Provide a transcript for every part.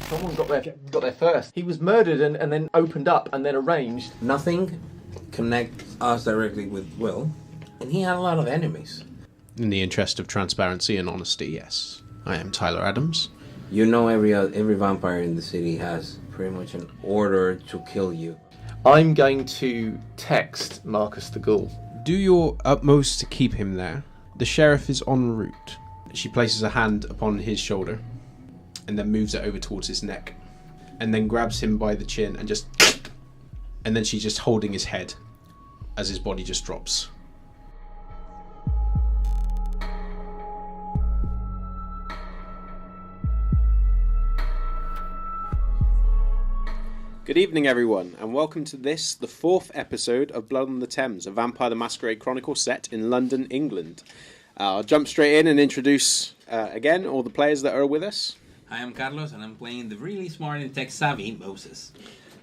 Someone got there first. He was murdered and then opened up and then arranged. Nothing connects us directly with Will, and he had a lot of enemies. In the interest of transparency and honesty, yes. I am Tyler Adams. You know every vampire in the city has pretty much an order to kill you. I'm going to text Marcus the Ghoul. Do your utmost to keep him there. The sheriff is en route. She places a hand upon his shoulder and then moves it over towards his neck and then grabs him by the chin and then she's just holding his head as his body just drops. Good evening, everyone, and welcome to the fourth episode of Blood on the Thames, a Vampire the Masquerade Chronicle set in London, England. I'll jump straight in and introduce, again, all the players that are with us. Hi, I'm Carlos, and I'm playing the really smart and tech-savvy Moses.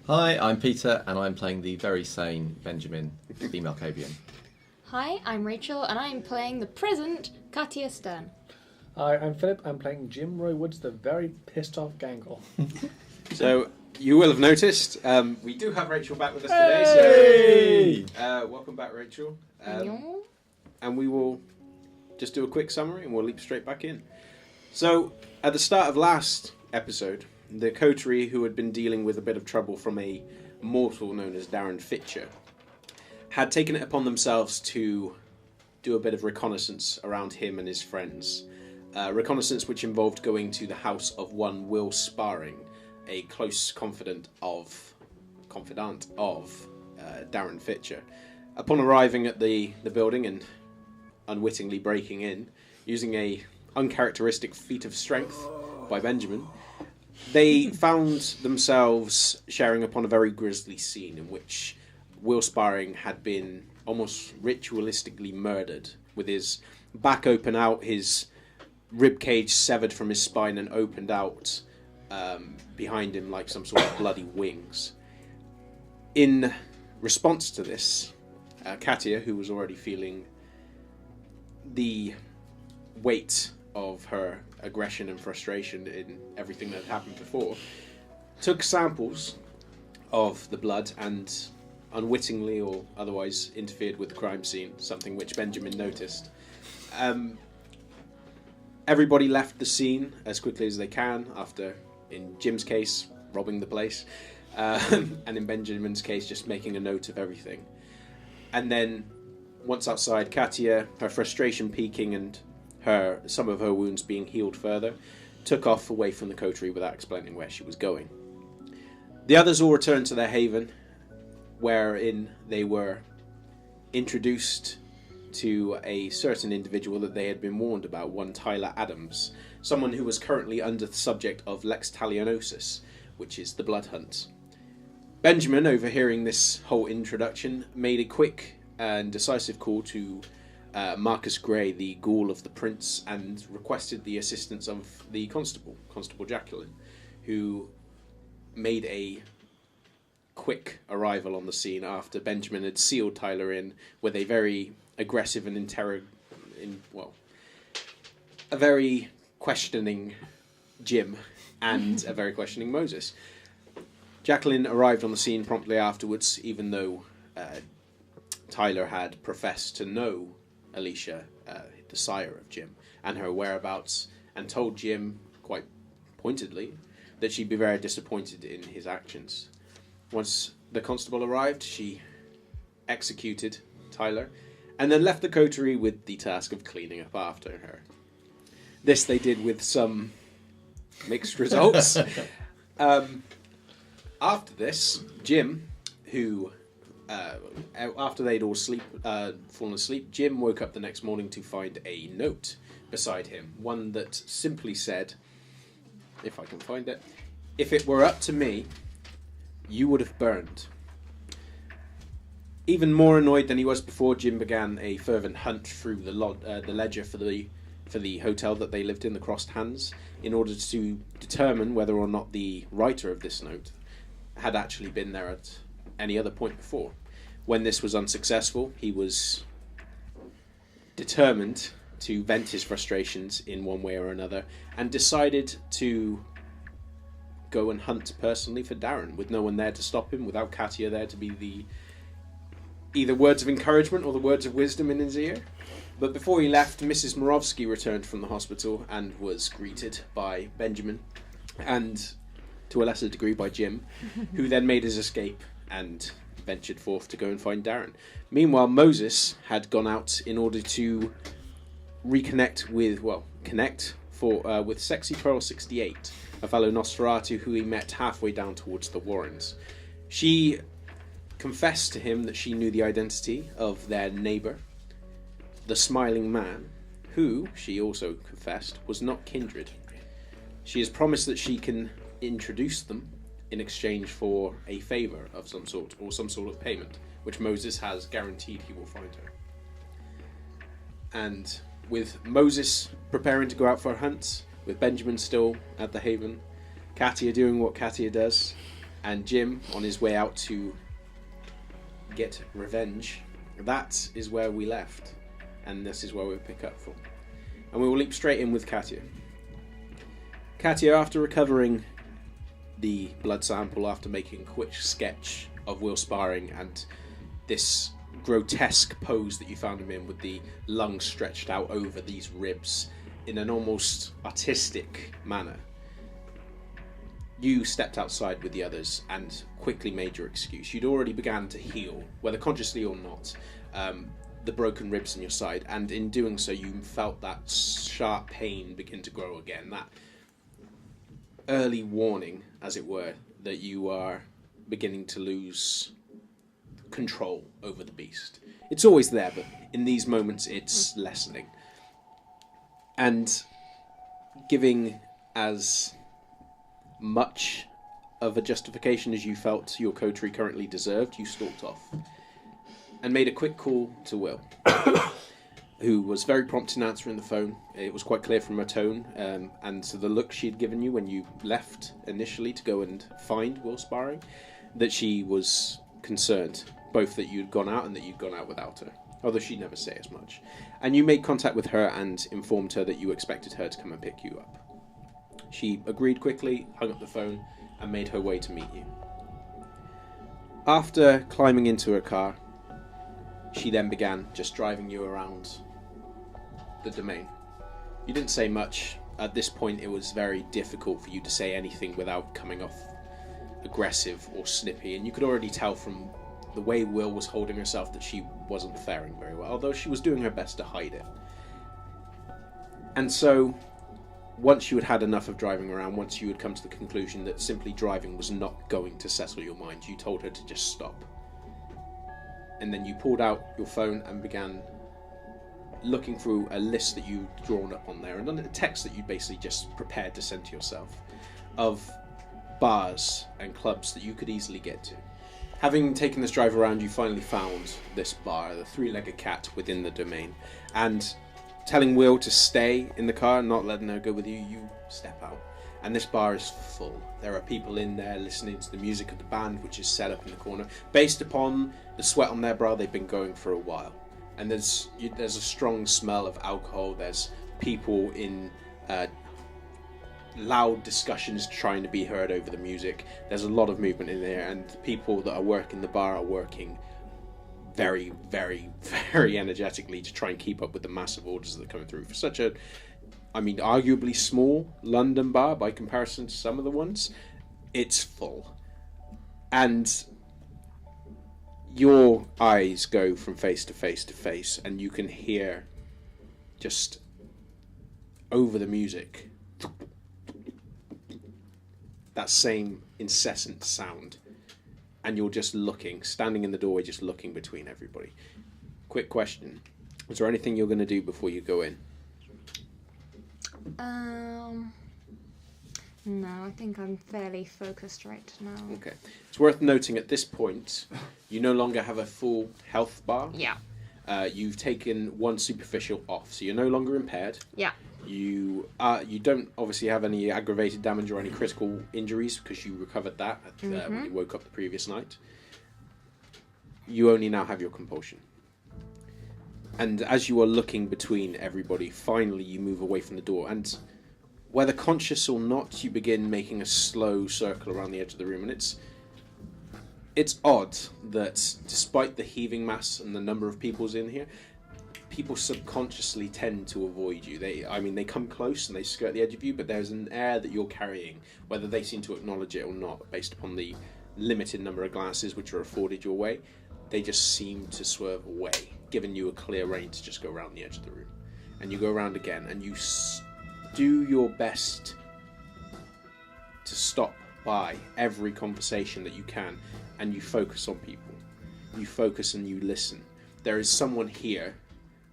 Hi, I'm Peter, and I'm playing the very sane Benjamin, female Cavian. Hi, I'm Rachel, and I'm playing the present Katia Stern. Hi, I'm Philip. I'm playing Jim Roy Woods, the very pissed-off Gangle. So, you will have noticed, we do have Rachel back with us today, so welcome back, Rachel. And we will just do a quick summary and we'll leap straight back in. So, at the start of last episode, the coterie who had been dealing with a bit of trouble from a mortal known as Darren Fitcher had taken it upon themselves to do a bit of reconnaissance around him and his friends. Reconnaissance which involved going to the house of one Will Sparring, a close confidant of Darren Fitcher. Upon arriving at the building and unwittingly breaking in, using a uncharacteristic feat of strength by Benjamin, they found themselves sharing upon a very grisly scene in which Will Sparring had been almost ritualistically murdered, with his back open out, his rib cage severed from his spine and opened out behind him like some sort of bloody wings. In response to this, Katia, who was already feeling the weight of her aggression and frustration in everything that had happened before, took samples of the blood and unwittingly or otherwise interfered with the crime scene, something which Benjamin noticed. Everybody left the scene as quickly as they can after, in Jim's case, robbing the place, and in Benjamin's case, just making a note of everything. And then, once outside, Katia, her frustration peaking and some of her wounds being healed further, took off away from the coterie without explaining where she was going. The others all returned to their haven, wherein they were introduced to a certain individual that they had been warned about, one Tyler Adams, someone who was currently under the subject of Lex Talionosis, which is the blood hunt. Benjamin, overhearing this whole introduction, made a quick and decisive call to Marcus Gray, the ghoul of the prince, and requested the assistance of the Constable Jacqueline, who made a quick arrival on the scene after Benjamin had sealed Tyler in with a very aggressive and a very questioning Jim and a very questioning Moses. Jacqueline arrived on the scene promptly afterwards, even though Tyler had professed to know Alicia, the sire of Jim, and her whereabouts, and told Jim quite pointedly that she'd be very disappointed in his actions. Once the constable arrived, she executed Tyler and then left the coterie with the task of cleaning up after her. This they did with some mixed results. After this, Jim, who, after they'd all fallen asleep, Jim woke up the next morning to find a note beside him, one that simply said, if I can find it, "If it were up to me, you would have burned." Even more annoyed than he was before, Jim began a fervent hunt through the ledger for the hotel that they lived in, the Crossed Hands, in order to determine whether or not the writer of this note had actually been there at any other point before. When this was unsuccessful, he was determined to vent his frustrations in one way or another, and decided to go and hunt personally for Darren, with no one there to stop him, without Katia there to be the either words of encouragement or the words of wisdom in his ear. But before he left, Mrs. Morovsky returned from the hospital and was greeted by Benjamin, and to a lesser degree by Jim, who then made his escape and ventured forth to go and find Darren. Meanwhile, Moses had gone out in order to reconnect with, with Sexy Pearl 68, a fellow Nosferatu who he met halfway down towards the Warrens. She confessed to him that she knew the identity of their neighbour, the Smiling Man, who, she also confessed, was not kindred. She has promised that she can introduce them in exchange for a favour of some sort, or some sort of payment, which Moses has guaranteed he will find her. And with Moses preparing to go out for a hunt, with Benjamin still at the Haven, Katia doing what Katia does, and Jim on his way out to get revenge, that is where we left, and this is where we'll pick up from. And we will leap straight in with Katia. Katia, after recovering the blood sample, after making a quick sketch of Will sparring and this grotesque pose that you found him in with the lungs stretched out over these ribs in an almost artistic manner, you stepped outside with the others and quickly made your excuse. You'd already began to heal, whether consciously or not, the broken ribs in your side, and in doing so you felt that sharp pain begin to grow again, that early warning, as it were, that you are beginning to lose control over the beast. It's always there, but in these moments it's lessening. And giving as much of a justification as you felt your coterie currently deserved, you stalked off and made a quick call to Will, who was very prompt in answering the phone. It was quite clear from her tone, and so the look she'd given you when you left initially to go and find Will sparring, that she was concerned, both that you'd gone out and that you'd gone out without her, although she'd never say as much. And you made contact with her and informed her that you expected her to come and pick you up. She agreed quickly, hung up the phone, and made her way to meet you. After climbing into her car, she then began just driving you around the domain. You didn't say much. At this point, it was very difficult for you to say anything without coming off aggressive or snippy, and you could already tell from the way Will was holding herself that she wasn't faring very well, although she was doing her best to hide it. And so, once you had had enough of driving around, once you had come to the conclusion that simply driving was not going to settle your mind, you told her to just stop. And then you pulled out your phone and began looking through a list that you'd drawn up on there, and a text that you basically just prepared to send to yourself, of bars and clubs that you could easily get to. Having taken this drive around, you finally found this bar, the Three-Legged Cat, within the domain, and telling Will to stay in the car and not letting her go with you, you step out. And this bar is full. There are people in there listening to the music of the band, which is set up in the corner. Based upon the sweat on their brow, they've been going for a while. And there's a strong smell of alcohol. There's people in loud discussions trying to be heard over the music. There's a lot of movement in there, and the people that are working the bar are working very, very, very energetically to try and keep up with the massive orders that are coming through. For such a, arguably small London bar by comparison to some of the ones, it's full. And your eyes go from face to face to face, and you can hear just over the music that same incessant sound. And you're just looking, standing in the doorway, just looking between everybody. Quick question. Is there anything you're going to do before you go in? No, I think I'm fairly focused right now. Okay. It's worth noting at this point, you no longer have a full health bar. Yeah. You've taken one superficial off, so you're no longer impaired. Yeah. You don't obviously have any aggravated damage or any critical injuries because you recovered that when you woke up the previous night. You only now have your compulsion. And as you are looking between everybody, finally you move away from the door. And whether conscious or not, you begin making a slow circle around the edge of the room, and it's odd that despite the heaving mass and the number of people's in here, people subconsciously tend to avoid you. They come close and they skirt the edge of you, but there's an air that you're carrying, whether they seem to acknowledge it or not, based upon the limited number of glances which are afforded your way. They just seem to swerve away, giving you a clear rein to just go around the edge of the room. And you go around again, and you do your best to stop by every conversation that you can, and you focus on people. You focus and you listen. There is someone here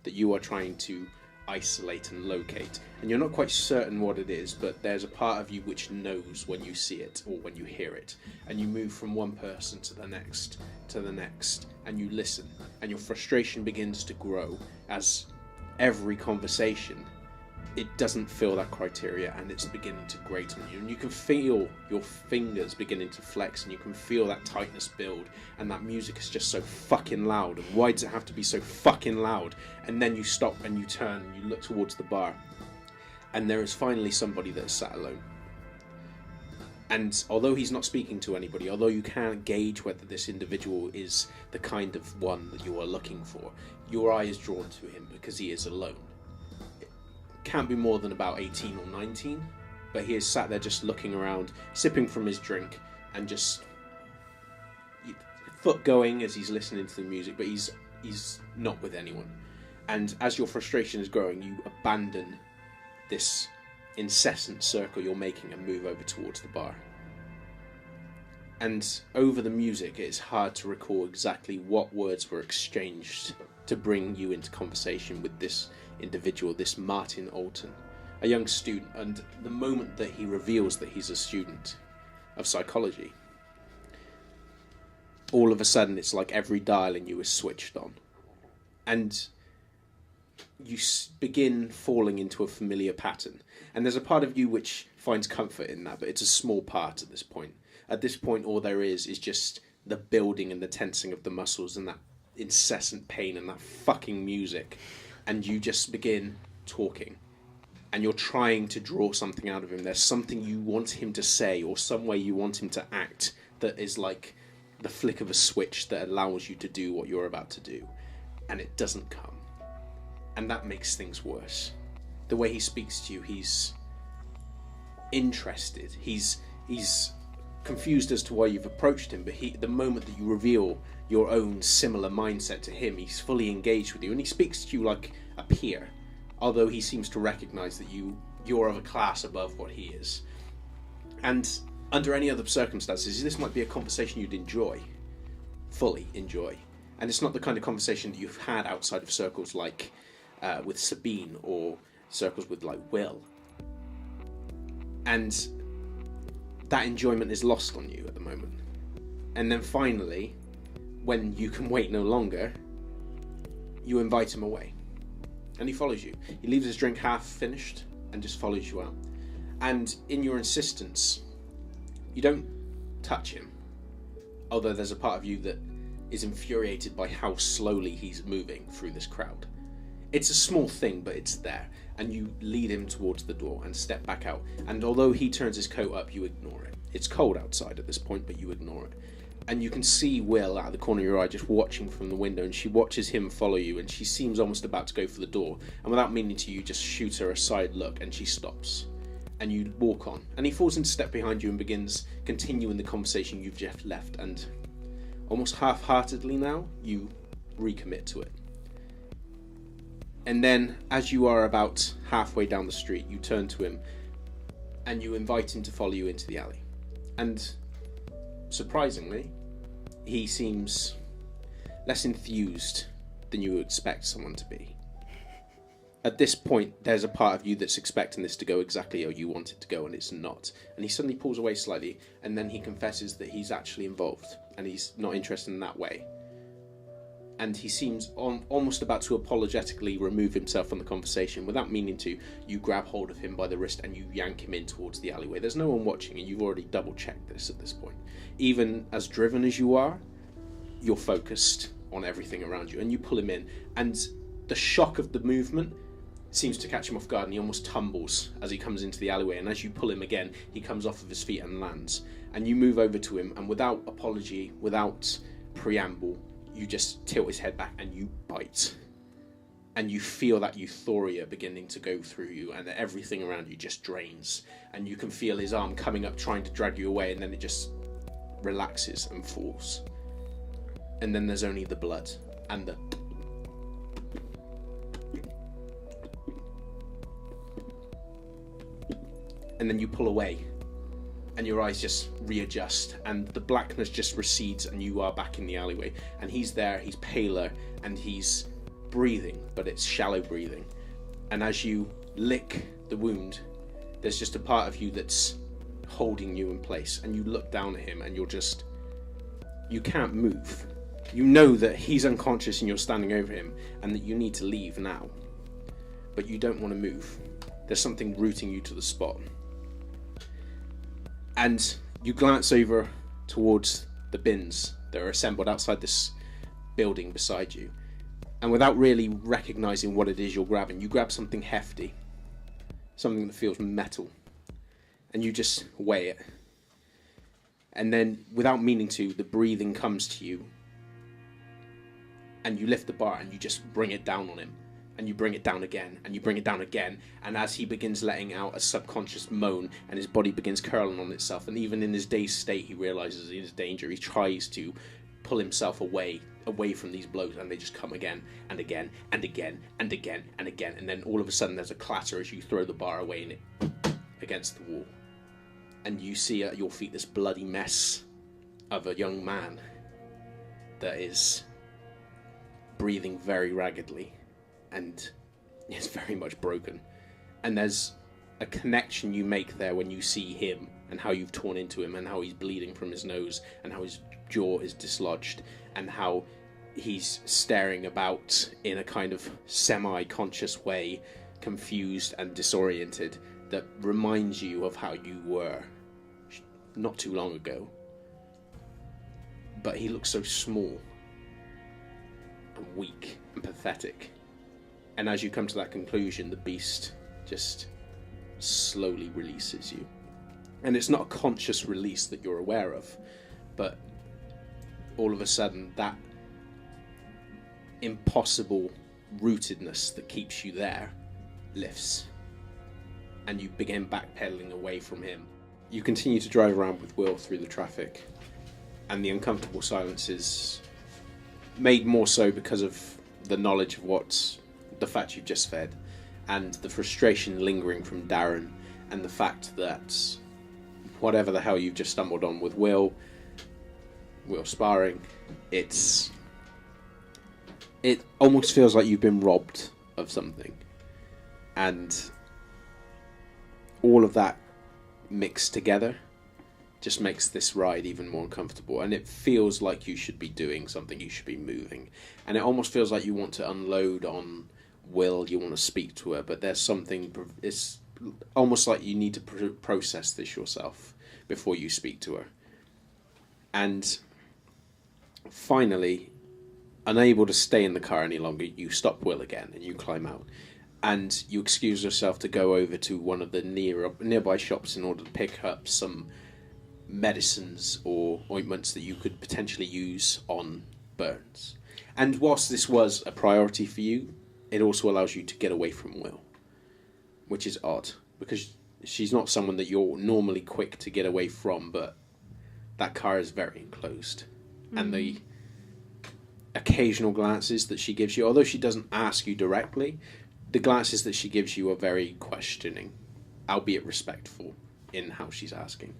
that you are trying to isolate and locate, and you're not quite certain what it is, but there's a part of you which knows when you see it or when you hear it, and you move from one person to the next, and you listen, and your frustration begins to grow as every conversation, it doesn't fill that criteria, and it's beginning to grate on you, and you can feel your fingers beginning to flex, and you can feel that tightness build, and that music is just so fucking loud, and why does it have to be so fucking loud? And then you stop and you turn and you look towards the bar, and there is finally somebody that is sat alone. And although he's not speaking to anybody, although you can't gauge whether this individual is the kind of one that you are looking for, your eye is drawn to him because he is alone. Can't be more than about 18 or 19, but he is sat there just looking around, sipping from his drink, and just foot going as he's listening to the music, but he's not with anyone. And as your frustration is growing, you abandon this incessant circle you're making and move over towards the bar. And over the music, it's hard to recall exactly what words were exchanged to bring you into conversation with this individual, this Martin Alton, a young student. And the moment that he reveals that he's a student of psychology, all of a sudden it's like every dial in you is switched on, and you begin falling into a familiar pattern. And there's a part of you which finds comfort in that, but it's a small part at this point. At this point, all there is just the building and the tensing of the muscles and that incessant pain and that fucking music. And you just begin talking, and you're trying to draw something out of him. There's something you want him to say, or some way you want him to act, that is like the flick of a switch that allows you to do what you're about to do, and it doesn't come. And that makes things worse. The way he speaks to you, he's interested, he's confused as to why you've approached him, but the moment that you reveal your own similar mindset to him, he's fully engaged with you, and he speaks to you like a peer, although he seems to recognize that you're of a class above what he is. And under any other circumstances, this might be a conversation you'd fully enjoy, and it's not the kind of conversation that you've had outside of circles like with Sabine, or circles with like Will, and that enjoyment is lost on you at the moment. And then finally, when you can wait no longer, you invite him away, and he follows you. He leaves his drink half finished and just follows you out. And in your insistence, you don't touch him, although there's a part of you that is infuriated by how slowly he's moving through this crowd. It's a small thing, but it's there, and you lead him towards the door and step back out. And although he turns his coat up, you ignore it. It's cold outside at this point, but you ignore it. And you can see Will out of the corner of your eye just watching from the window, and she watches him follow you, and she seems almost about to go for the door, and without meaning to, you just shoot her a side look, and she stops. And you walk on, and he falls into step behind you and begins continuing the conversation you've just left, and almost half-heartedly now, you recommit to it. And then, as you are about halfway down the street, you turn to him and you invite him to follow you into the alley. And surprisingly, he seems less enthused than you would expect someone to be. At this point, there's a part of you that's expecting this to go exactly how you want it to go, and it's not. And he suddenly pulls away slightly, and then he confesses that he's actually involved, and he's not interested in that way. And he seems almost about to apologetically remove himself from the conversation. Without meaning to, you grab hold of him by the wrist and you yank him in towards the alleyway. There's no one watching, and you've already double-checked this at this point. Even as driven as you are, you're focused on everything around you, and you pull him in. And the shock of the movement seems to catch him off guard, and he almost tumbles as he comes into the alleyway. And as you pull him again, he comes off of his feet and lands. And you move over to him, and without apology, without preamble, you just tilt his head back and you bite. And you feel that euphoria beginning to go through you, and everything around you just drains. And you can feel his arm coming up, trying to drag you away, and then it just relaxes and falls. And then there's only the blood and the... And then you pull away, and your eyes just readjust, and the blackness just recedes, and you are back in the alleyway. And he's there, he's paler, and he's breathing, but it's shallow breathing. And as you lick the wound, there's just a part of you that's holding you in place, and you look down at him, and you can't move. You know that he's unconscious and you're standing over him, and that you need to leave now, but you don't want to move. There's something rooting you to the spot. And you glance over towards the bins that are assembled outside this building beside you. And without really recognizing what it is you're grabbing, you grab something hefty, something that feels metal, and you just weigh it. And then, without meaning to, the breathing comes to you, and you lift the bar and you just bring it down on him. And you bring it down again, and you bring it down again, and as he begins letting out a subconscious moan, and his body begins curling on itself, and even in his dazed state, he realizes he is in danger. He tries to pull himself away from these blows, and they just come again, and again, and again, and again, and again, and then all of a sudden there's a clatter as you throw the bar away and it against the wall. And you see at your feet this bloody mess of a young man that is breathing very raggedly, and is very much broken. And there's a connection you make there when you see him, and how you've torn into him, and how he's bleeding from his nose, and how his jaw is dislodged, and how he's staring about in a kind of semi-conscious way, confused and disoriented, that reminds you of how you were not too long ago. But he looks so small and weak and pathetic. And as you come to that conclusion, the beast just slowly releases you. And it's not a conscious release that you're aware of, but all of a sudden that impossible rootedness that keeps you there lifts. And you begin backpedaling away from him. You continue to drive around with Will through the traffic, and the uncomfortable silence is made more so because of the knowledge of the fact you've just fed, and the frustration lingering from Darren, and the fact that whatever the hell you've just stumbled on with Will sparring, it almost feels like you've been robbed of something. And all of that mixed together just makes this ride even more uncomfortable, and it feels like you should be doing something, you should be moving, and it almost feels like you want to unload on Will, you want to speak to her, but there's something, it's almost like you need to process this yourself before you speak to her. And finally, unable to stay in the car any longer, you stop Will again and you climb out, and you excuse yourself to go over to one of the nearby shops in order to pick up some medicines or ointments that you could potentially use on burns. And whilst this was a priority for you, it also allows you to get away from Will, which is odd, because she's not someone that you're normally quick to get away from, but that car is very enclosed. And the occasional glances that she gives you, although she doesn't ask you directly, the glances that she gives you are very questioning, albeit respectful in how she's asking.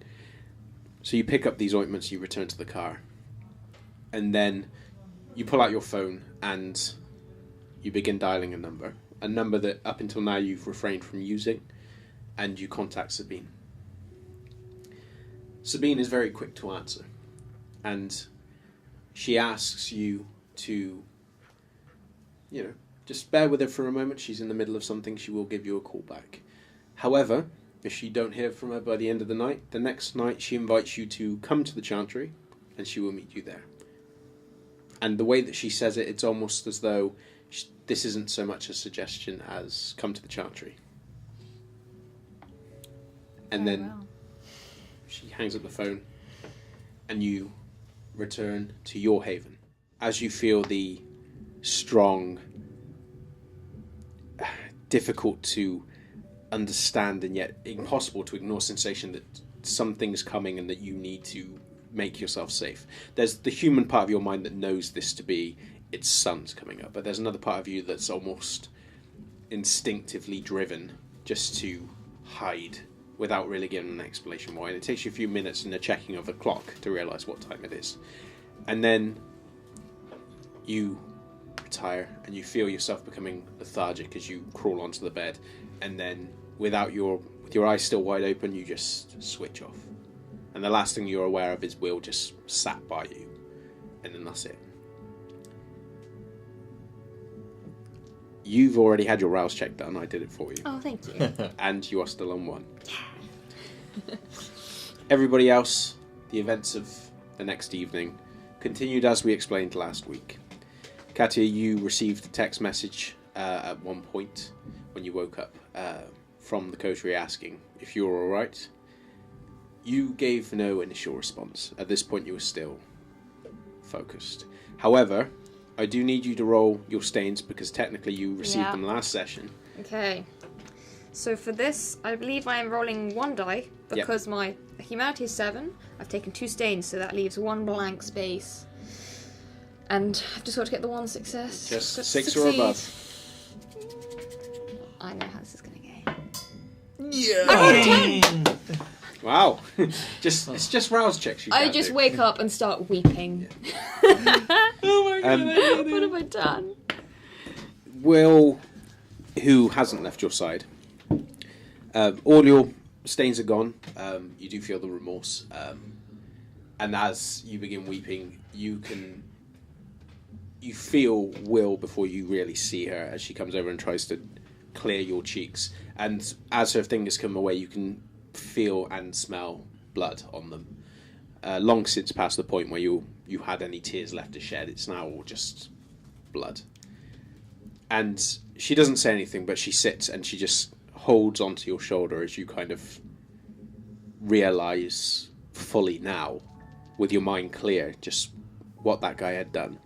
So you pick up these ointments, you return to the car, and then you pull out your phone and you begin dialing a number that up until now you've refrained from using, and you contact Sabine. Sabine is very quick to answer, and she asks you to, just bear with her for a moment. She's in the middle of something. She will give you a call back. However, if you don't hear from her by the end of the night, the next night she invites you to come to the Chantry, and she will meet you there. And the way that she says it, it's almost as though this isn't so much a suggestion as come to the Chantry. And then she hangs up the phone, and you return to your haven. As you feel the strong, difficult to understand and yet impossible to ignore sensation that something's coming and that you need to make yourself safe. There's the human part of your mind that knows this to be its sun's coming up, but there's another part of you that's almost instinctively driven just to hide without really giving an explanation why. And it takes you a few minutes in the checking of a clock to realise what time it is. And then you retire and you feel yourself becoming lethargic as you crawl onto the bed, and then with your eyes still wide open, you just switch off. And the last thing you're aware of is Will just sat by you. And then that's it. You've already had your rouse check done. I did it for you. Oh, thank you. And you are still on 1. Everybody else, the events of the next evening continued as we explained last week. Katia, you received a text message at one point when you woke up from the coterie asking if you were alright. You gave no initial response. At this point you were still focused. However, I do need you to roll your stains because technically you received them last session. Okay. So for this, I believe I am rolling 1 die because my humanity is 7. I've taken 2 stains, so that leaves 1 blank space. And I've just got to get the 1 success. Just Got 6 succeed. or above. I know how this is going to go. Yeah. I rolled 10! Wow. It's just rouse checks you I can't just do. wake up and start weeping. Oh my god. What have I done? Will, who hasn't left your side, all your stains are gone. You do feel the remorse. And as you begin weeping, you feel Will before you really see her as she comes over and tries to clear your cheeks. And as her fingers come away, you can feel and smell blood on them. Long since past the point where you had any tears left to shed. It's now all just blood. And she doesn't say anything, but she sits and she just holds onto your shoulder as you kind of realise fully now, with your mind clear, just what that guy had done.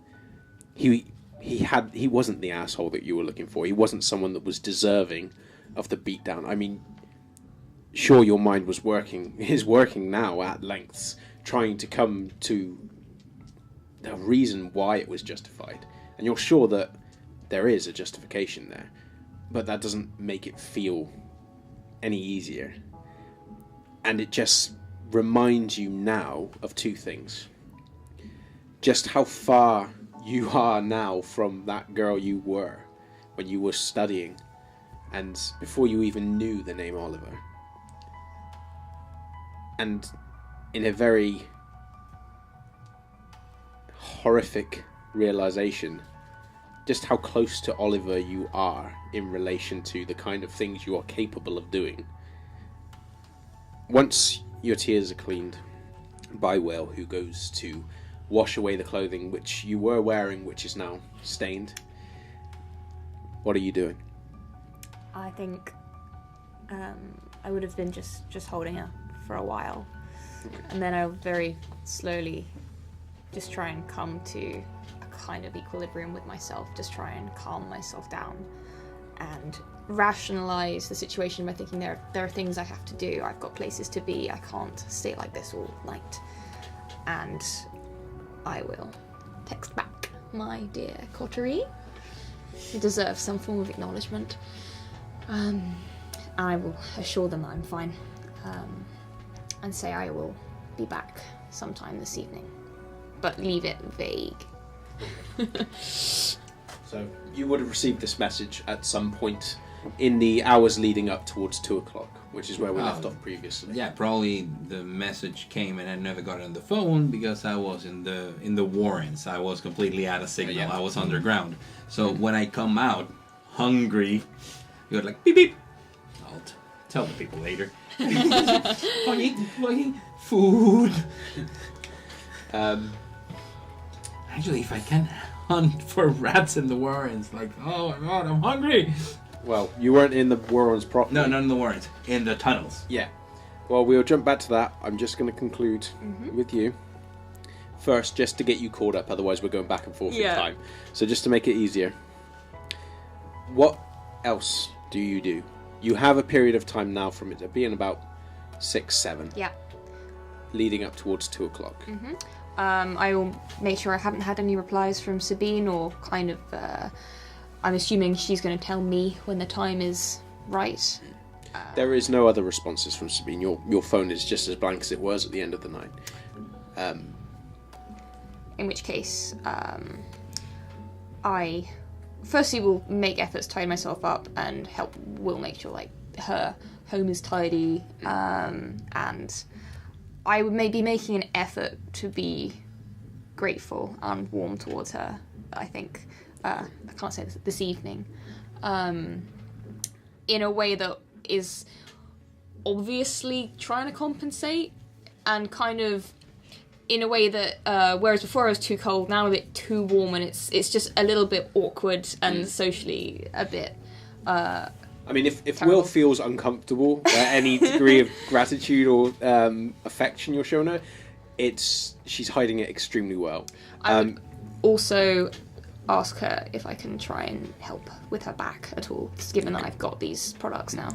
He wasn't the asshole that you were looking for. He wasn't someone that was deserving of the beatdown. I mean, sure, your mind is working now at lengths, trying to come to the reason why it was justified. And you're sure that there is a justification there, but that doesn't make it feel any easier. And it just reminds you now of 2 things. Just how far you are now from that girl you were when you were studying and before you even knew the name Oliver. And in a very horrific realization, just how close to Oliver you are in relation to the kind of things you are capable of doing. Once your tears are cleaned by Will, who goes to wash away the clothing which you were wearing, which is now stained, what are you doing? I think I would have been just holding her for a while. And then I'll very slowly just try and come to a kind of equilibrium with myself, just try and calm myself down and rationalize the situation by thinking there are things I have to do. I've got places to be. I can't stay like this all night. And I will text back my dear coterie, who deserves some form of acknowledgement. I will assure them that I'm fine, and say I will be back sometime this evening, but leave it vague. So you would have received this message at some point in the hours leading up towards 2 o'clock, which is where we left off previously. Yeah, probably the message came and I never got it on the phone because I was in the Warrens. I was completely out of signal. Yeah. I was underground. So when I come out hungry, you're like beep beep. I'll tell the people later. Fucking food. Actually, if I can hunt for rats in the warrens. Like, oh my god, I'm hungry. Well, you weren't in the Warrens properly. No, not in the warrens. In the tunnels. Yeah. Well, we'll jump back to that. I'm just going to conclude with you. First, just to get you caught up, otherwise we're going back and forth in time. So just to make it easier. What else do? You have a period of time now from it being about 6, 7. Yeah. Leading up towards 2 o'clock. I will make sure I haven't had any replies from Sabine, or kind of, I'm assuming she's going to tell me when the time is right. There is no other responses from Sabine. Your phone is just as blank as it was at the end of the night. In which case, I firstly will make efforts to tidy myself up and will make sure like her home is tidy, and I would maybe making an effort to be grateful and warm towards her. I think I can't say this evening, in a way that is obviously trying to compensate, and kind of in a way that whereas before I was too cold, now I'm a bit too warm, and it's just a little bit awkward and socially a bit I mean, if terrible. Will feels uncomfortable at any degree of gratitude or affection you're showing her, she's hiding it extremely well. I would also ask her if I can try and help with her back at all, just given that I've got these products now.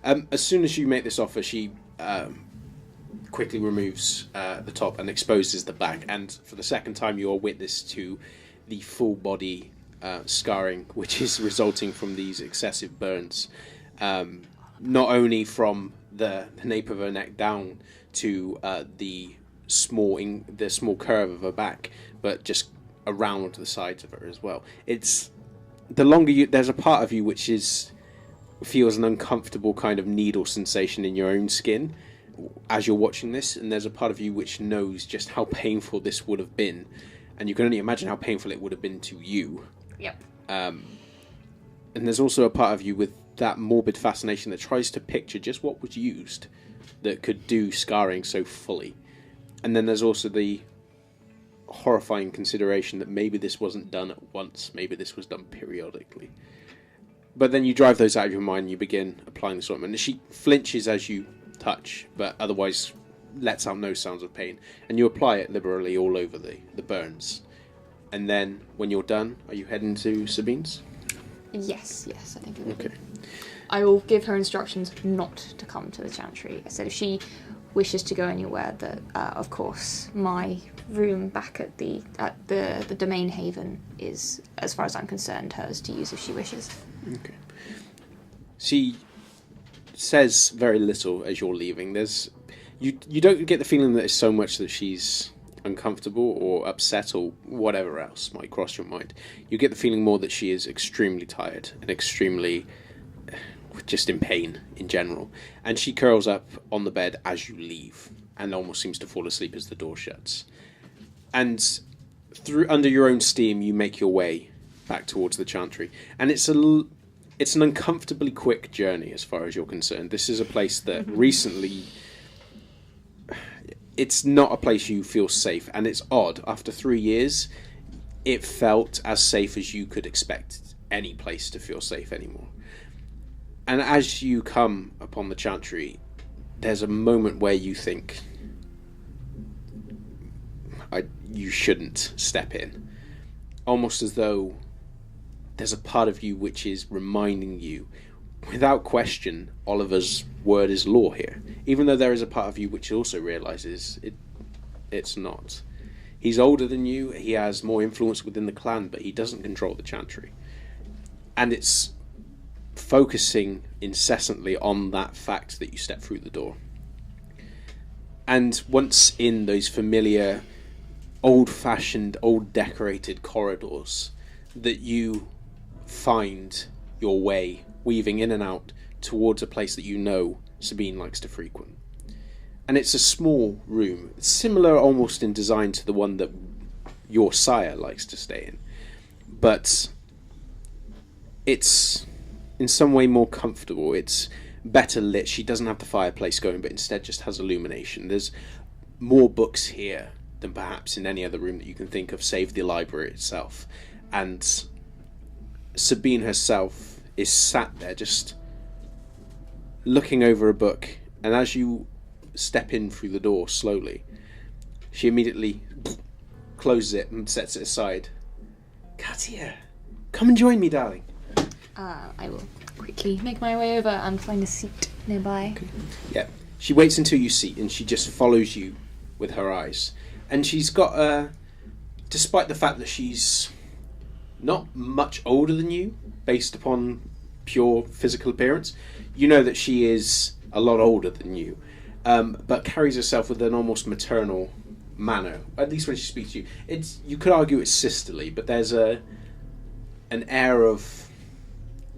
As soon as you make this offer, she quickly removes the top and exposes the back, and for the second time you are witness to the full body scarring which is resulting from these excessive burns, not only from the nape of her neck down to the small curve of her back, but just around the sides of her as well. It's the longer there's a part of you which feels an uncomfortable kind of needle sensation in your own skin as you're watching this, and there's a part of you which knows just how painful this would have been, and you can only imagine how painful it would have been to you. Yep. And there's also a part of you with that morbid fascination that tries to picture just what was used that could do scarring so fully. And then there's also the horrifying consideration that maybe this wasn't done at once, maybe this was done periodically. But then you drive those out of your mind and you begin applying the ointment. And she flinches as you touch, but otherwise lets out no sounds of pain. And you apply it liberally all over the burns. And then, when you're done, are you heading to Sabine's? Yes, I think it will. Okay. I will give her instructions not to come to the chantry. I said if she wishes to go anywhere, that of course my room back at the domain haven is, as far as I'm concerned, hers to use if she wishes. Okay. She says very little as you're leaving. You don't get the feeling that it's so much that she's uncomfortable or upset or whatever else might cross your mind. You get the feeling more that she is extremely tired and extremely just in pain in general. And she curls up on the bed as you leave and almost seems to fall asleep as the door shuts. And under your own steam, you make your way back towards the chantry. And it's an uncomfortably quick journey as far as you're concerned. This is a place that recently... It's not a place you feel safe, and it's odd. After 3 years, it felt as safe as you could expect any place to feel safe anymore. And as you come upon the chantry, there's a moment where you think, you shouldn't step in. Almost as though there's a part of you which is reminding you, without question, Oliver's word is law here. Even though there is a part of you which also realises it's not. He's older than you, he has more influence within the clan, but he doesn't control the chantry. And it's focusing incessantly on that fact that you step through the door. And once in those familiar, old-fashioned, old-decorated corridors, that you find your way weaving in and out towards a place that you know Sabine likes to frequent. And it's a small room, similar almost in design to the one that your sire likes to stay in. But it's in some way more comfortable. It's better lit. She doesn't have the fireplace going, but instead just has illumination. There's more books here than perhaps in any other room that you can think of, save the library itself. and Sabine herself is sat there just looking over a book, and as you step in through the door slowly, she immediately closes it and sets it aside. Katia, come and join me, darling. I will quickly make my way over and find a seat nearby. Yeah, she waits until you see, and she just follows you with her eyes. And she's got despite the fact that she's not much older than you, based upon pure physical appearance, you know that she is a lot older than you, but carries herself with an almost maternal manner. At least when she speaks to you, you could argue it's sisterly, but there's an air of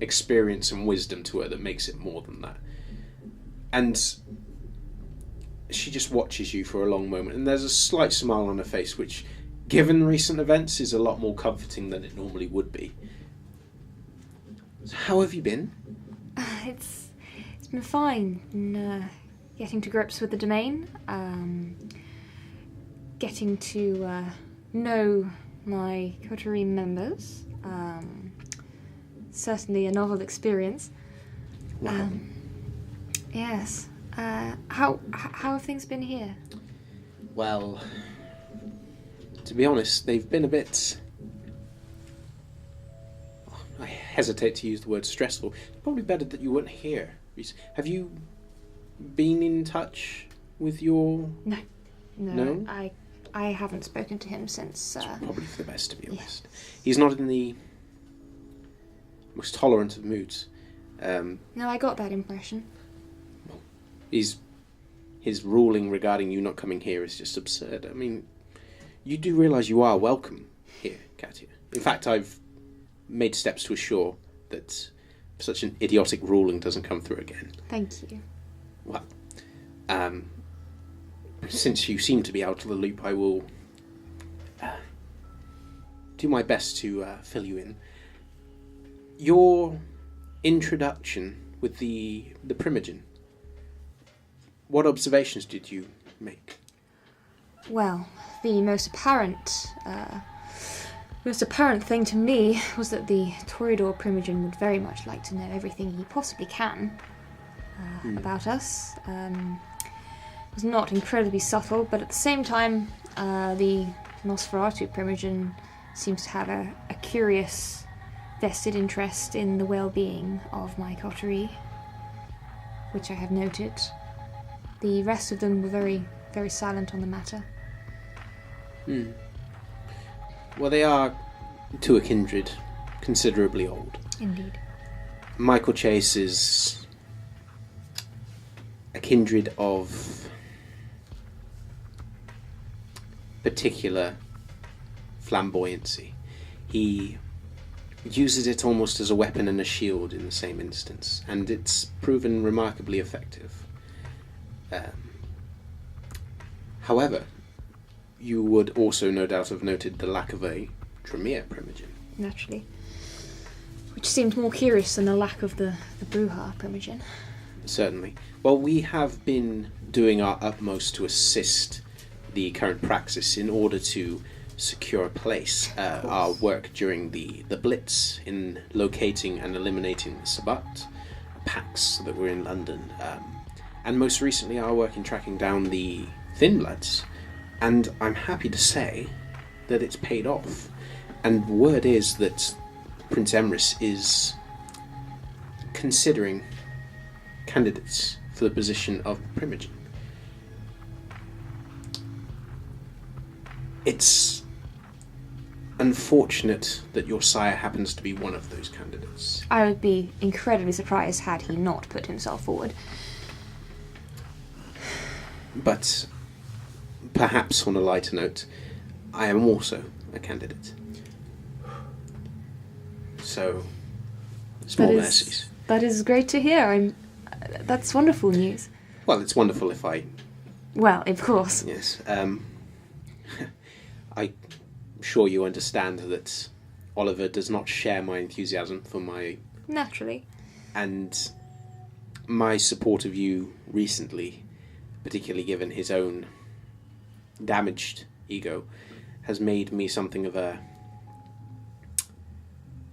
experience and wisdom to her that makes it more than that. And she just watches you for a long moment, and there's a slight smile on her face, which, given recent events, is a lot more comforting than it normally would be. So how have you been? It's been fine. Getting to grips with the domain, getting to know my coterie members. Certainly a novel experience. Wow. Yes. How have things been here? Well, to be honest, they've been a bit... I hesitate to use the word stressful. It's probably better that you weren't here. Have you been in touch with your... No? I haven't spoken to him since... It's probably for the best, to be honest. He's not in the most tolerant of moods. No, I got that impression. His ruling regarding you not coming here is just absurd. I mean, you do realise you are welcome here, Katia. In fact, I've made steps to assure that such an idiotic ruling doesn't come through again. Thank you. Well, since you seem to be out of the loop, I will do my best to fill you in. Your introduction with the Primogen, what observations did you make? Well, the most apparent thing to me was that the Toreador Primogen would very much like to know everything he possibly can about us. It was not incredibly subtle, but at the same time, the Nosferatu Primogen seems to have a curious, vested interest in the well-being of my coterie, which I have noted. The rest of them were very, very silent on the matter. Well, they are, to a kindred, considerably old. Indeed. Michael Chase is a kindred of particular flamboyancy. He uses it almost as a weapon and a shield in the same instance, and it's proven remarkably effective. However, you would also no doubt have noted the lack of a Tremere Primogen. Naturally. Which seemed more curious than the lack of the Bruja Primogen. Certainly. Well, we have been doing our utmost to assist the current praxis in order to secure a place. Our work during the Blitz in locating and eliminating the Sabbat packs that were in London. And most recently our work in tracking down the Thin Bloods. And I'm happy to say that it's paid off. And word is that Prince Emrys is considering candidates for the position of Primogen. It's unfortunate that your sire happens to be one of those candidates. I would be incredibly surprised had he not put himself forward. But perhaps on a lighter note, I am also a candidate. So, small mercies. That is great to hear. That's wonderful news. Well, it's wonderful if I... Well, of course. Yes. I'm sure you understand that Oliver does not share my enthusiasm for my... Naturally. And my support of you recently, particularly given his own damaged ego, has made me something of a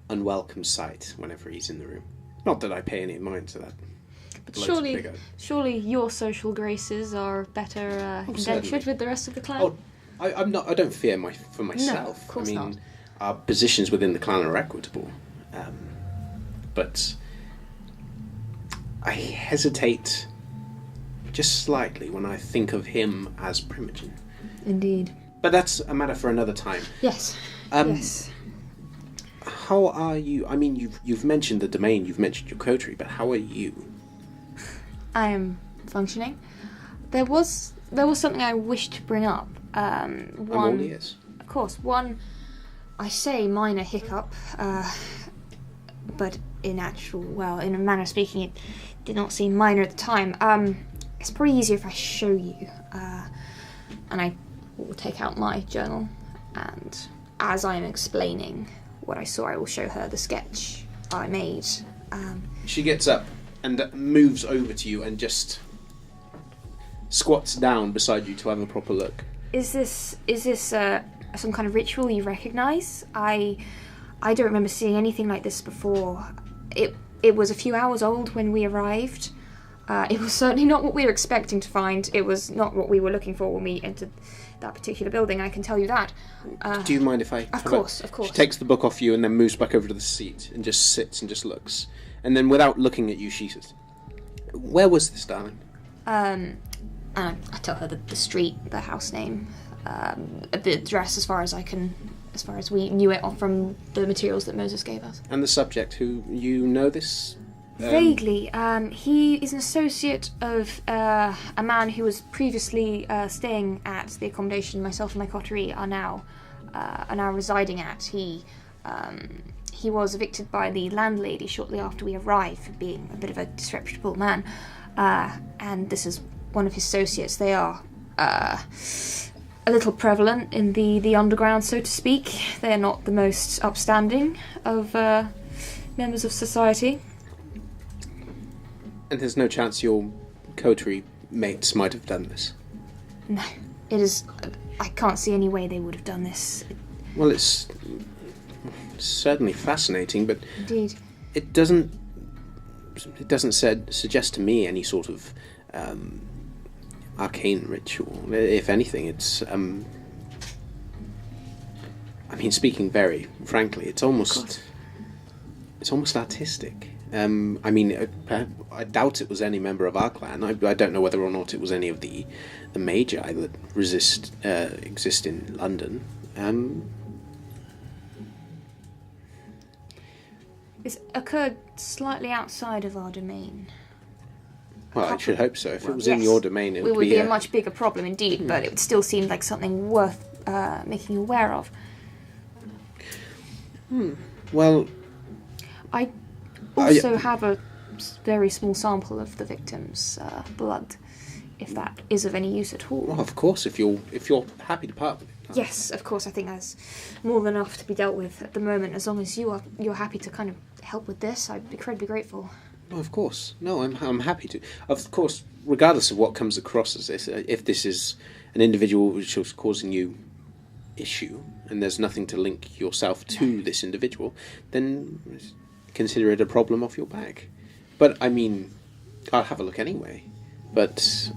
unwelcome sight whenever he's in the room. Not that I pay any mind to that. But Loads of big surely your social graces are better indentured certainly. with the rest of the clan. Oh, I'm not. I don't fear for myself. No, of course I mean, not. our positions within the clan are equitable, but I hesitate just slightly when I think of him as Primogen. Indeed. But that's a matter for another time. Yes. Yes. How are you? I mean, you've mentioned the domain, you've mentioned your coterie, but how are you? I am functioning. There was something I wished to bring up. I'm all ears. Of course, one, I say minor hiccup, but in a manner of speaking, it did not seem minor at the time. It's probably easier if I show you. And I will take out my journal, and as I am explaining what I saw, I will show her the sketch I made. She gets up and moves over to you and just squats down beside you to have a proper look. Is this some kind of ritual you recognise? I don't remember seeing anything like this before. It was a few hours old when we arrived. It was certainly not what we were expecting to find. It was not what we were looking for when we entered that particular building, I can tell you that. Do you mind if I... Of course. She takes the book off you and then moves back over to the seat and just sits and just looks. And then without looking at you, she says, "Where was this, darling?" And I tell her the street, the house name, the address as far as we knew it from the materials that Moses gave us. And the subject, who you know this? Vaguely. He is an associate of a man who was previously staying at the accommodation myself and my coterie are now residing at. He was evicted by the landlady shortly after we arrived for being a bit of a disreputable man. And this is one of his associates. They are a little prevalent in the underground, so to speak. They are not the most upstanding of members of society. And there's no chance your coterie mates might have done this? No. It is... I can't see any way they would have done this. Well, it's certainly fascinating, but... Indeed. It doesn't suggest to me any sort of arcane ritual. If anything, it's... I mean, speaking very frankly, it's almost artistic. I mean, I doubt it was any member of our clan. I don't know whether or not it was any of the magi that exist in London. It's occurred slightly outside of our domain. Well, I should hope so. If it was in your domain, it would be a much bigger problem indeed, but it would still seem like something worth making you aware of. Well... I also have a very small sample of the victim's blood, if that is of any use at all. Well, of course, if you're happy to part with it. Yes, of course. I think that's more than enough to be dealt with at the moment. As long as you're happy to kind of help with this, I'd be incredibly grateful. No, of course. No, I'm happy to. Of course, regardless of what comes across as this, if this is an individual which is causing you issue, and there's nothing to link yourself to this individual, then consider it a problem off your back. But, I mean, I'll have a look anyway. But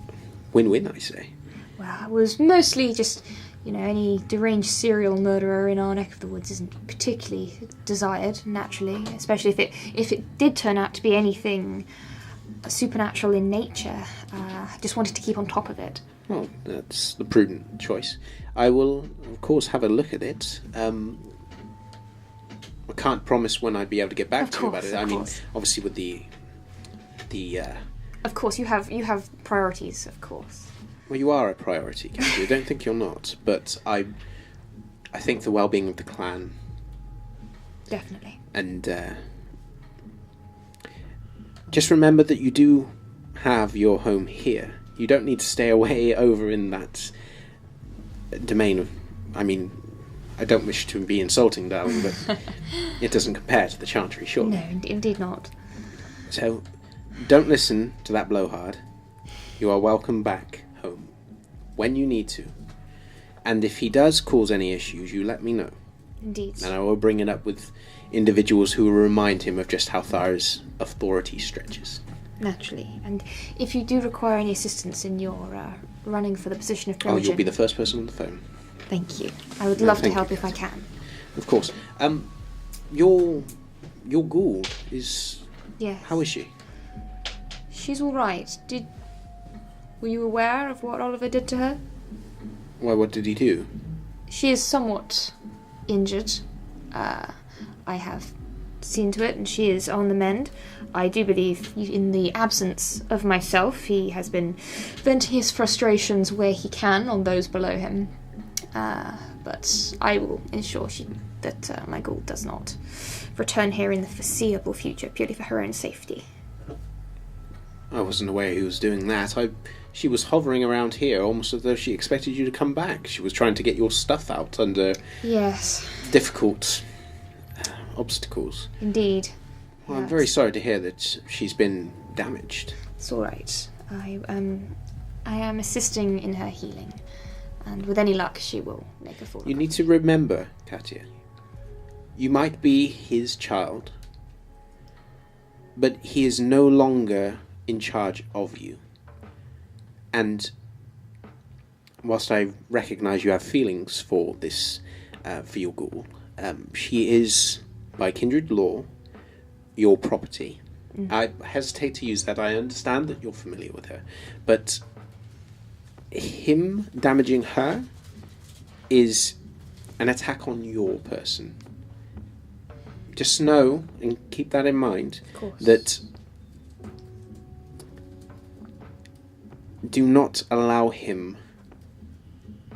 win-win, I say. Well, it was mostly just, any deranged serial murderer in our neck of the woods isn't particularly desired, naturally, especially if it did turn out to be anything supernatural in nature. I just wanted to keep on top of it. Well, that's the prudent choice. I will, of course, have a look at it. I can't promise when I'd be able to get back to you about it. I mean, obviously with the Of course, you have priorities, of course. Well, you are a priority, Katia. I don't think you're not, but I think the well-being of the clan. Definitely. And just remember that you do have your home here. You don't need to stay away over in that domain of... I mean, I don't wish to be insulting, darling, but it doesn't compare to the Chantry, surely. No, indeed not. So, don't listen to that blowhard. You are welcome back home when you need to. And if he does cause any issues, you let me know. Indeed. And I will bring it up with individuals who will remind him of just how far his authority stretches. Naturally. And if you do require any assistance in your running for the position of Primogen... Oh, you'll be the first person on the phone. Thank you. I would love to help if I can. Of course. Your ghoul is... Yes. How is she? She's all right. Were you aware of what Oliver did to her? Why, what did he do? She is somewhat injured. I have seen to it, and she is on the mend. I do believe, in the absence of myself, he has been venting his frustrations where he can on those below him. But I will ensure that my ghoul does not return here in the foreseeable future, purely for her own safety. I wasn't aware he was doing that. She was hovering around here almost as though she expected you to come back. She was trying to get your stuff out under difficult obstacles. Indeed. Well, I'm very sorry to hear that she's been damaged. It's all right. I am assisting in her healing, and with any luck, she will make a full recovery. You need to remember, Katia, you might be his child, but he is no longer in charge of you. And whilst I recognise you have feelings for this, for your ghoul, she is, by kindred law, your property. I hesitate to use that. I understand that you're familiar with her, but him damaging her is an attack on your person. Just know, and keep that in mind, that do not allow him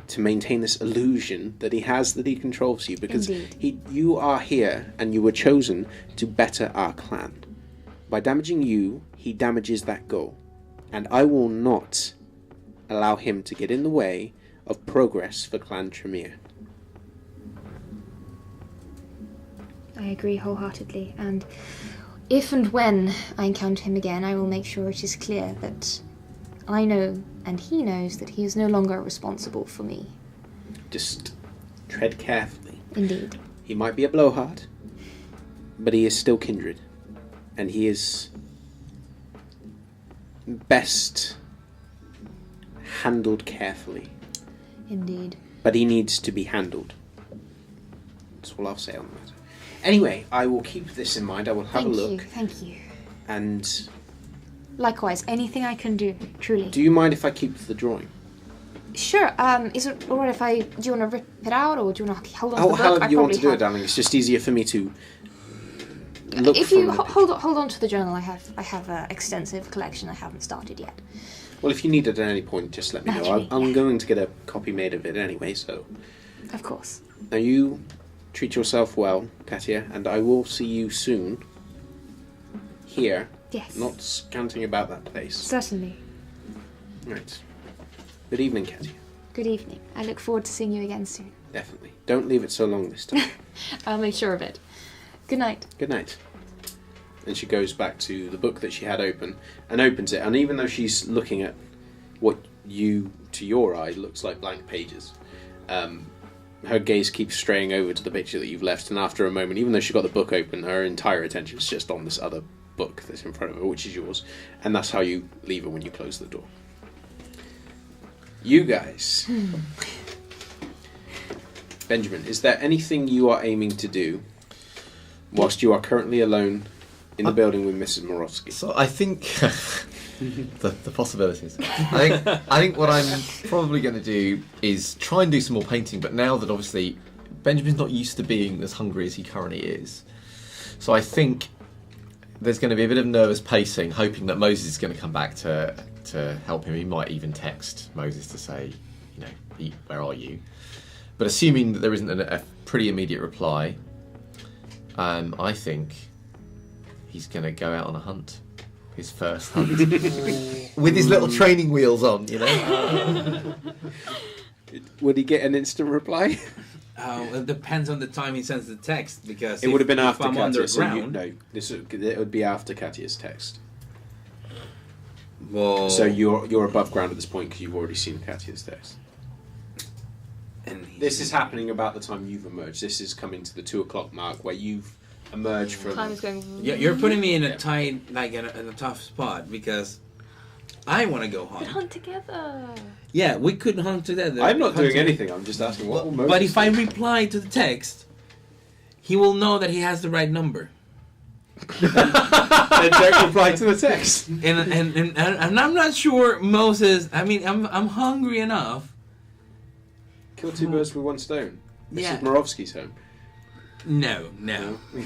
to maintain this illusion that he has, that he controls you, because you are here and you were chosen to better our clan. By damaging you, he damages that goal, and I will not allow him to get in the way of progress for Clan Tremere. I agree wholeheartedly, and if and when I encounter him again, I will make sure it is clear that I know, and he knows, that he is no longer responsible for me. Just tread carefully. Indeed. He might be a blowhard, but he is still kindred, and he is best handled carefully. Indeed. But he needs to be handled. That's all I'll say on the matter. Anyway, I will keep this in mind. I will have a look. Thank you. And likewise, anything I can do, truly. do you mind if I keep the drawing? Sure. Is it alright if do you want to rip it out, or do you want to hold on to the book? However you want to do it, darling. It's just easier for me to look. If you hold on to the journal, I have an extensive collection I haven't started yet. Well, if you need it at any point, just let me know. I'm going to get a copy made of it anyway, so... Of course. Now you treat yourself well, Katia, and I will see you soon. Here. Yes. Not scanting about that place. Certainly. Right. Good evening, Katia. Good evening. I look forward to seeing you again soon. Definitely. Don't leave it so long this time. I'll make sure of it. Good night. Good night. And she goes back to the book that she had open and opens it. And even though she's looking at what to your eye, looks like blank pages, her gaze keeps straying over to the picture that you've left. And after a moment, even though she got the book open, her entire attention is just on this other book that's in front of her, which is yours. And that's how you leave her when you close the door. You guys. Benjamin, is there anything you are aiming to do whilst you are currently alone in the building with Mrs. Morovsky? So I think the possibilities. I think what I'm probably going to do is try and do some more painting. But now that obviously Benjamin's not used to being as hungry as he currently is, so I think there's going to be a bit of nervous pacing, hoping that Moses is going to come back to help him. He might even text Moses to say, where are you? But assuming that there isn't a pretty immediate reply, I think he's going to go out on a hunt. His first hunt. With his little training wheels on, Would he get an instant reply? It depends on the time he sends the text, because it would have been after I'm Katia. underground. It would be after Katia's text. Well, So you're above ground at this point because you've already seen Katia's text. And This is happening about the time you've emerged. This is coming to the 2 o'clock mark where you've emerged from. Time is going. You're putting me in a tight, like in a tough spot because I want to go But hunt. hunt together. Yeah, we could hunt together. I'm not doing Hunt together. anything. I'm just asking what will Moses But if I do? reply to the text, he will know that he has the right number. Then don't reply to the text. And I'm not sure Moses. I mean, I'm hungry enough. Kill 2 birds with 1 stone. This Yeah. is Morovsky's home. No.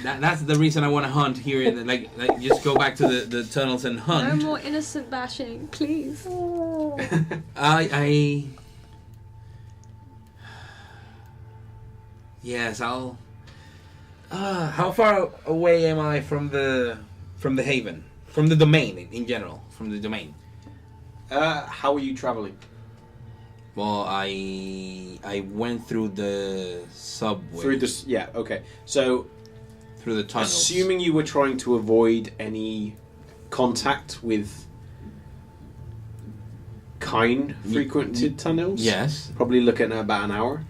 That's the reason I want to hunt here. Like just go back to the tunnels and No hunt. more innocent bashing, please. I yes, I'll. How far away am I from the haven, from the domain in general, from the domain? How are you travelling? Well, I went through the subway, Through this, yeah, okay. So, through the tunnels. assuming you were trying to avoid any contact with frequented tunnels, Yes. probably looking at about an hour.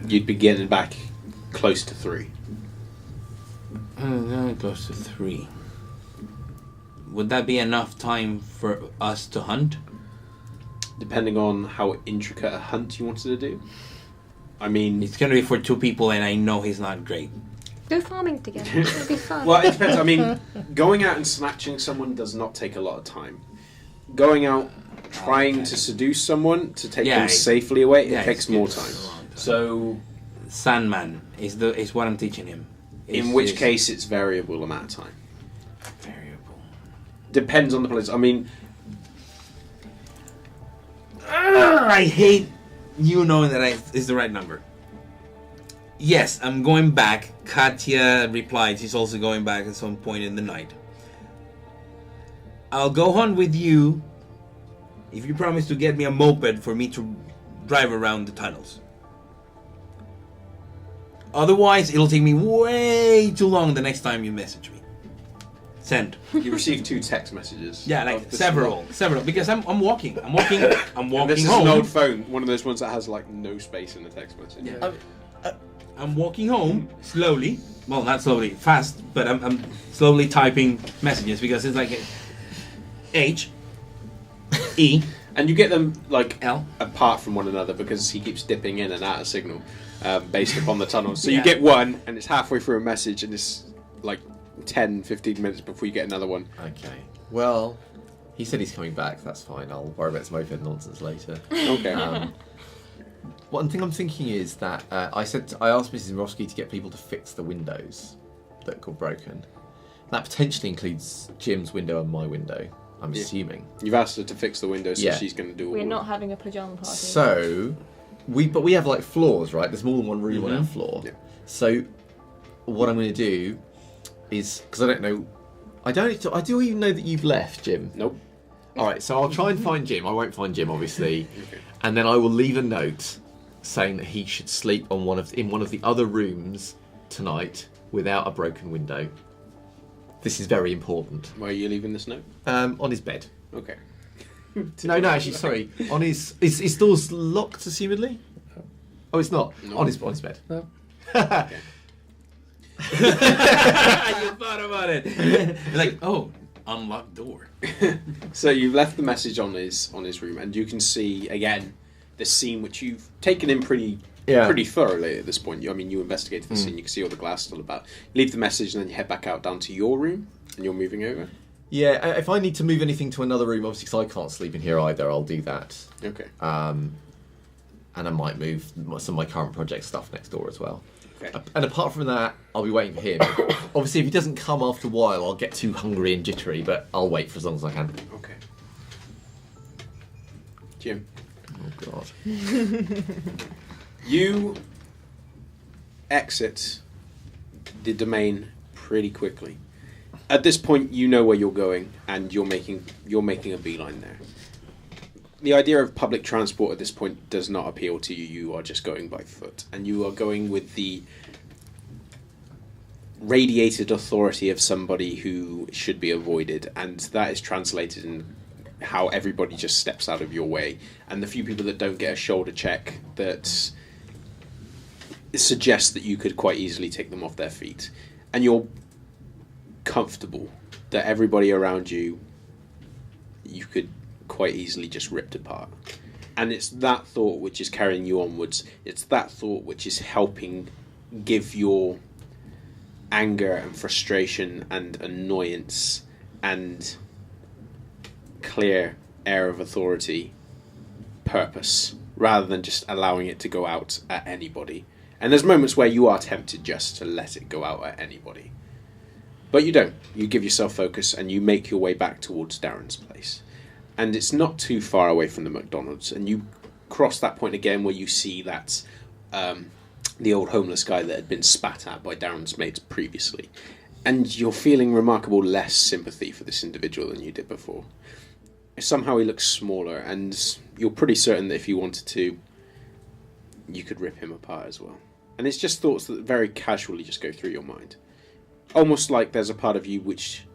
You'd be getting back close to 3. Close to 3. Would that be enough time for us to hunt? Depending on how intricate a hunt you wanted to do. I mean, It's gonna be for 2 people, and I know he's not great. Go farming together. It'll be fun. well, it depends. I mean, going out and snatching someone does not take a lot of time. Going out trying to seduce someone to take them safely away, it takes more time. So, Sandman is what I'm teaching him. in which case, it's variable amount of time. variable. Depends on the place. I mean, I hate you knowing that is the right number. Yes, I'm going back. Katia replied she's also going back at some point in the night. I'll go hunt with you if you promise to get me a moped for me to drive around the tunnels. Otherwise, it'll take me way too long the next time you message me. Send. you receive 2 text messages. Yeah, like of this several, because I'm walking. I'm walking And this is home. an old phone, one of those ones that has like no space in the text message. Yeah. I'm walking home slowly. Well, not slowly, fast, but I'm slowly typing messages because it's like H, E, And you get them like L. apart from one another because he keeps dipping in and out of signal based upon the tunnel. So Yeah. you get one and it's halfway through a message and it's like 10, 15 minutes before you get another one. Okay. Well, he said he's coming back. That's fine. I'll worry about his moped nonsense later. Okay. One thing I'm thinking is that I asked Mrs. Morosky to get people to fix the windows that got broken. That potentially includes Jim's window and my window, I'm assuming. You've asked her to fix the window, so Yeah. she's going to do all We're of not it. having a pajama party. So, we have like floors, right? There's more than one room on our floor. Yeah. So, what I'm going to do is, because I don't know, I do even know that you've left, Jim. Nope. All right, so I'll try and find Jim. I won't find Jim, obviously, Okay. and then I will leave a note saying that he should sleep on in one of the other rooms tonight without a broken window. This is very important. Why are you leaving this note? On his bed. Okay. No, actually, sorry. On his door's locked, assumedly. Oh, it's not. No. On his bed. No. You thought about it. Like, oh, unlocked door. So you've left the message on his room, and you can see again the scene which you've taken in pretty thoroughly at this point. I mean, you investigated the scene. You can see all the glass still about. Leave the message, and then you head back out down to your room, and you're moving over. Yeah, if I need to move anything to another room, obviously, because I can't sleep in here either, I'll do that. Okay. And I might move some of my current project stuff next door as well. Okay. And apart from that, I'll be waiting for him. Obviously, if he doesn't come after a while, I'll get too hungry and jittery, but I'll wait for as long as I can. Okay. Jim, Oh, God. you exit the domain pretty quickly. At this point, you know where you're going, and you're making a beeline there. The idea of public transport at this point does not appeal to you. You are just going by foot, and you are going with the radiated authority of somebody who should be avoided, and that is translated in how everybody just steps out of your way, and the few people that don't get a shoulder check that suggests that you could quite easily take them off their feet, and you're comfortable that everybody around you could quite easily just ripped apart. And it's that thought which is carrying you onwards. It's that thought which is helping give your anger and frustration and annoyance and clear air of authority purpose, rather than just allowing it to go out at anybody. And there's moments where you are tempted just to let it go out at anybody. But you don't. You give yourself focus and you make your way back towards Darren's place. And it's not too far away from the McDonald's. And you cross that point again where you see that the old homeless guy that had been spat at by Darren's mates previously. And you're feeling remarkable less sympathy for this individual than you did before. Somehow he looks smaller, and you're pretty certain that if you wanted to, you could rip him apart as well. And it's just thoughts that very casually just go through your mind. Almost like there's a part of you which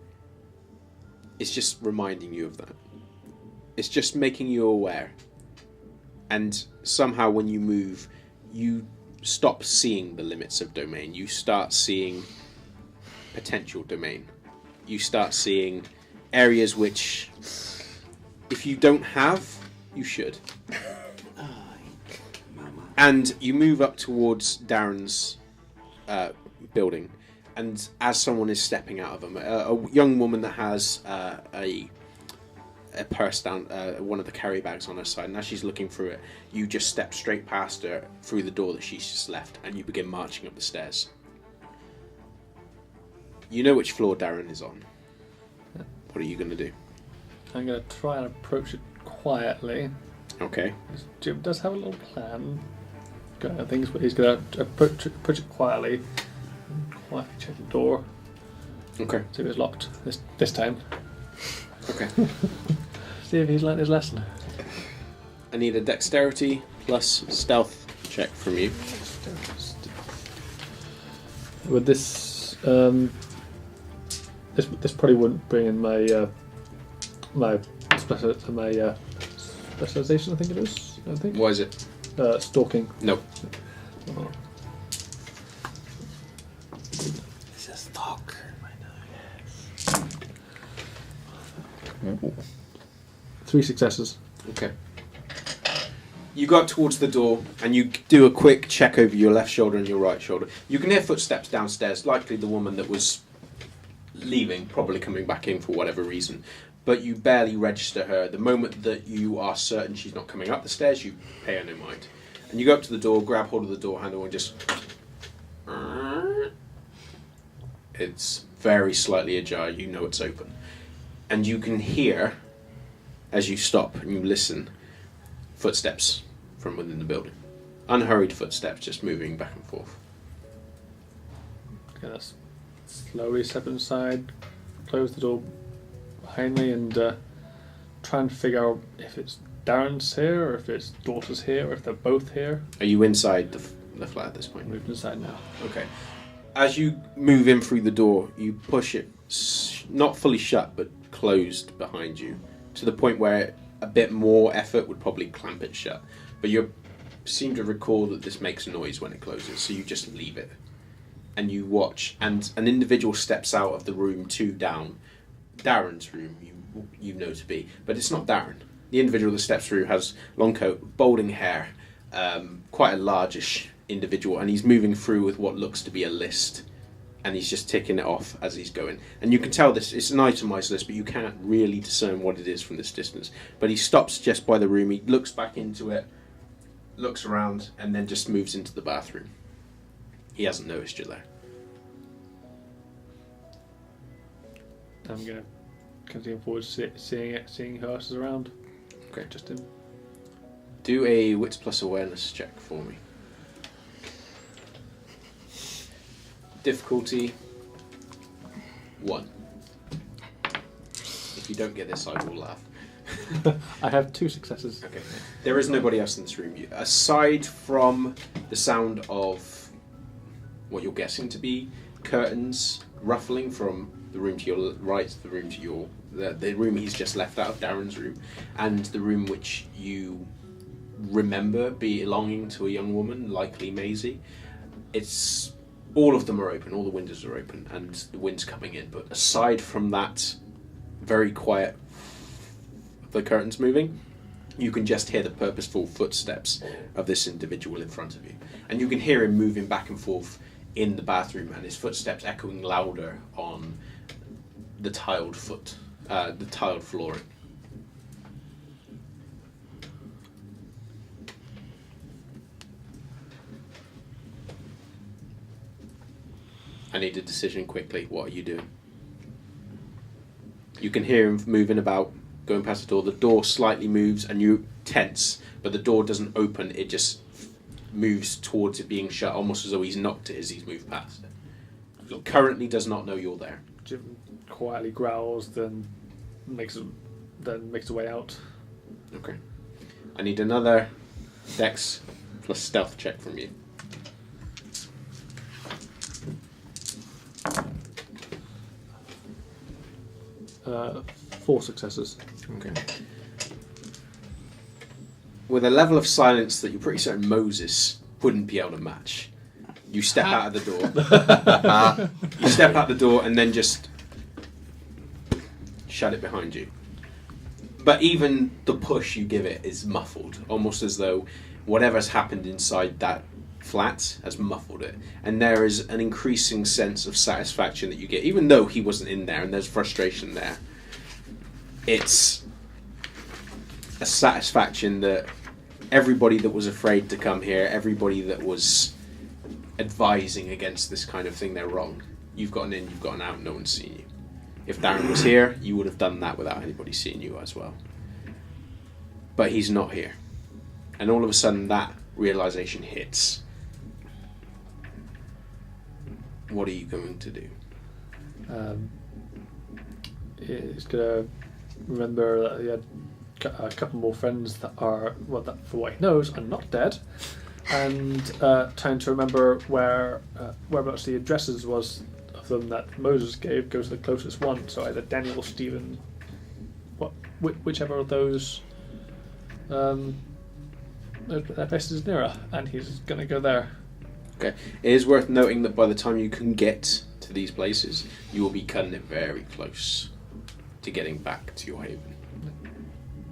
is just reminding you of that. It's just making you aware. And somehow when you move, you stop seeing the limits of domain. You start seeing potential domain. You start seeing areas which, if you don't have, you should. And you move up towards Darren's building, and as someone is stepping out of them, a young woman that has a purse down, one of the carry bags on her side, and as she's looking through it, you just step straight past her through the door that she's just left, and you begin marching up the stairs. You know which floor Darren is on. What are you going to do? I'm going to try and approach it quietly. Okay. Jim does have a little plan going on things, but he's going to approach it quietly. Quietly check the door. Okay. See if it's locked this time. Okay. See if he's learnt his lesson. I need a dexterity plus stealth check from you. With this, this probably wouldn't bring in my my specialization. I think it is. I think. What is it? Stalking. No. Oh. It's a stalker. 3 successes. Okay. You go up towards the door and you do a quick check over your left shoulder and your right shoulder. You can hear footsteps downstairs, likely the woman that was leaving, probably coming back in for whatever reason. But you barely register her. The moment that you are certain she's not coming up the stairs, you pay her no mind. And you go up to the door, grab hold of the door handle and just... It's very slightly ajar. You know it's open. And you can hear, as you stop and you listen, footsteps from within the building. Unhurried footsteps, just moving back and forth. Gonna slowly step inside, close the door behind me, and try and figure out if it's Darren's here, or if it's daughter's here, or if they're both here. Are you inside the flat at this point? Moved inside now. Okay. As you move in through the door, you push it, not fully shut, but closed behind you, to the point where a bit more effort would probably clamp it shut. But you seem to recall that this makes noise when it closes, so you just leave it. And you watch, and an individual steps out of the room 2 down. Darren's room, you know to be, but it's not Darren. The individual that steps through has long coat, balding hair, quite a largish individual, and he's moving through with what looks to be a list, and he's just ticking it off as he's going. And you can tell this, it's an itemised list, but you can't really discern what it is from this distance. But he stops just by the room, he looks back into it, looks around, and then just moves into the bathroom. He hasn't noticed you there. I'm gonna continue forward, seeing who else is around. Okay. Just him. Do a wits plus awareness check for me. Difficulty 1. If you don't get this, I will laugh. I have 2 successes. Okay. There is nobody else in this room. Aside from the sound of what you're guessing to be curtains ruffling from the room to your right to the room to your the room he's just left out of, Darren's room, and the room which you remember belonging to a young woman, likely Maisie. It's all of them are open, all the windows are open, and the wind's coming in. But aside from that, very quiet, the curtains moving, you can just hear the purposeful footsteps of this individual in front of you, and you can hear him moving back and forth in the bathroom, and his footsteps echoing louder on the tiled flooring. I need a decision quickly. What are you doing? You can hear him moving about, going past the door. The door slightly moves and you tense, but the door doesn't open. It just moves towards it being shut, almost as though he's knocked it as he's moved past it. He currently does not know you're there. Jim quietly growls, then makes a way out. Okay. I need another Dex plus stealth check from you. 4 successes. Okay. With a level of silence that you're pretty certain Moses wouldn't be able to match, you step out of the door. You step out the door and then just shut it behind you. But even the push you give it is muffled, almost as though whatever's happened inside that flat has muffled it. And there is an increasing sense of satisfaction that you get, even though he wasn't in there and there's frustration there. It's a satisfaction that everybody that was afraid to come here, everybody that was advising against this kind of thing, they're wrong. You've gotten in, you've gotten out, no one's seen you. If Darren was here, you would have done that without anybody seeing you as well. But he's not here. And all of a sudden that realization hits. What are you going to do? He's going to remember that he had a couple more friends that are, well, that for what he knows, are not dead. And trying to remember whereabouts the addresses was of them that Moses gave, go to the closest one. So either Daniel or Stephen, whichever of those that place is nearer, and he's going to go there. Okay. It is worth noting that by the time you can get to these places, you will be cutting it very close to getting back to your haven.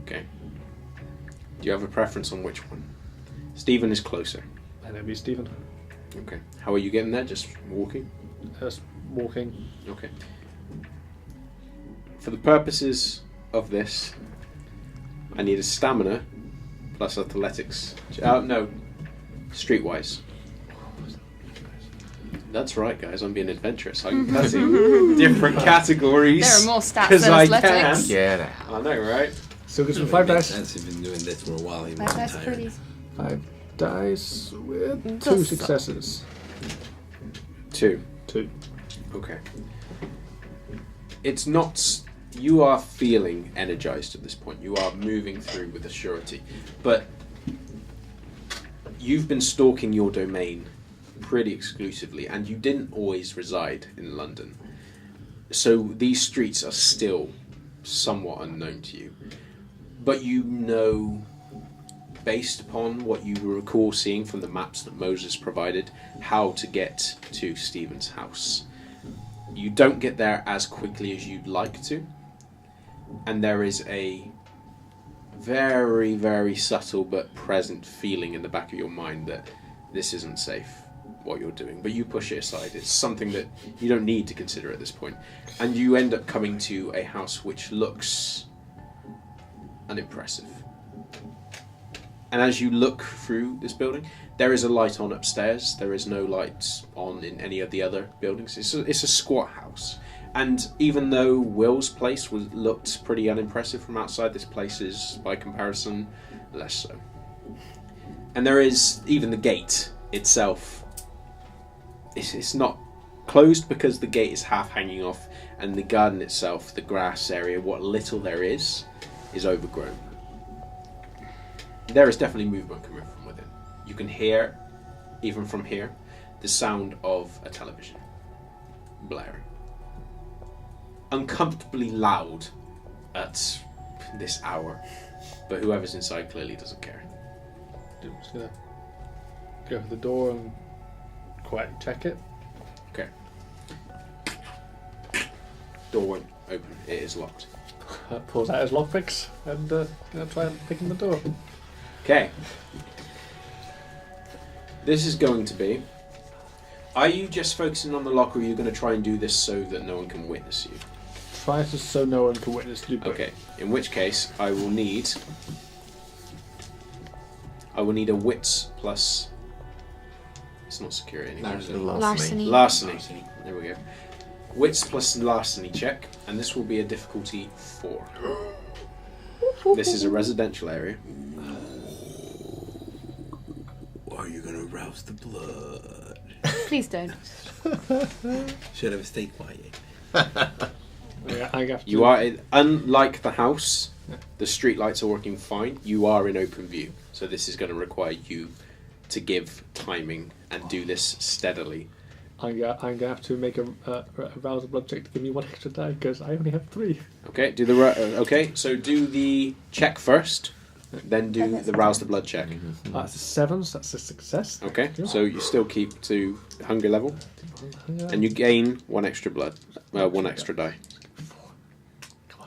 Okay. Do you have a preference on which one? Stephen is closer. And it'll be Stephen. Okay. How are you getting there? Just walking? Just walking. Okay. For the purposes of this, I need a stamina plus athletics. No, streetwise. That's right, guys. I'm being adventurous. I'm cutting different categories. There are more stats because than I athletics. can. Yeah. I know, right? So it goes from It 5 makes dice. sense. You've been doing this for a while. You That- must be That's tired. pretty. 5 dice with 2 Just- successes. 2. 2. Okay. It's not... You are feeling energized at this point. You are moving through with a surety. But you've been stalking your domain pretty exclusively, and you didn't always reside in London. So these streets are still somewhat unknown to you. But you know, based upon what you recall seeing from the maps that Moses provided, how to get to Stephen's house. You don't get there as quickly as you'd like to, and there is a very, very subtle but present feeling in the back of your mind that this isn't safe, what you're doing. But you push it aside. It's something that you don't need to consider at this point. And you end up coming to a house which looks unimpressive. And as you look through this building, there is a light on upstairs. There is no lights on in any of the other buildings. It's a squat house. And even though Will's place looked pretty unimpressive from outside, this place is, by comparison, less so. And there is even the gate itself. It's not closed because the gate is half hanging off, and the garden itself, the grass area, what little there is overgrown. There is definitely movement coming from within. You can hear, even from here, the sound of a television blaring. Uncomfortably loud at this hour. But whoever's inside clearly doesn't care. I'm just gonna go to the door and quietly check it. Okay. Door won't open. It is locked. Pulls out his lockpicks and gonna try and pick in the door. Okay. This is going to be... Are you just focusing on the lock, or are you going to try and do this so that no one can witness you? Try to so no one can witness you. Okay. In which case, I will need a wits plus... It's not security anymore, is it? Larceny. Larceny. There we go. Wits plus larceny check, and this will be a difficulty 4. This is a residential area. Are you gonna rouse the blood? Please don't. Should have stayed quiet. Yeah, I have to. You are, unlike the house, the street lights are working fine. You are in open view, so this is going to require you to give timing and do this steadily. I'm gonna have to make a rouse the blood check to give me 1 extra die because I only have 3. Okay, okay. So do the check first, then do the rouse the blood check. That's a 7, so that's a success. Okay, so you still keep to hunger level, and you gain 1 extra blood, 1 extra die.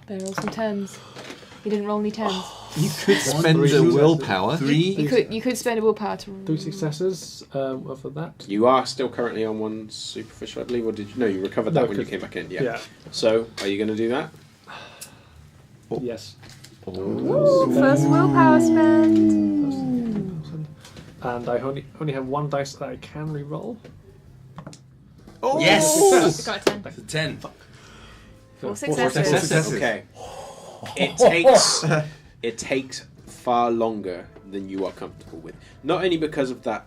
Better roll some 10s. You didn't roll any 10s. You could spend the willpower. 3. You could spend a willpower to. 3 successes for that. You are still currently on 1 superficial, I believe, or did you? No, you recovered that No, when you 'cause- came back in. Yeah. Yeah. So, are you going to do that? Yes. Ooh, first willpower spend. And I only have 1 dice that I can re-roll. Oh, Yes! Got a 10. That's a 10. 4 successes. successes. Okay. It takes far longer than you are comfortable with. Not only because of that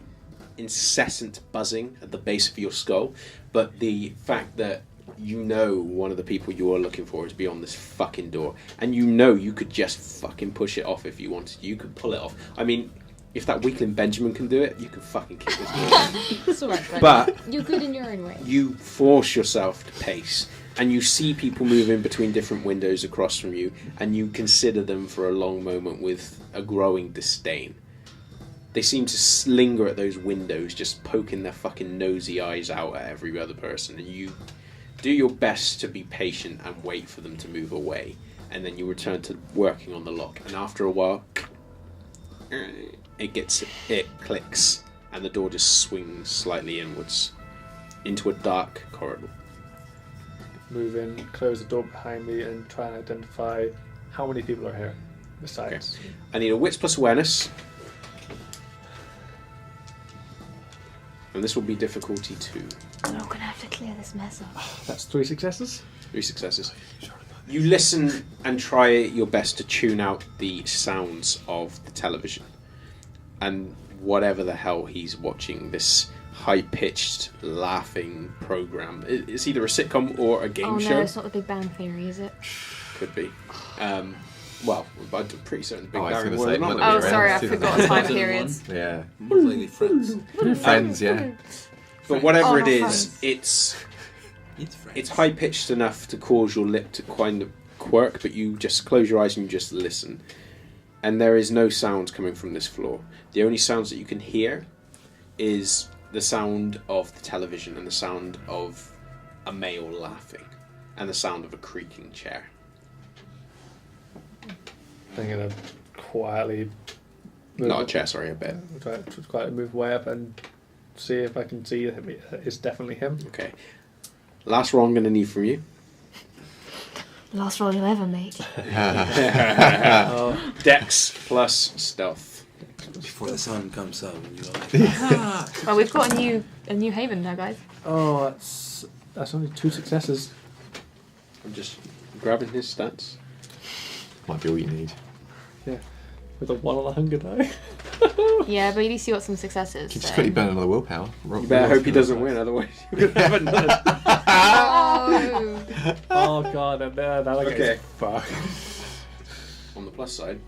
incessant buzzing at the base of your skull, but the fact that you know one of the people you are looking for is beyond this fucking door, and you know you could just fucking push it off if you wanted. You could pull it off. I mean, if that weakling Benjamin can do it, you can fucking kick this door. It's alright, buddy. But You're good in your own way. you force yourself to pace, and you see people moving between different windows across from you, and you consider them for a long moment with a growing disdain. They seem to linger at those windows, just poking their fucking nosy eyes out at every other person, and you do your best to be patient and wait for them to move away, and then you return to working on the lock, and after a while it clicks, and the door just swings slightly inwards into a dark corridor. Move in, close the door behind me, and try and identify how many people are here. Besides, I need a wits plus awareness, and this will be difficulty 2. We're not gonna have to clear this mess up. that's 3 successes. 3 successes. You listen and try your best to tune out the sounds of the television and whatever the hell he's watching, this high-pitched laughing program. It's either a sitcom or a game show. Oh no, it's not the Big Bang Theory, is it? Could be. Well, I'm pretty certain Big Oh, I was Bang gonna was say, not. might not Oh, be sorry, I around. forgot time periods. Yeah. Most likely friends. Friends, yeah. But whatever Oh, it not is, friends. it's Friends. it's high-pitched enough to cause your lip to kind of quirk, but you just close your eyes and you just listen. And there is no sound coming from this floor. The only sounds that you can hear is the sound of the television and the sound of a male laughing and the sound of a creaking chair. I'm gonna quietly move Not a up- chair, sorry, a bed. Try to quietly move way up and see if I can see that it's definitely him. Okay. Last roll I'm going to need from you. Last roll you ever made. Dex plus stealth. Before the sun comes up, and you're like, Well, we've got a new haven now, guys. Oh, that's only 2 successes. I'm just grabbing his stats. Might be all you need. Yeah, with a 1 on a hunger die. Yeah, but at least you got some successes. You just so. quickly burn another willpower. You better hope he doesn't win, otherwise you would have another. Oh. Oh god, and now I Okay. get fuck. On the plus side,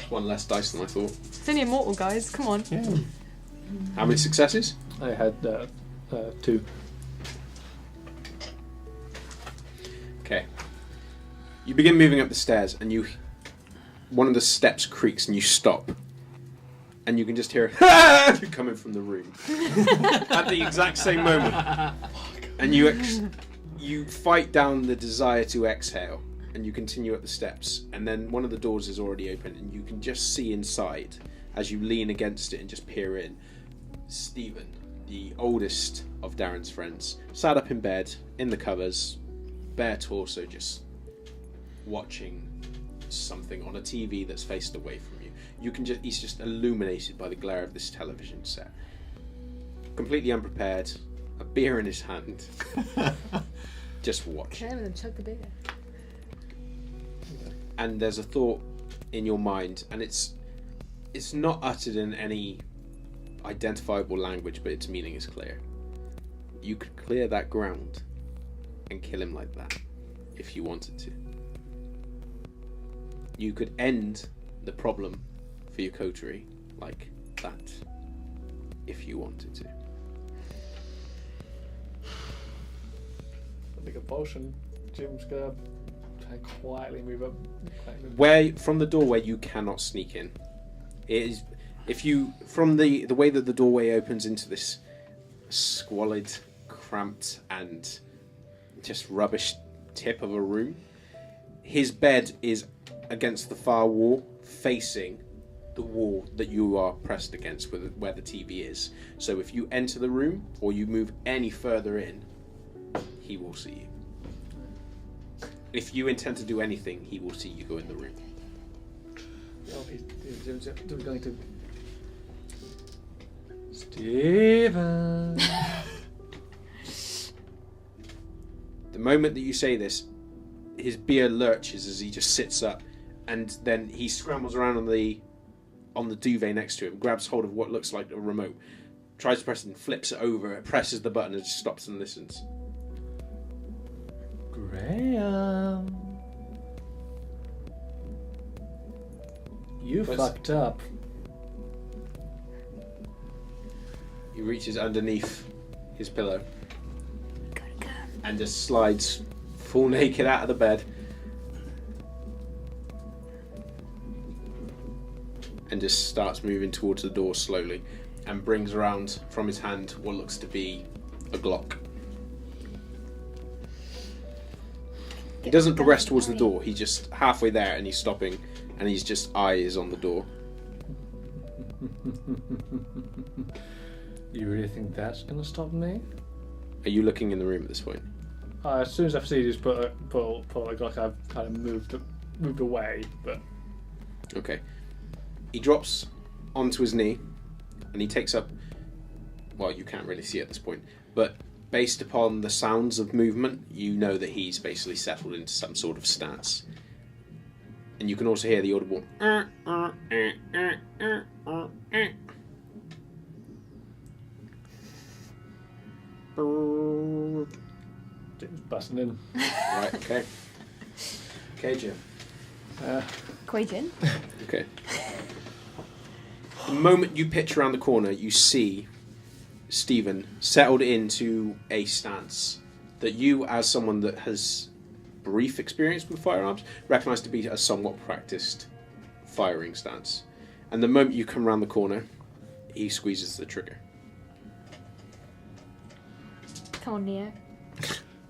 1 less dice than I thought. It's only immortal, guys. Come on. Yeah. How many successes? I had 2. Okay. You begin moving up the stairs, and one of the steps creaks, and you stop. And you can just hear coming from the room at the exact same moment. And you fight down the desire to exhale, and you continue up the steps. And then one of the doors is already open, and you can just see inside as you lean against it and just peer in. Stephen, the oldest of Darren's friends, sat up in bed in the covers, bare torso, just watching something on a TV that's faced away from you. He's just illuminated by the glare of this television set. Completely unprepared, a beer in his hand, just watching. Okay, then chug the beer. And there's a thought in your mind, and it's not uttered in any identifiable language, but its meaning is clear. You could clear that ground and kill him like that, if you wanted to. You could end the problem for your coterie like that, if you wanted to. I think a potion. Jim's gonna try and quietly move up. From the doorway you cannot sneak in. It is from the way that the doorway opens into this squalid, cramped, and just rubbish tip of a room. His bed is against the far wall, facing the wall that you are pressed against where the TV is. So if you enter the room or you move any further in, he will see you. If you intend to do anything, he will see you go in the room. Jim's going to... Stephen! The moment that you say this, his beard lurches as he just sits up, and then he scrambles around on the duvet next to him, grabs hold of what looks like a remote, tries to press it and flips it over, presses the button and just stops and listens. Graham, you fucked up. He reaches underneath his pillow and just slides full naked out of the bed and just starts moving towards the door slowly and brings around from his hand what looks to be a Glock. He doesn't progress towards the door, he's just halfway there and he's stopping and he's just eyes on the door. You really think that's gonna stop me? Are you looking in the room at this point? As soon as I see you just put like I've kind of moved away, but Okay. He drops onto his knee and he takes up, well, you can't really see at this point, but based upon the sounds of movement, you know that he's basically settled into some sort of stance. And you can also hear the audible Jim's busting in. Right, okay. Okay, Jim. Quajin. Okay. The moment you pitch around the corner, you see Stephen settled into a stance that you, as someone that has brief experience with firearms, recognise to be a somewhat practiced firing stance. And the moment you come around the corner, he squeezes the trigger. Come on, Neo.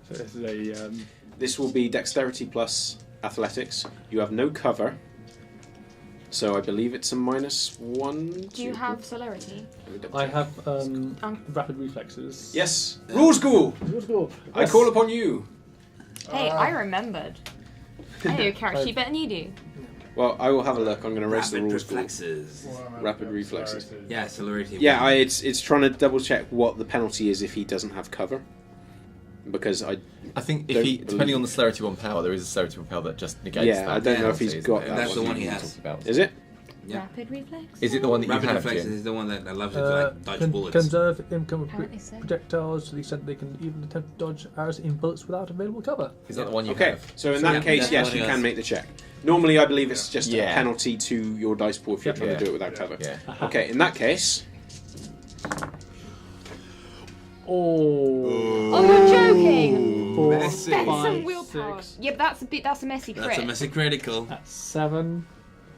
So this is a This will be dexterity plus athletics. You have no cover, so I believe it's a -1. Do you have celerity? I have rapid reflexes. Yes. Rule school. Let's go. I call upon you. Hey, I remembered. I know your character sheet better than you do. Well, I will have a look. I'm going to erase the Rapid rules. School. reflexes. Rapid reflexes. Yeah, celerity. Yeah, it's trying to double check what the penalty is if he doesn't have cover. Because I think if don't he, believe- depending on the celerity 1 power, there is a celerity 1 power that just negates that. I don't know if he's penalty, got isn't that it? That's the one he you has. talked about. Is it? Yeah. Rapid reflex? Is it the one that Rapid you have, reflexes Jim? is the one that allows you to like dodge bullets. Conserve income of Apparently so. projectiles to the extent they can even attempt to dodge arrows in bullets without available cover. Is that the one you Okay, have? so in So that yeah, case, that's yes, what you he can has. make the check. Normally, I believe it's just a Yeah. penalty to your dice pool if you're trying to do it without cover. Yeah. Okay, in that case, Oh. Oh, you're joking! Messy. That's some willpower. power. 6. Yeah, but that's a messy crit. That's a messy critical. That's 7.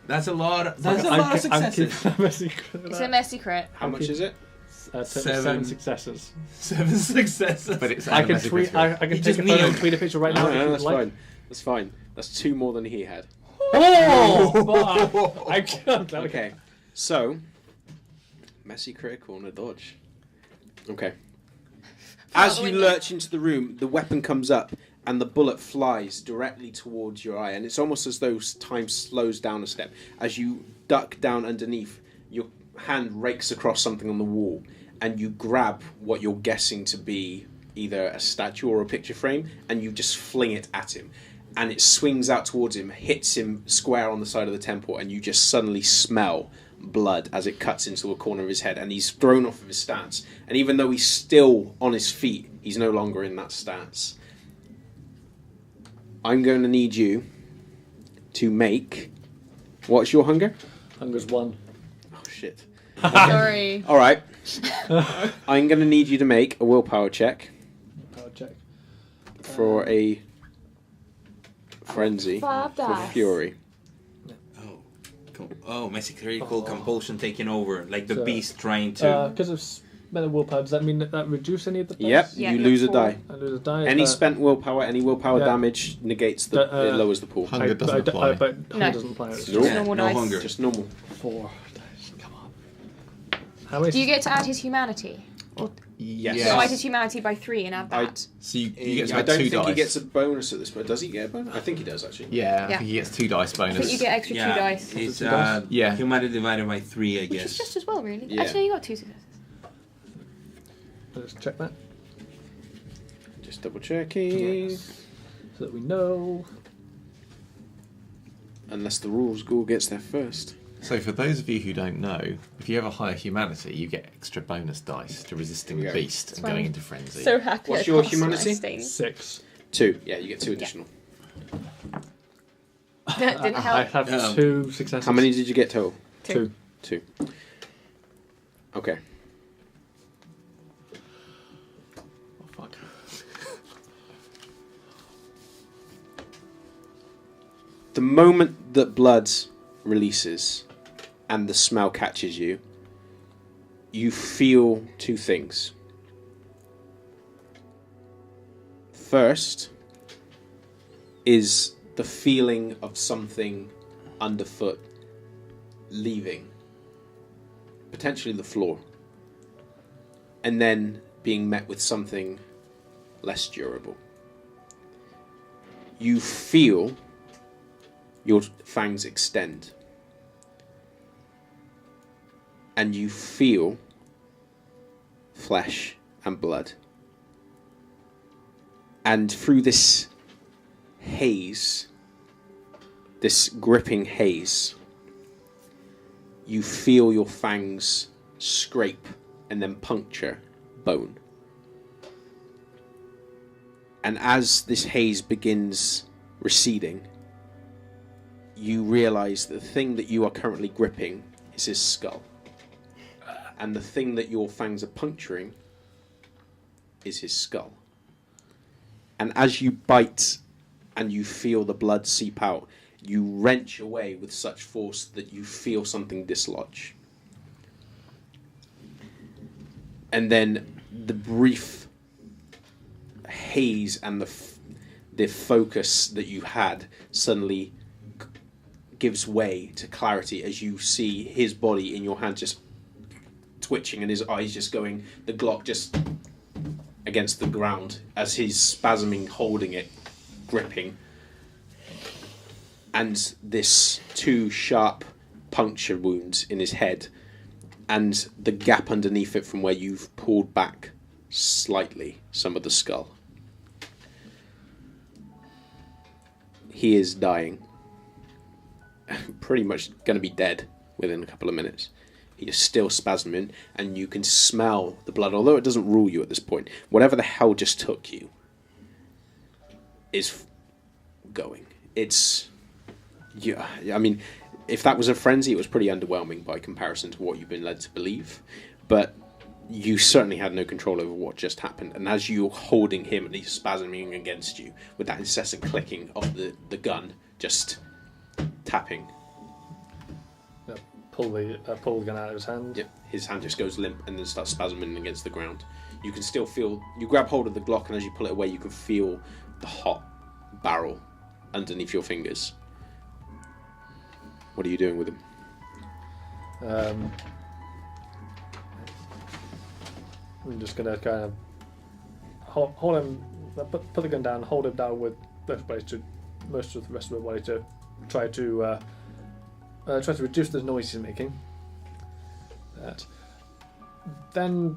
That's a lot. That's a lot of successes. I'm keeping a messy crit. It's a messy crit. How much is it? 7 successes. 7 successes. But it's I can tweet. I can You take just a photo kneel. and tweet a picture right No, now. no, if that's you'd like. fine. That's fine. That's 2 more than he had. Oh! I can't. Okay, so messy critical and a dodge. Okay. As you lurch into the room, the weapon comes up and the bullet flies directly towards your eye, and it's almost as though time slows down a step. As you duck down underneath, your hand rakes across something on the wall, and you grab what you're guessing to be either a statue or a picture frame, and you just fling it at him. And it swings out towards him, hits him square on the side of the temple, and you just suddenly smell blood as it cuts into a corner of his head, and he's thrown off of his stance. And even though he's still on his feet, he's no longer in that stance. I'm going to need you to make... What's your hunger? Hunger's 1. Oh, shit. Sorry. All right. I'm going to need you to make a willpower check Power check. for a frenzy 5 for dice. fury. Oh, messy critical compulsion taking over, like the So, beast trying to. Because of spent willpower, does that mean that reduce any of the dice? Yep, Yeah, you you lose a have die. I lose a die. Any spent willpower, any willpower yeah. damage negates the. It lowers the pool. Hunger doesn't apply. But hunger No. doesn't apply. It's Just Yeah, normal no dice. hunger. Just normal. 4 dice. Come on. How many? Do you get to add his humanity? Or Yes. divide his humanity by 3 and add that? So you get to I add don't 2 think dice. he gets a bonus at this point. Does he get a bonus? I think he does, actually. Yeah, I Yeah. think he gets 2 dice I bonus. think you get extra 2 dice. It's Yeah. humanity divided by 3, I Which guess. is just as well, really. Yeah. Actually, you got 2 successes. Let's check that Just double checking. so that we know. Unless the rules ghoul gets there first. So for those of you who don't know, if you have a higher humanity, you get extra bonus dice to resisting the Yeah. beast and fine. going into frenzy. So happy. What's I your cast humanity? my stain. 6. 2. Yeah, you get 2 additional. That didn't I help. have 2 successes. How many did you get total? 2. 2. Okay. Oh, fuck. The moment that blood releases and the smell catches you, you feel 2 things. First is the feeling of something underfoot leaving, potentially the floor, and then being met with something less durable. You feel your fangs extend, and you feel flesh and blood. And through this haze, this gripping haze, you feel your fangs scrape and then puncture bone. And as this haze begins receding, you realize that the thing that you are currently gripping is his skull. And the thing that your fangs are puncturing is his skull. And as you bite and you feel the blood seep out, you wrench away with such force that you feel something dislodge. And then the brief haze and the focus that you had suddenly gives way to clarity as you see his body in your hand just twitching and his eyes just going, the Glock just against the ground as he's spasming, holding it, gripping. And this 2 sharp puncture wounds in his head and the gap underneath it from where you've pulled back slightly some of the skull. He is dying. Pretty much going to be dead within a couple of minutes. He is still spasming, and you can smell the blood, although it doesn't rule you at this point. Whatever the hell just took you is going. It's... Yeah, I mean, if that was a frenzy, it was pretty underwhelming by comparison to what you've been led to believe. But you certainly had no control over what just happened. And as you're holding him and he's spasming against you, with that incessant clicking of the gun just tapping. Pull the gun out of his hand. Yep, his hand just goes limp and then starts spasming against the ground. You can still feel, you grab hold of the Glock, and as you pull it away, you can feel the hot barrel underneath your fingers. What are you doing with him? I'm just gonna kind of hold him, put the gun down, hold him down with most of the rest of my body to try to reduce the noise he's making. Then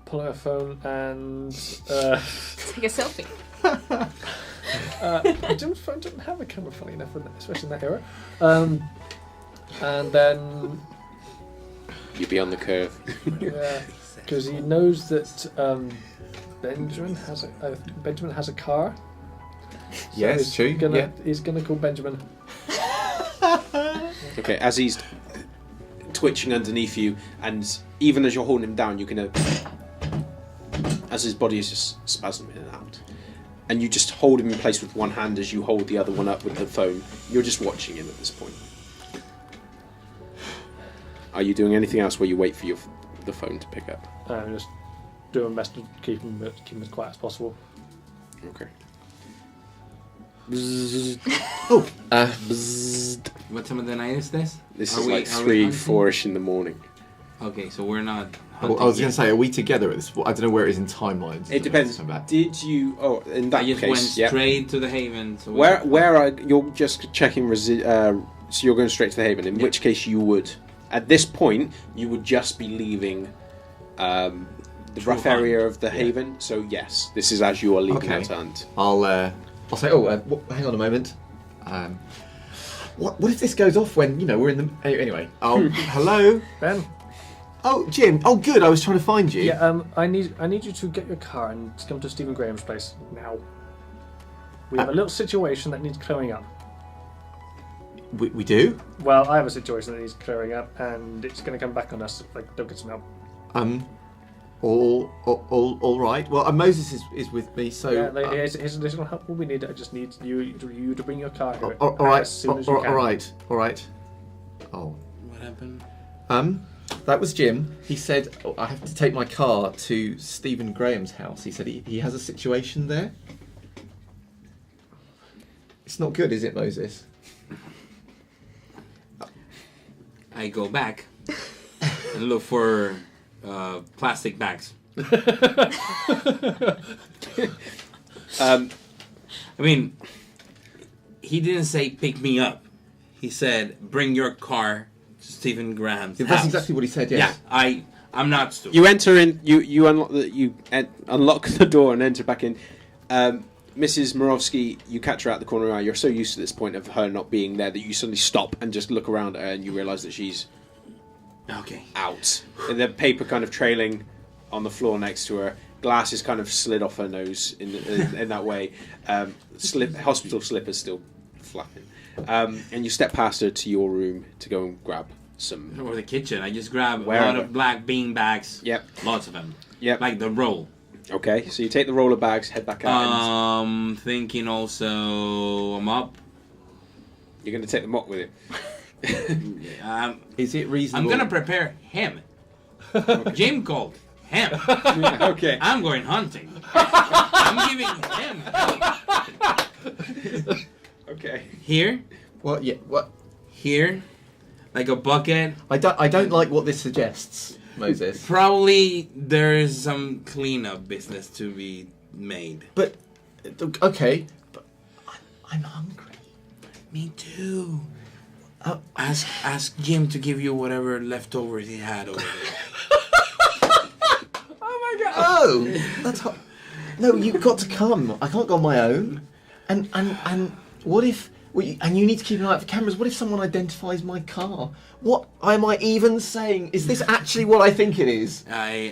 pull out a phone and Take a selfie. phone didn't have a camera, funny enough, especially in that era. And then You'd be on the curve. yeah, because he knows that Benjamin has a car. So Yes, true. He's gonna call Benjamin. Okay, as he's twitching underneath you, and even as you're holding him down, you can, as his body is just spasming in and out, and you just hold him in place with one hand as you hold the other one up with the phone. You're just watching him at this point. Are you doing anything else where you wait for the phone to pick up? I'm just doing my best to keep him as quiet as possible. Okay. What time of the night is this? This Are is we- like are we 3, hunting? 4-ish in the morning. Okay, so we're not. I was hunting going to say, are we together at this? I don't know where it is in timelines. It depends. Did you? Oh, in that I just case, went yeah. straight to the Haven. So Where are you're just checking? So you're going straight to the Haven. In which case, you would, at this point, you would just be leaving the rough True area hunt. of the Haven. So yes, this is as you are leaving Okay. out to hunt. I'll say, hang on a moment. What if this goes off when we're in the anyway? Oh, hello, Ben. oh Jim. Oh, good. I was trying to find you. Yeah. I need you to get your car and come to Stephen Graham's place now. We have a little situation that needs clearing up. We do. Well, I have a situation that needs clearing up, and it's going to come back on us. Like, don't get some help. All right. Well, Moses is with me, so. Yeah, his additional help will be needed. I just need you to bring your car here all right. as soon as you can. All right. Oh. What happened? That was Jim. He said I have to take my car to Stephen Graham's house. He said he has a situation there. It's not good, is it, Moses? I go back and look for plastic bags. I mean, he didn't say pick me up. He said bring your car to Stephen Graham's That's house. exactly what he said. Yes. Yeah, I'm not stupid. You enter in. You unlock the door and enter back in. Mrs. Morovsky, you catch her out the corner of your eye. You're so used to this point of her not being there that you suddenly stop and just look around at her, and you realise that she's Okay. out. And the paper kind of trailing on the floor next to her. Glasses kind of slid off her nose in that way. Hospital slippers still flapping. And you step past her to your room to go and grab some. Or the kitchen. I just grab a Wherever. lot of black bean bags. Yep. Lots of them. Yep. Like the roll. Okay, so you take the roller bags, head back out. Thinking also a mop. You're going to take the mop with you. Is it reasonable? I'm gonna prepare him. Jim called him. Okay. I'm going hunting. I'm giving him. Okay. Here, What? Yeah. What? here, like a bucket. I don't like what this suggests, Moses. Probably there's some cleanup business to be made. But okay. But I'm hungry. Me too. Ask Jim to give you whatever leftovers he had over there. Oh my god! Oh, that's hot. No, you've got to come. I can't go on my own. And what if? And you need to keep an eye out for cameras. What if someone identifies my car? What am I even saying? Is this actually what I think it is? Okay,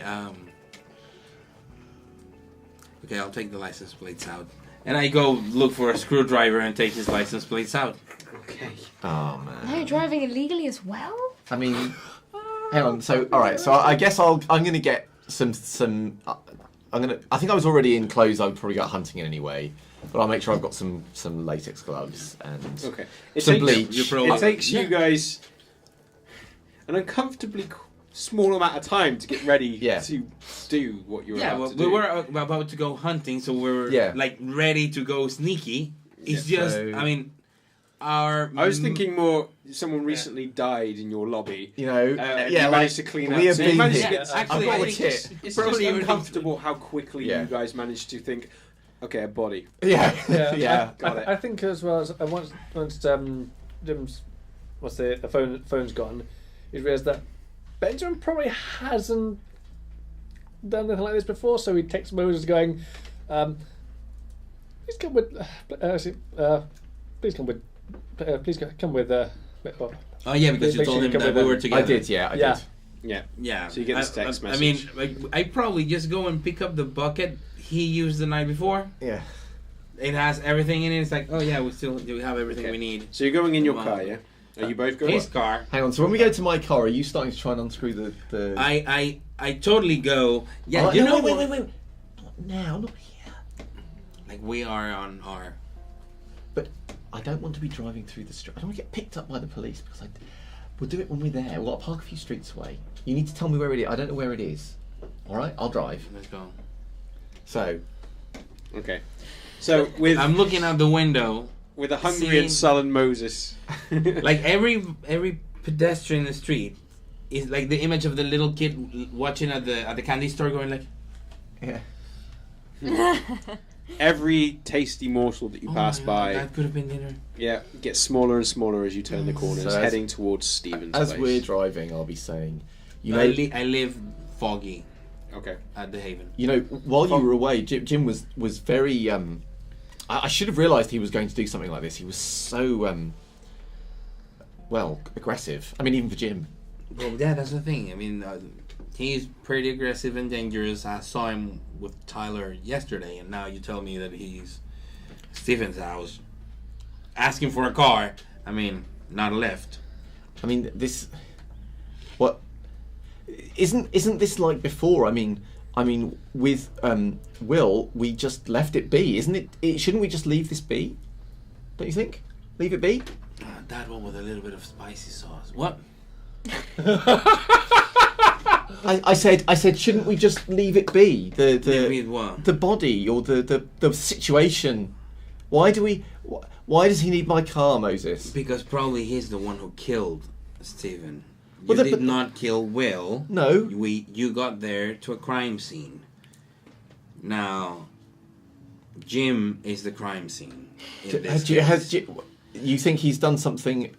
I'll take the license plates out. And I go look for a screwdriver and take his license plates out. Okay. Oh man. Are you driving illegally as well? I mean, hang on. So all right. So I guess I'm going to get some. I think I was already in clothes. I would probably go hunting in anyway, but I'll make sure I've got some latex gloves and some bleach. It takes you guys an uncomfortably small amount of time to get ready to do what you're about to do. We were about to go hunting, so we were like ready to go sneaky. It's just, I mean, I was thinking more. Someone recently died in your lobby. You know, you managed to clean up. We have been here. Actually, I've got I the kit. It's just uncomfortable how quickly you guys managed to think. Okay, a body. Yeah. Got it. I think as well as once Jim's phone's gone, he realised that Benjamin probably hasn't done anything like this before, so he texts Moses going, "Please come with, please come with, come with." Oh yeah, because you told him that we were together. I did. I did. Yeah. So you get this text message. I mean, I probably just go and pick up the bucket he used the night before. Yeah. It has everything in it. It's like, oh yeah, we have everything we need. So you're going in your car, yeah? Are you both going? His car. Hang on. So when we go to my car, are you starting to try and unscrew the? I totally go. Yeah. Right, you know wait. what? Not now. Not here. Like we are on our. But I don't want to be driving through the street. I don't want to get picked up by the police because we'll do it when we're there. We'll park a few streets away. You need to tell me where it is. I don't know where it is. All right, I'll drive. Let's go. So. Okay. So I'm looking out the window with a hungry and sullen Moses. Like every pedestrian in the street is like the image of the little kid watching at the candy store, going like, yeah. Every tasty morsel that you pass by, that could have been dinner. Yeah, gets smaller and smaller as you turn the corners, So heading towards Stephen's As place. we're driving, I'll be saying, I live foggy. Okay. At the Haven. You know, while you were away, Jim was very. I should have realised he was going to do something like this. He was so aggressive. I mean, even for Jim. Well, yeah, that's the thing. I mean, he's pretty aggressive and dangerous. I saw him with Tyler yesterday, and now you tell me that he's Stephen's house asking for a car. I mean, not a lift. I mean, this. What? Isn't this like before? I mean, with Will, we just left it be, isn't it? Shouldn't we just leave this be? Don't you think? Leave it be. That one with a little bit of spicy sauce. What? I said, shouldn't we just leave it be? The body or the situation. Why does he need my car, Moses? Because probably he's the one who killed Stephen. Well, You did not kill Will. No. You got there to a crime scene. Now, Jim is the crime scene. You think he's done something?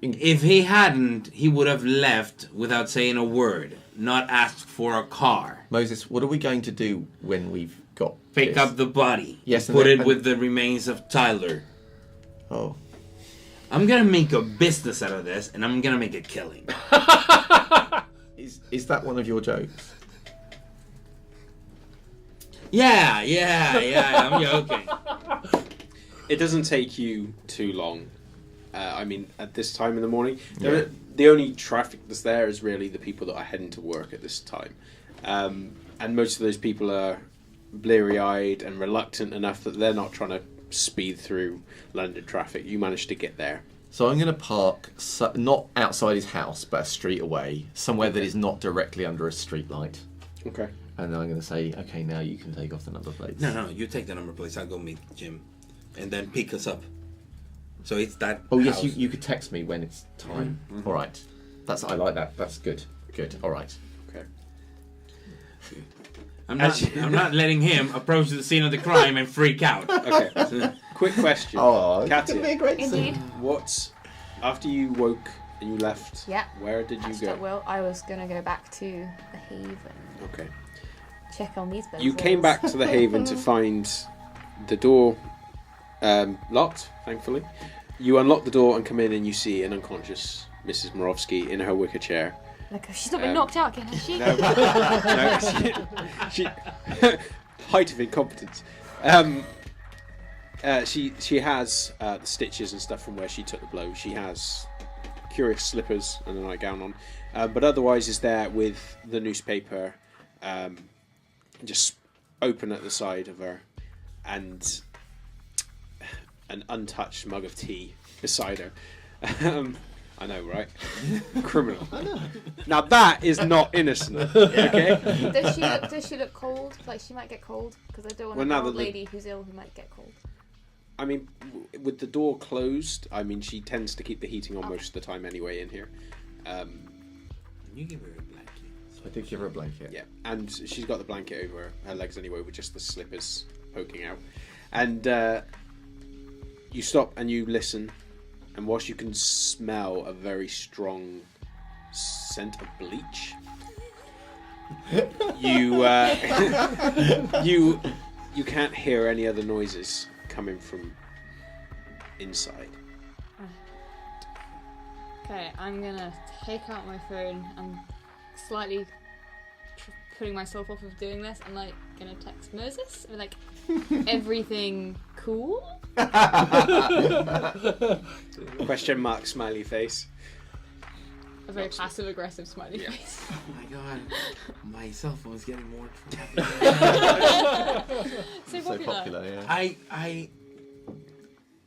If he hadn't, he would have left without saying a word, not asked for a car. Moses, what are we going to do when we've got Pick this? up the body. Yes, put it with the remains of Tyler. Oh. I'm gonna make a business out of this, and I'm gonna make a killing. Is that one of your jokes? Yeah, I'm joking. It doesn't take you too long. I mean, at this time in the morning, the only traffic that's there is really the people that are heading to work at this time. And most of those people are bleary-eyed and reluctant enough that they're not trying to speed through London traffic. You managed to get there. So I'm going to park not outside his house, but a street away, somewhere that is not directly under a street light. Okay. And then I'm going to say, okay, now you can take off the number plates. No, you take the number plates. I'll go meet Jim, and then pick us up. So it's that. Oh house. yes, you could text me when it's time. Mm-hmm. All right, I like that. That's good. Good. All right. Okay. I'm not letting him approach the scene of the crime and freak out. Okay. Quick question. Oh, Katia, it's going to be a great Indeed. scene. After you woke and you left, Yeah. where did you go? Well, I was gonna go back to the Haven. Okay. Check on these. You came back to the Haven to find the door locked, thankfully. You unlock the door and come in and you see an unconscious Mrs. Morovsky in her wicker chair. Like, she's not been knocked out again, has she? No, she height of incompetence. She has the stitches and stuff from where she took the blow. She has curious slippers and a nightgown on, but otherwise is there with the newspaper just open at the side of her, and an untouched mug of tea beside her. I know, right? Criminal. I know. Now that is not innocent. Okay. Does she look cold? Like she might get cold because I don't want Well, an now old that lady who's ill who might get cold. I mean, with the door closed, I mean, she tends to keep the heating on Okay. most of the time anyway in here. You give her a blanket. I did give her a blanket. Yeah, and she's got the blanket over her legs anyway, with just the slippers poking out. And you stop and you listen, and whilst you can smell a very strong scent of bleach, you can't hear any other noises coming from inside. Okay, I'm gonna take out my phone. I'm slightly putting myself off of doing this. I'm like gonna text Moses. I'm like, everything cool? Question mark smiley face. A very passive aggressive smiley face. Oh my god, my cell phone is getting more. So So popular. popular, yeah.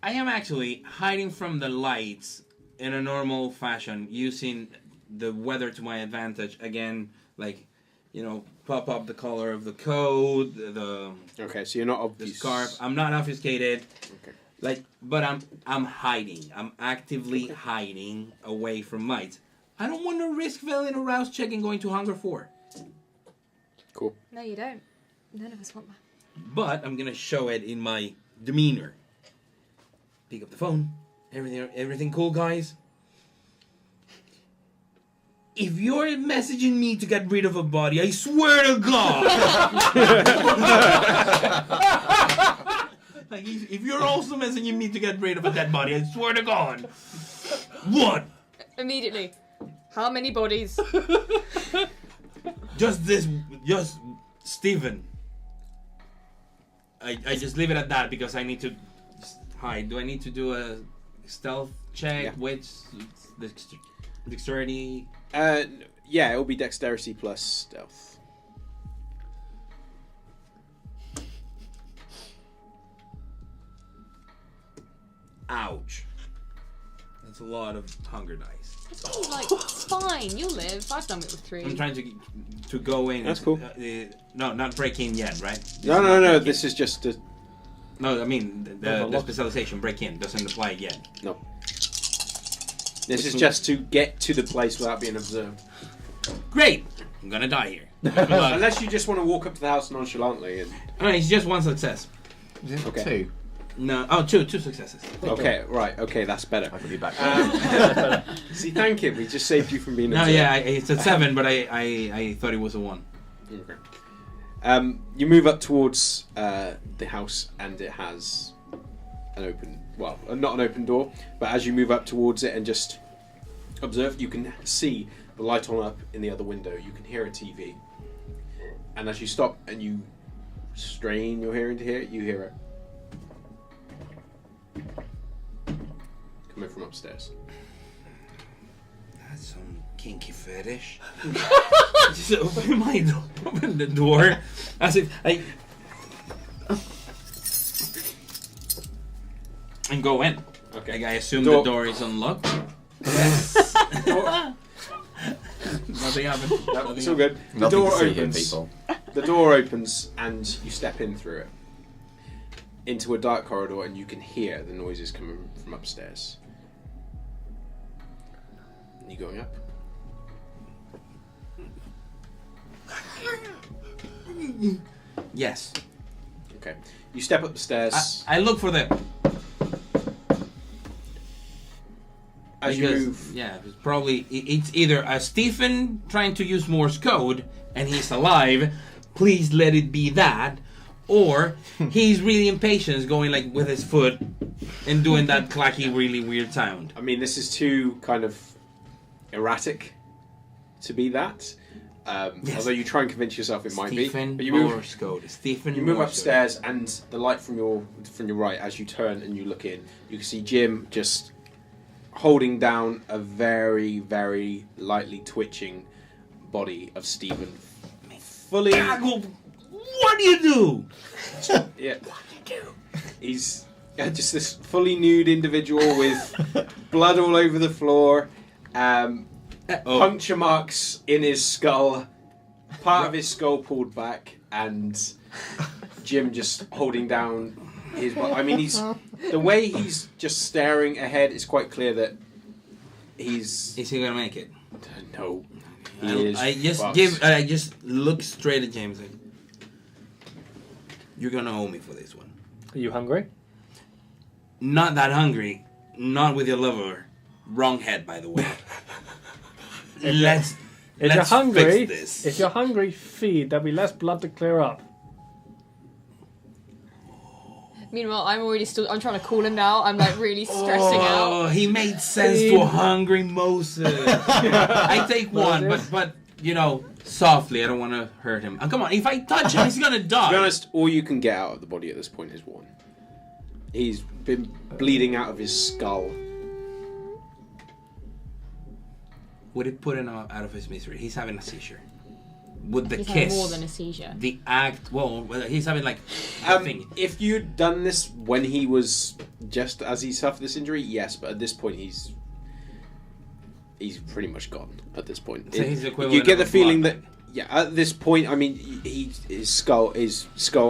I am actually hiding from the lights in a normal fashion, using the weather to my advantage. Again, like, you know, pop up the color of the coat, the Okay, so you're not the obvious. scarf. I'm not obfuscated. Okay. Like, but I'm hiding. I'm actively hiding away from lights. I don't want to risk failing a rouse check and going to Hunger 4. Cool. No, you don't. None of us want that. But I'm gonna show it in my demeanor. Pick up the phone. Everything cool, guys? If you're messaging me to get rid of a body, I swear to God! Like, if you're also messaging me to get rid of a dead body, I swear to God! What? Immediately. How many bodies? Just Stephen. I just leave it at that because I need to hide. Do I need to do a stealth check? Yeah. Which dexterity? Yeah, it'll be dexterity plus stealth. Ouch. That's a lot of hunger dice. It's like, it's fine, you'll live. I've done it with 3. I'm trying to go in. That's cool. No, not break in yet, right? No. This is just a No, I mean the specialization break in doesn't apply yet. no. This is just to get to the place without being observed. Great. I'm gonna die here. Unless you just want to walk up to the house nonchalantly and. No, it's just one success. Okay. 2. No, oh, two successes. Okay, right. Okay, that's better. I could be back. See, thank you. We just saved you from being. No, observed. yeah, it's a 7, but I thought it was a 1. Okay. You move up towards the house, and it has an open, well, not an open door, but as you move up towards it and just observe, you can see the light on up in the other window. You can hear a TV, and as you stop and you strain your hearing to hear it, you hear it coming from upstairs. That's some kinky fetish. Just open the door, as if and go in. Okay. Like, I assume Door- the door is unlocked. Door- Nothing happened. No, it's all good. The Nothing door to see here, opens. people. The door opens and you step in through it into a dark corridor, and you can hear the noises coming from upstairs. Are you going up? Yes. Okay. You step up the stairs. I look for them. As you Because, move, yeah, it's probably it's either a Stephen trying to use Morse code and he's alive. Please let it be that, or he's really impatient, going like with his foot and doing that clacky, really weird sound. I mean, this is too kind of erratic to be that. Yes. Although you try and convince yourself it might Stephen be. But you move. Morse code. Stephen. You move Morse upstairs, and the light from your right, as you turn and you look in, you can see Jim just holding down a very, very lightly twitching body of Stephen, fully. What do you do? Yeah. He's just this fully nude individual with blood all over the floor, puncture marks in his skull, part of his skull pulled back, and Jim just holding down his. I mean, the way he's just staring ahead is quite clear that he's. Is he gonna make it? No. I just look straight at James. Like, you're gonna owe me for this one. Are you hungry? Not that hungry. Not with your lover. Wrong head, by the way. Let's you're hungry, fix this. if you're hungry, feed. There'll be less blood to clear up. Meanwhile, I'm trying to call him now. I'm like really stressing out. Oh, he made sense to a hungry Moses. I take one, but you know, softly. I don't want to hurt him. Come on, if I touch him, he's gonna die. To be honest, all you can get out of the body at this point is one. He's been bleeding out of his skull. Would it put him out of his misery? He's having a seizure. Would the He's kiss, having more than a seizure. the act, well, he's having like a thing. If you'd done this when he was just as he suffered this injury, yes, but at this point he's pretty much gone. At this point, So he's equivalent you get the of a feeling blood that at this point, I mean, his skull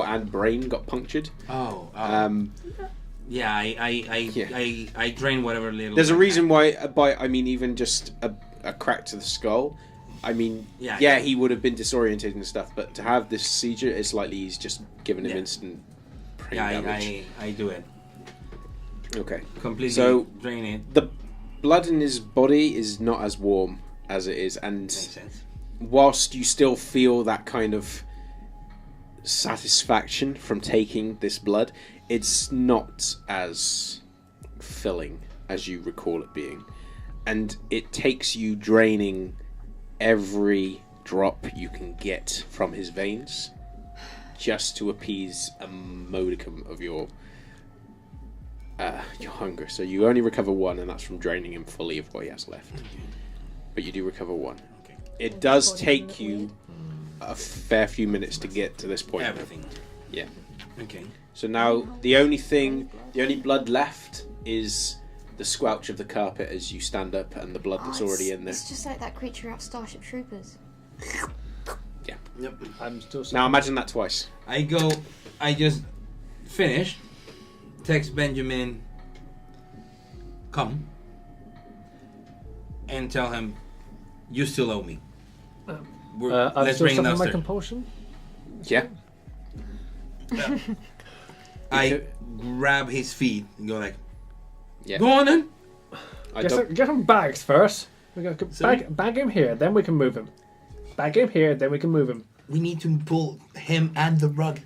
and brain got punctured. Yeah, I drain whatever little. There's a reason why, even just a crack to the skull. I mean, he would have been disoriented and stuff, but to have this seizure, it's likely he's just given him instant brain damage. I do it. Okay. Completely So, drain it. the blood in his body is not as warm as it is, and Makes sense. whilst you still feel that kind of satisfaction from taking this blood, it's not as filling as you recall it being. And it takes you draining every drop you can get from his veins just to appease a modicum of your hunger. So you only recover one, and that's from draining him fully of what he has left. But you do recover one. Okay. It does take you a fair few minutes to get to this point. Everything. Yeah. Okay. So now the only blood left is the squelch of the carpet as you stand up, and the blood that's already in there. It's just like that creature out of Starship Troopers. Yeah. Yep. I'm still. Now imagine that twice. I just finish. Text Benjamin. Come. And tell him, you still owe me. I'm Let's still bring suffering my Nuster. compulsion. Yeah. I grab his feet and go like, Yeah. go on then. Get him bags first. We got Sorry? bag him here, then we can move him. Bag him here, then we can move him. We need to pull him and the rug.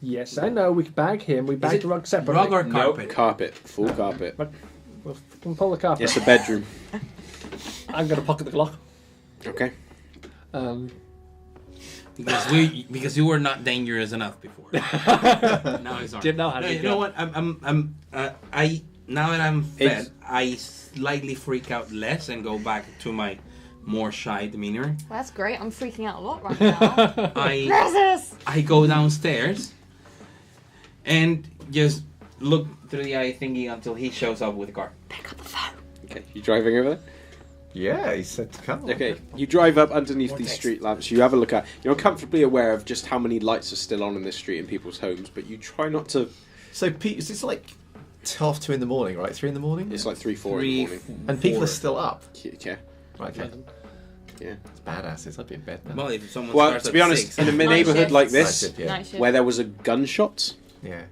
Yes, I know. We can bag him. We bag it the rug separately. Rug or No, carpet? carpet. Full carpet. We'll fucking pull the carpet. It's a bedroom. I'm gonna pocket the Glock. Okay. Because you were not dangerous enough before. Now it's hard. Jim now has No, a you know gun. what? I now that I'm fed, I slightly freak out less and go back to my more shy demeanor. Well, that's great. I'm freaking out a lot right now. I go downstairs and just look through the eye thingy until he shows up with the car. Pick up the phone. Okay. You driving over there? Yeah, he said to come. Okay. You drive up underneath More these text. street lamps. You have a look at. You're comfortably aware of just how many lights are still on in this street in people's homes, but you try not to. So, it's like 2:30 in the morning, right? 3 in the morning? It's like 3, 4 in the morning. And people are still up. Yeah. Right, okay. Yeah. It's badasses. I'd be in bed now. Well, if someone Well, starts to at be honest, 6, in a Night neighbourhood shift. like Night this, shift, yeah. Night shift. where there was a gunshot. Yeah.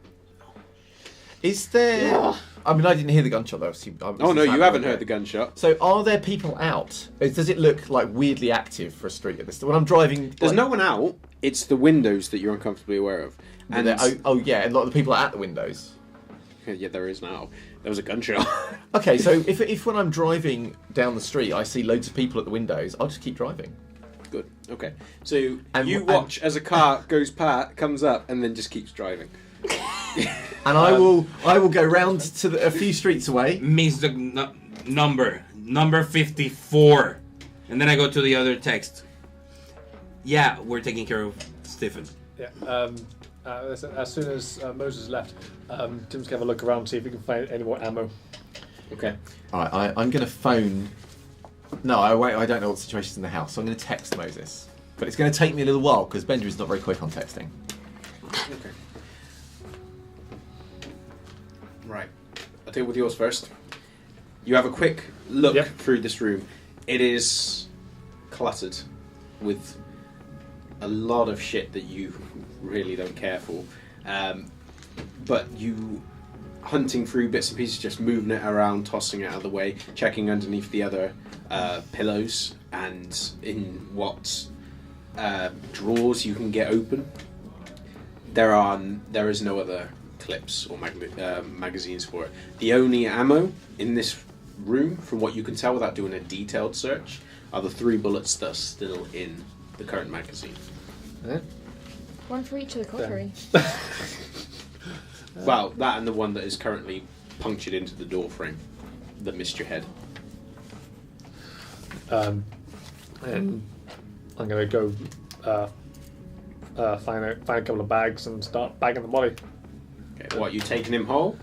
Is there... I mean, I didn't hear the gunshot, though. Oh no, you haven't heard the gunshot. So, are there people out? Does it look like weirdly active for a street at this? When I'm driving, There's like, no one out. It's the windows that you're uncomfortably aware of. And yeah, and a lot of the people are at the windows. yeah, there is now. There was a gunshot. Okay, so if when I'm driving down the street, I see loads of people at the windows, I'll just keep driving. Good. Okay. So And- you watch as a car comes up, and then just keeps driving. And I will go round to a few streets away. miss the number 54, and then I go to the other text. Yeah, we're taking care of Stephen. Yeah. As soon as Moses left, Tim's gonna have a look around see if we can find any more ammo. Okay. Alright, I'm going to phone... No, I don't know what the situation's in the house, so I'm going to text Moses. But it's going to take me a little while, because Benjamin's not very quick on texting. Okay. Right. I'll deal with yours first. You have a quick look through this room. It is cluttered with a lot of shit that you really don't care for. But you hunting through bits and pieces, just moving it around, tossing it out of the way, checking underneath the other pillows and in what drawers you can get open. There is no other clips or magazines for it. The only ammo in this room, from what you can tell without doing a detailed search, are the 3 bullets that are still in the current magazine. One for each of the cutlery. Well, that and the one that is currently punctured into the door frame that missed your head. And I'm gonna go find a couple of bags and start bagging the body. Okay, what, you taking him whole?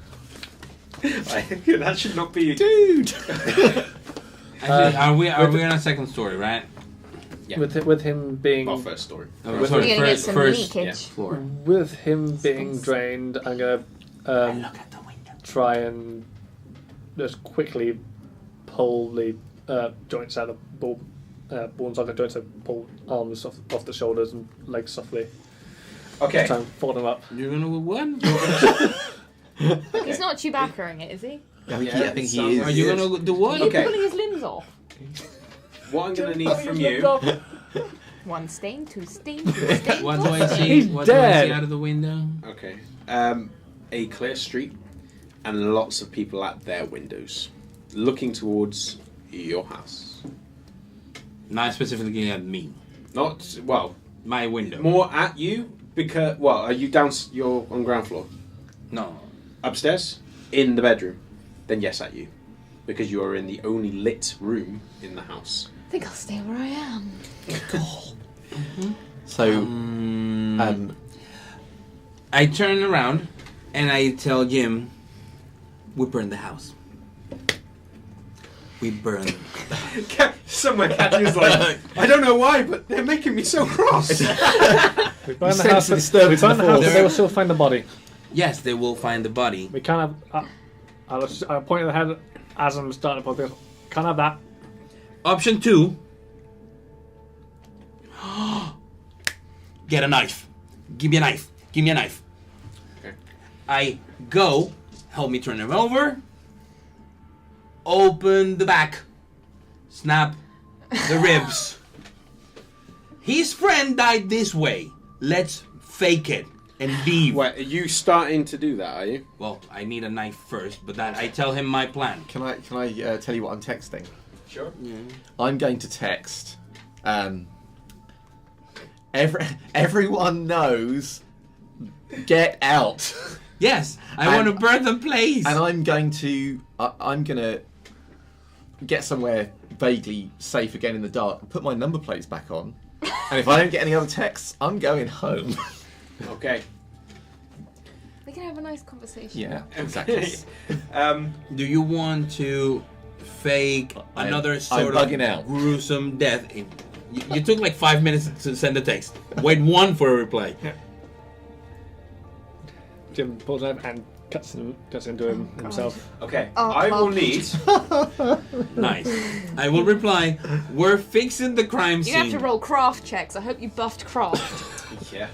That should not be... Dude! Are we on a second story, right? Yeah. With him being Well, first story. Oh, With- sorry, You're gonna get first, some first leakage. floor. with him being drained, I'm gonna Look at the window. try and just quickly pull the joints out of ball and socket joints and pull arms off the shoulders and legs softly. Okay. Try and fold them up. You're gonna what? He's not Chewbacca-ing it, is he? I think he is. Are you gonna do what? He's Okay. pulling his limbs off. What I'm going to need from you... One stain, 2 stain, 3 stain. What do 4 I stain. see? He's What do I dead. see out of the window? Okay. A clear street and lots of people at their windows looking towards your house. Not specifically at me. Not, well, My window. more at you because, well, are you down, you're on ground floor? No. Upstairs? In the bedroom? Then yes, at you. Because you are in the only lit room in the house. I think I'll stay where I am. So, I turn around and I tell Jim, we burn the house. We burn. Somewhere Katia's like, I don't know why, but they're making me so cross. We burn the sense house, the disturbance we in burn the the house, force. but they will still find the body. Yes, they will find the body. We can't have. I'll point at the head as I'm starting to put this. Can't have that. Option 2. Get a knife. Give me a knife. Give me a knife. Okay. I go. Help me turn him over. Open the back. Snap the ribs. His friend died this way. Let's fake it and leave. Wait, are you starting to do that, are you? Well, I need a knife first, but that I tell him my plan. can I tell you what I'm texting? Sure. I'm going to text. Everyone knows. Get out. Yes, I want to And- burn the place. And I'm going to get somewhere vaguely safe again in the dark, put my number plates back on, and if I don't get any other texts, I'm going home. Okay. We can have a nice conversation. Yeah, exactly. Do you want to fake I'm another sort bugging of out. gruesome death? You took like 5 minutes to send a text. Wait 1 for a reply. Jim pulls a knife and cuts into him himself. Okay. Oh, I will oh. need... Nice. I will reply, we're fixing the crime scene. You have to roll craft checks. I hope you buffed craft. Yeah.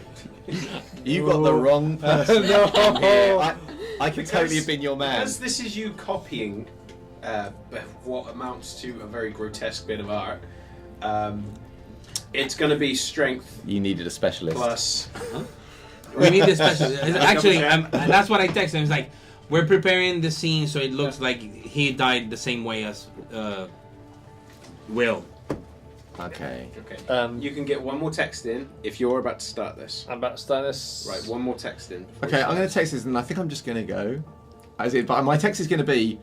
You got the wrong person. No. Yeah, I could totally have been your man. As this is you copying what amounts to a very grotesque bit of art, it's going to be strength You needed a specialist. plus... We need this special. Actually, that's what I texted him. It's like, we're preparing the scene so it looks like he died the same way as Will. Okay. Okay. You can get one more text in if you're about to start this. I'm about to start this. Right, one more text in. before Okay, we I'm going to text this, and I think I'm just going to go. But my text is going to be,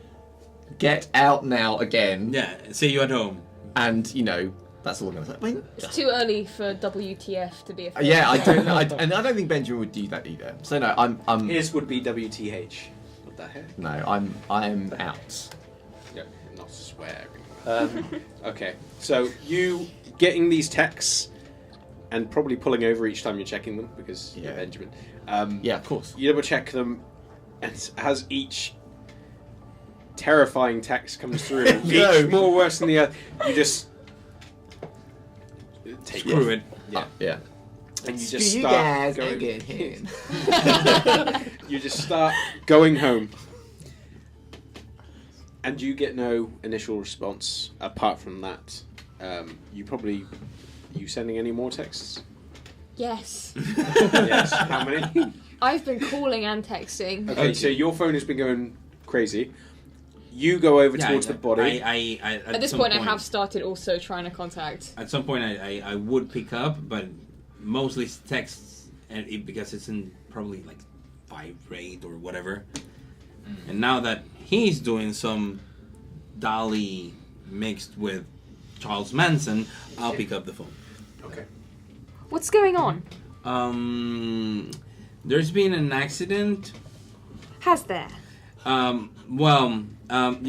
get out now again, Yeah, see you at home. and That's all I'm going to say. I mean, It's too early for WTF to be a thing. yeah, I don't know, and I don't think Benjamin would do that either. So no, I'm His would be WTH. What the heck? no, I'm out. Yeah, not swearing. Okay, so you getting these texts and probably pulling over each time you're checking them because you're Benjamin. Yeah, of course. You double check them, and as each terrifying text comes through, each more worse than the other, you just take Screw it. Yeah. Yeah. And you just start going. You just start going home, and you get no initial response apart from that. You sending any more texts? Yes. Yes. How many? I've been calling and texting. Okay, so your phone has been going crazy. You go over towards the body. At this point, I have started also trying to contact. At some point, I would pick up, but mostly it's texts, because it's in probably like vibrate or whatever. And now that he's doing some Dolly mixed with Charles Manson, I'll pick up the phone. Okay. What's going on? There's been an accident. Has there? You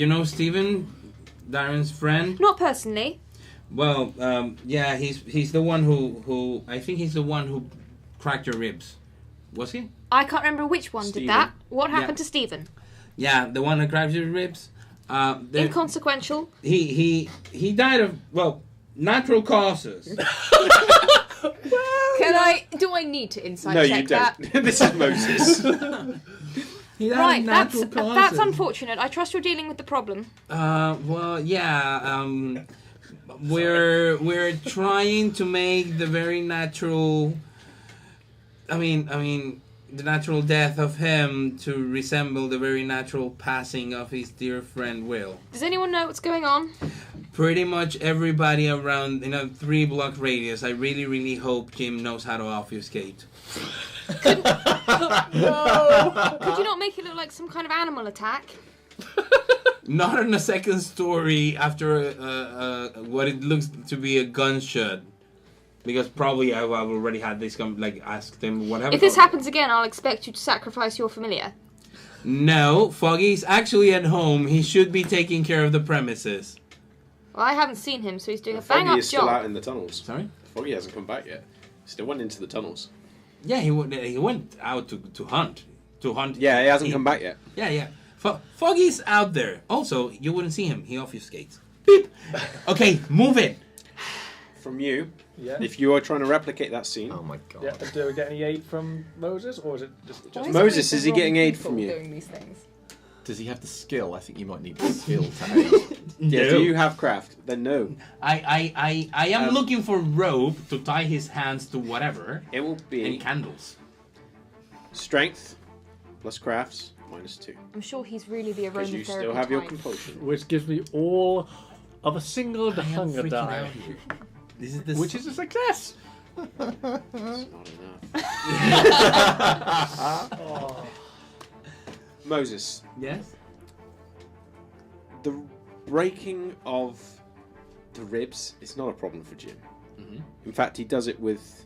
know Steven, Darren's friend? Not personally. Well, yeah, he's the one who I think he's the one who cracked your ribs. Was he? I can't remember which one Stephen. did that. What happened to Stephen? Yeah, the one that cracked your ribs. Inconsequential. He died of natural causes. Do I need to insight No, check you don't. that? This is Moses. He died Right, of that's natural causes. unfortunate. I trust you're dealing with the problem. We're trying to make the very natural. I mean, the natural death of him to resemble the very natural passing of his dear friend Will. Does anyone know what's going on? Pretty much everybody around in a 3-block radius. I really, really hope Jim knows how to obfuscate. Could you not make it look like some kind of animal attack? Not in the second story after what it looks to be a gunshot. Because probably I've already had this asked him whatever. If this happens again, I'll expect you to sacrifice your familiar. No, Foggy's actually at home. He should be taking care of the premises. Well, I haven't seen him, so he's doing a Foggy bang-up is still out job. in the tunnels. Sorry? Foggy hasn't come back yet. Still went into the tunnels. Yeah, he went out to hunt. To hunt. Yeah, he hasn't come back yet. Yeah. Foggy's out there. Also, you wouldn't see him. He obfuscates. Beep. Okay, move it. From you, Yeah. if you are trying to replicate that scene. Oh my god. Yeah. Do we get any aid from Moses, or is it just Moses, is he getting aid from you? Doing these things? Does he have the skill? I think you might need the skill to aid. Yeah, No. do you have craft? Then no. I am looking for rope to tie his hands to whatever. It will be And candles. strength plus crafts -2. I'm sure he's really the Because you aromatherapy still have your type. compulsion. which gives me all of a single I am hunger freaking die, out here. This is the which is a success. It's not enough. Oh. Moses, Yes. the breaking of the ribs is not a problem for Jim. In fact, he does it with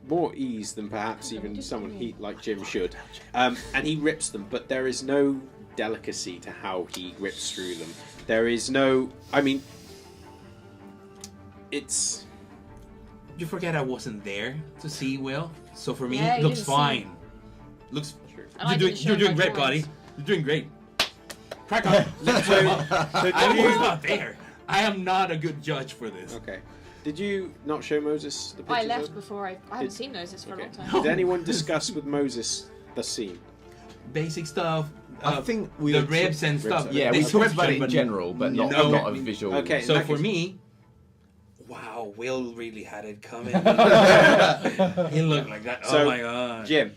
more ease than perhaps even someone like Jim should. And he rips them, but there is no delicacy to how he rips through them. There is no... I mean... It's... You forget I wasn't there to see Will. So for me, Yeah, it you looks didn't see fine. Looks. And I didn't show You're doing my great, buddy. drawings. You're doing great. Crack on. I was not there. I am not a good judge for this. Okay. Did you not show Moses the pictures? I left of- before I haven't seen Moses for a Okay. long time. Did anyone discuss with Moses the scene? Basic stuff. I think we the had ribs and stuff. Ribs, Yeah, the we talked about description, it in but general, but not no. not a visual. Okay. So in that for case- me, wow, Will really had it coming. He looked like that. So, oh my god. Jim,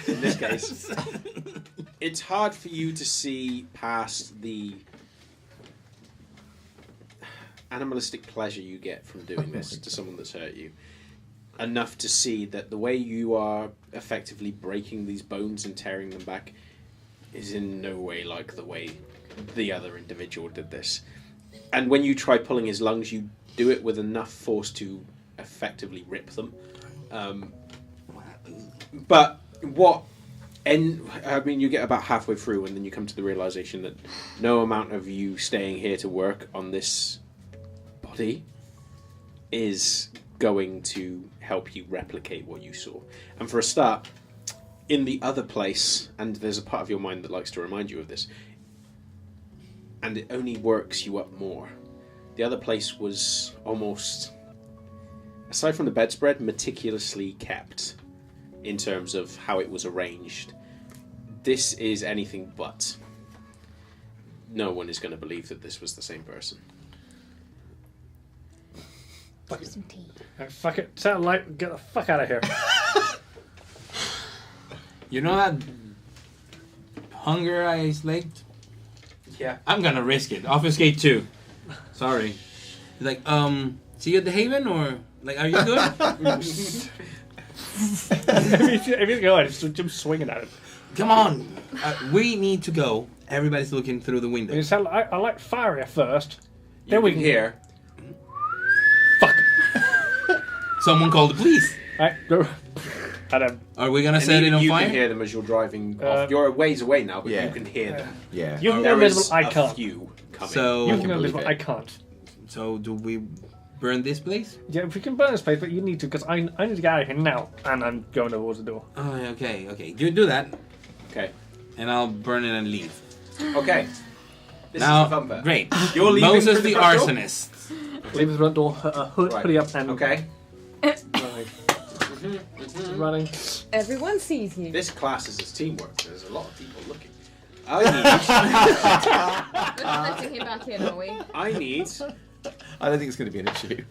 in this case, it's hard for you to see past the animalistic pleasure you get from doing this to someone that's hurt you. Enough to see that the way you are effectively breaking these bones and tearing them back is in no way like the way the other individual did this. And when you try pulling his lungs, you do it with enough force to effectively rip them. But what... you get about halfway through and then you come to the realization that no amount of you staying here to work on this body is going to help you replicate what you saw. And for a start, in the other place, and there's a part of your mind that likes to remind you of this, and it only works you up more. The other place was almost, aside from the bedspread, meticulously kept in terms of how it was arranged. This is anything but. No one is going to believe that this was the same person. Some tea. Fuck it. Satellite, get the fuck out of here. You know that hunger I slaked? Yeah. I'm gonna risk it. Obfuscate 2. Sorry. He's like, see you at the Haven, or like, are you good? Everything going, it's just Jim swinging at it. Come on, we need to go. Everybody's looking through the window. I like fire here first. You Then we can can hear. Fuck. Someone call the police. Alright, go. And Are we gonna set it on you fire? can hear them as you're driving off. You're a ways away now, but yeah. you can hear them. Yeah. you can go There invisible, is I a can't. few coming. So, You can go believe invisible, it. I can't. so do we burn this place? Yeah, if we can burn this place, but you need to, because I need to get out of here now, and I'm going towards the door. Oh, okay. You do that, Okay. and I'll burn it and leave. Okay. This Now, is the fun bit. great. You're leaving Moses for the front door? arsonist. Leave the front door, hoodie up, and Okay. running. Everyone sees you. This class is teamwork. There's a lot of people looking. We're letting him back in, are we? I need I don't think it's going to be an issue.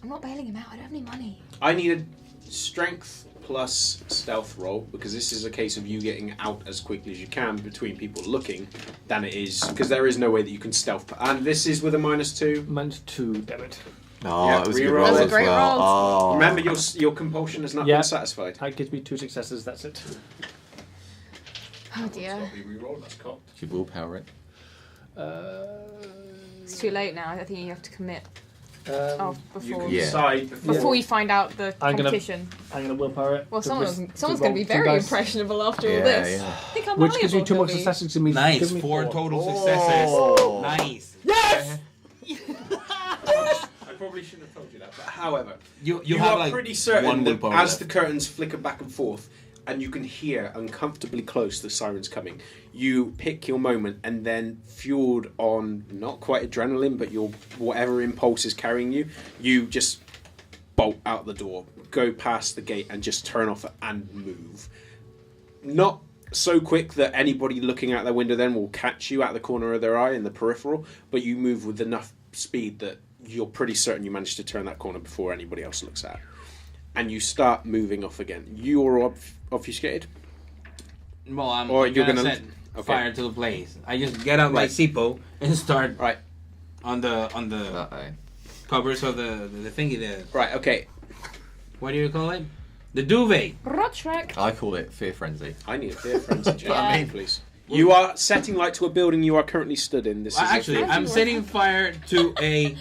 I'm not bailing him out. I don't have any money. a strength plus stealth roll, because this is a case of you getting out as quickly as you can between people looking than it is, because there is no way that you can stealth. And this is with a -2. -2, damn it. Oh, Yeah, it was a good reroll. roll That was a as great well. roll. Oh. Remember, your compulsion has not Yeah. been satisfied. That gives me 2 successes, that's it. Oh dear. Should willpower it. It's too late now. I think you have to commit. Um, You Before can Yeah. decide before you find out the I'm gonna- competition. I'm going to willpower it. Well, to someone's risk- going roll to be 2 very dice, impressionable after all Yeah, this. yeah. Think how Which gives you malleable 2 more he'll be. successes. Give me, Nice, give me 4 total Oh. successes. Nice. Yes! I probably shouldn't have told you that, but however, You you have are like pretty certain one that willpower as left. the curtains flicker back and forth, and you can hear uncomfortably close the sirens coming, you pick your moment, and then fueled on not quite adrenaline, but your whatever impulse is carrying you, you just bolt out the door, go past the gate, and just turn off and move. Not so quick that anybody looking out their window then will catch you out the corner of their eye in the peripheral, but you move with enough speed that you're pretty certain you managed to turn that corner before anybody else looks at. And you start moving off again. You're obfuscated? Well, I'm Or you're gonna gonna- set okay. fire to the place. I just get out my Right. Sipo and start Right. on the Uh-oh. covers of the thingy there. Right, okay. What do you call it? The duvet. Rotrek. I call it fear frenzy. I need a fear frenzy check, Yeah. please. You are setting light to a building you are currently stood in. This is Actually, I'm setting fire to a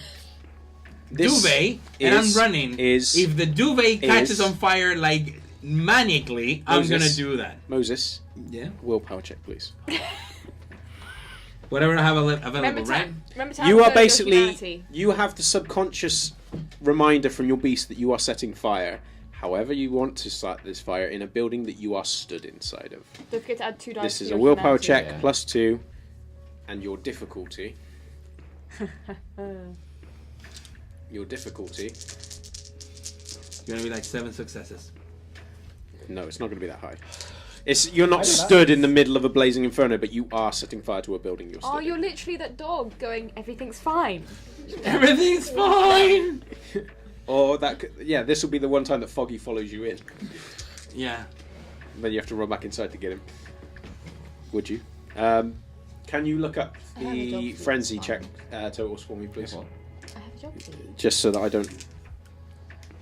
This duvet and I'm is- running. is- If the duvet catches is- on fire like manically, I'm Moses. gonna do that. Moses, Yeah. willpower check, please. Whatever I have available, Remember right? to have You are your basically, humanity. you have the subconscious reminder from your beast that you are setting fire. However you want to start this fire in a building that you are stood inside of. Don't forget to add 2 dice. This to is your a willpower humanity. check Yeah. +2, and your difficulty. Your difficulty. It's gonna be like 7 successes. No, it's not going to be that high. You're not I do that. stood in the middle of a blazing inferno, but you are setting fire to a building you're stood Oh, in. you're literally that dog going, everything's fine. Everything's fine. Or that, yeah, this will be the one time that Foggy follows you in. Yeah. Then you have to run back inside to get him. Would you? Can you look up I have a the job for frenzy this check totals for me, please? What? I have a job to do. Just so that I don't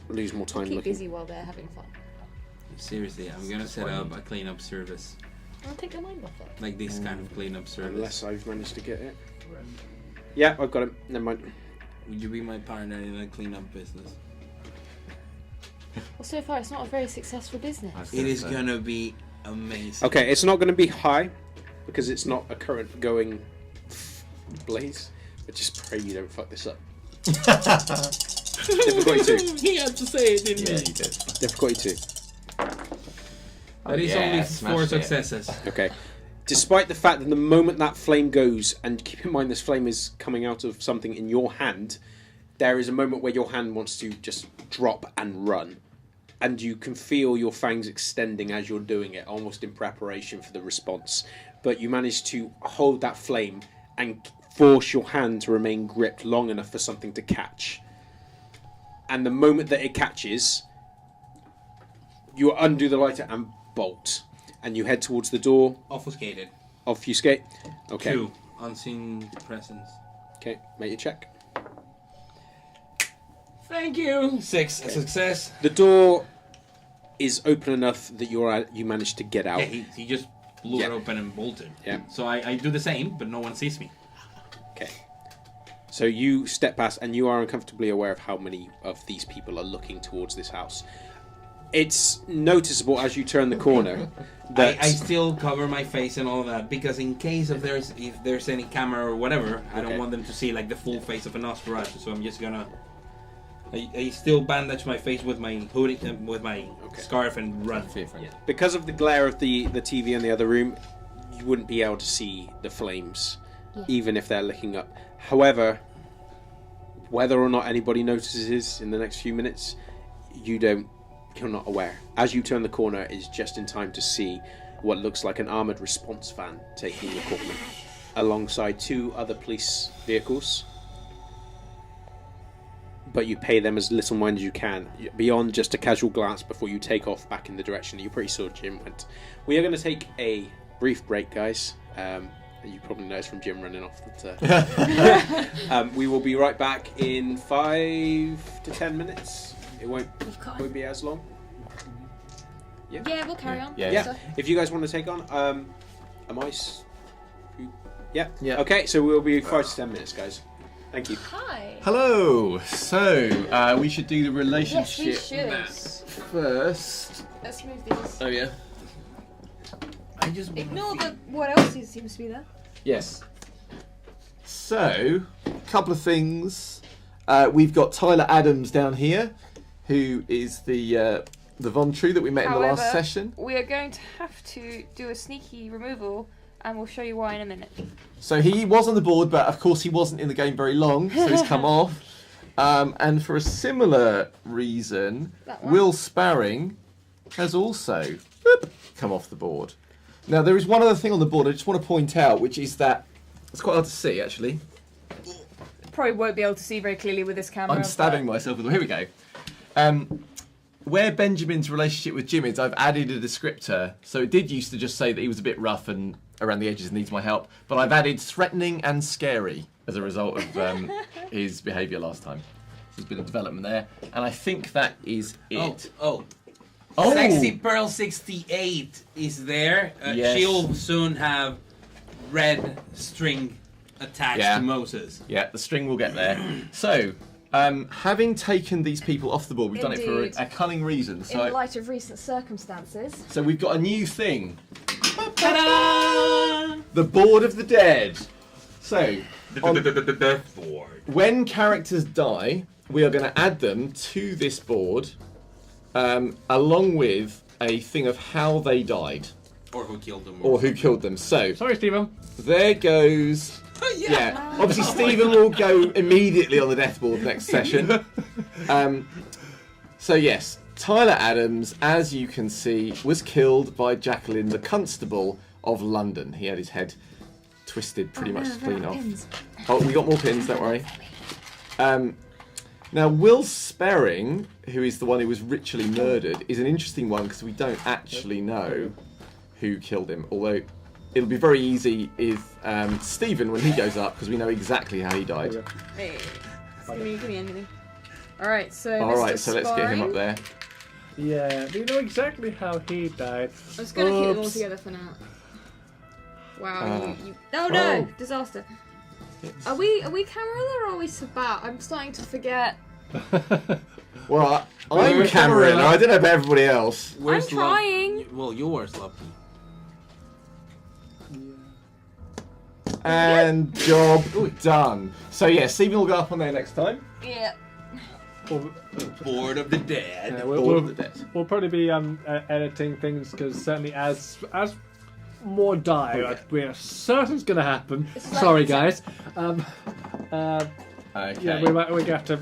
lose more time Keep looking. busy while they're having fun. Seriously, I'm gonna set up a cleanup service. I'll take their mind off it. Like this kind of cleanup service. Unless I've managed to get it. Yeah, I've got it. Never mind. Would you be my partner in a cleanup business? Well, so far it's not a very successful business. It is gonna be amazing. Okay, it's not going to be high because it's not a current going blaze. But just pray you don't fuck this up. Difficulty 2. He had to say it, didn't Yeah, he? you did. Difficulty 2. That is Yeah, only 4 smashed it. successes. Okay. Despite the fact that the moment that flame goes, and keep in mind this flame is coming out of something in your hand, there is a moment where your hand wants to just drop and run. And you can feel your fangs extending as you're doing it, almost in preparation for the response. But you manage to hold that flame and force your hand to remain gripped long enough for something to catch. And the moment that it catches, you undo the lighter and bolt. And you head towards the door. Obfuscated. Obfuscate. Okay. 2. Unseen presence. Okay, make your check. Thank you. 6. A success. The door is open enough that you managed to get out. Yeah, he just blew it Yeah. open and bolted. Yeah. So I do the same, but no one sees me. Okay. So you step past, and you are uncomfortably aware of how many of these people are looking towards this house. It's noticeable as you turn the corner that I still cover my face and all that because in case if there's any camera or whatever, I don't Okay. want them to see like the full face of an Nosferatu. So I'm just gonna. I still bandage my face with my hoodie, with my scarf, and run. Yeah. because of the glare of the TV in the other room, you wouldn't be able to see the flames, even if they're licking up. However, whether or not anybody notices in the next few minutes, you're not aware. As you turn the corner, is just in time to see what looks like an armoured response van taking the corner, alongside 2 other police vehicles. But you pay them as little mind as you can, beyond just a casual glance before you take off back in the direction that you pretty saw Jim went. We are going to take a brief break, guys. You probably noticed from Jim running off that we will be right back in 5 to 10 minutes. It won't be as long. Yeah, we'll carry on. Yeah. If you guys want to take on, Yeah. Yeah. Okay, so we'll be 5 to 10 minutes, guys. Thank you. Hi. Hello. So we should do the relationship Yes, we should. map first. Let's move these. Oh yeah. I just Ignore what else seems to be there. Yes. So, a couple of things. We've got Tyler Adams down here, who is the Von True that we met in the last session. We are going to have to do a sneaky removal, and we'll show you why in a minute. So he was on the board, but of course he wasn't in the game very long, so he's come off. And for a similar reason, Will Sparring has also come off the board. Now, there is one other thing on the board I just want to point out, which is that it's quite hard to see, actually. Probably won't be able to see very clearly with this camera. I'm stabbing myself with the... Here we go. Where Benjamin's relationship with Jim is, I've added a descriptor. So it did used to just say that he was a bit rough and around the edges and needs my help. But I've added threatening and scary as a result of his behaviour last time. There's been a development there. And I think that is it. Oh. Oh. Sexy Pearl 68 is there. Yes. She'll soon have red string attached to Moses. Yeah, the string will get there. So, having taken these people off the board, we've done it Indeed. for a cunning reason. In light of recent circumstances. So we've got a new thing. Ta-da! The Board of the Dead. So, The death board. when characters die, we are going to add them to this board, along with a thing of how they died. Or who killed them. Or who killed them. So, Sorry, Stephen. there goes... Yeah, obviously Stephen will go immediately on the death board next session. So yes, Tyler Adams, as you can see, was killed by Jacqueline, the Constable of London. He had his head twisted pretty much clean off. Oh, we got more pins, don't worry. Now, Will Sparring, who is the one who was ritually murdered, is an interesting one because we don't actually know who killed him, although it'll be very easy if Stephen, when he goes up, because we know exactly how he died. Hey, give me anything. Alright, so Alright, so let's get him up there. Yeah, we know exactly how he died. I'm just going to keep them all Oops. together for now. Wow, you... Oh no! Oh. Disaster. Are we Camarilla or are we Sabat? I'm starting to forget. Well, I'm Camarilla. I don't know about everybody else. I'm trying. Well, yours, Sloppy. And job done. So yeah, Stephen will go up on there next time. Yeah. Board of the Dead. Yeah, Board of the Dead. we'll probably be editing things because certainly as more die, we're certain it's going to happen. It's like Sorry, it's guys. Okay. Yeah, we're going to have to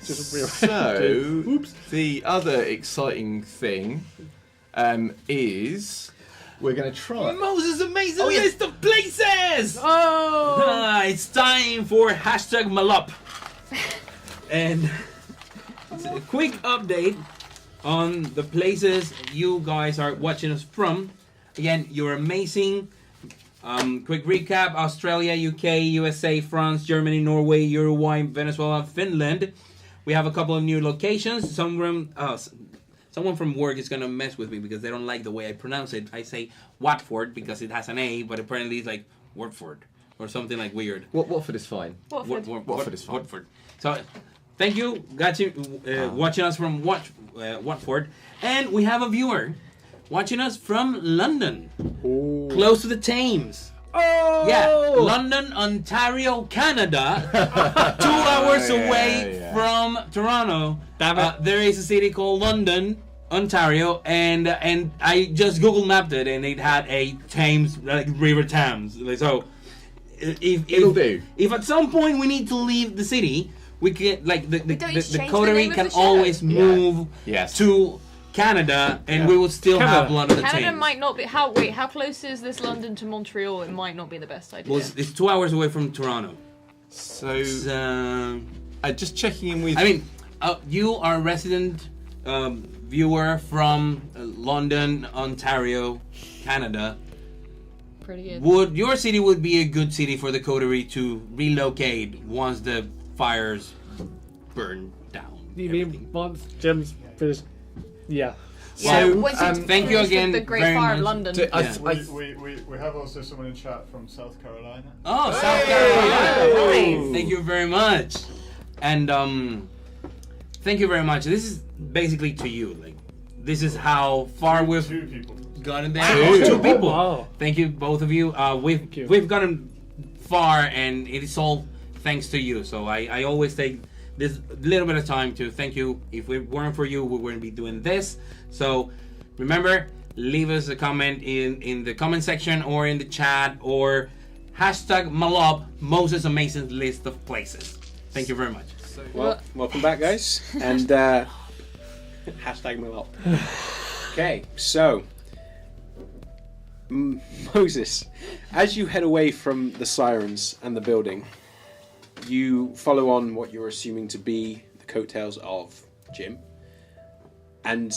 just rearrange So, it. Oops. the other exciting thing is we're going to try. Moses' amazing list of places! Oh! It's time for hashtag Malop. And it's a quick update on the places you guys are watching us from. Again, you're amazing. Quick recap: Australia, UK, USA, France, Germany, Norway, Uruguay, Venezuela, Finland. We have a couple of new locations. Someone from work is gonna mess with me because they don't like the way I pronounce it. I say Watford because it has an A, but apparently it's like Watford or something like weird. Watford is fine. Watford. Watford is fine. Watford. So, thank you, watching us from Watford, and we have a viewer watching us from London, close to the Thames. Oh! Yeah, London, Ontario, Canada, 2 hours away from Toronto. There is a city called London, Ontario, and I just Google mapped it, and it had a Thames, like River Thames. So, if at some point we need to leave the city, we can the coterie can always move to Canada, and we will still have London. Canada might not be. How close is this London to Montreal? It might not be the best idea. Well, it's 2 hours away from Toronto. So, just checking in with. I mean, you are a resident viewer from London, Ontario, Canada. Pretty good. Your city would be a good city for the coterie to relocate once the fires burn down? You mean once Jim's finished? Yeah. So, once it's thank you finished with again the Great very Fire of much. London. We have also someone in chat from South Carolina. Oh, South Carolina! Nice. Thank you very much. And thank you very much. This is basically to you. Like, this is how far we've Two people. gotten there. Two people. Wow. Thank you, both of you. We've gotten far, and it is all thanks to you. So I always take this little bit of time to thank you. If it weren't for you, we wouldn't be doing this. So remember, leave us a comment in the comment section or in the chat, or hashtag Malop, Moses' amazing list of places. Thank you very much. Well, welcome back, guys, and hashtag Malop. Okay, so Moses, as you head away from the sirens and the building, you follow on what you're assuming to be the coattails of Jim, and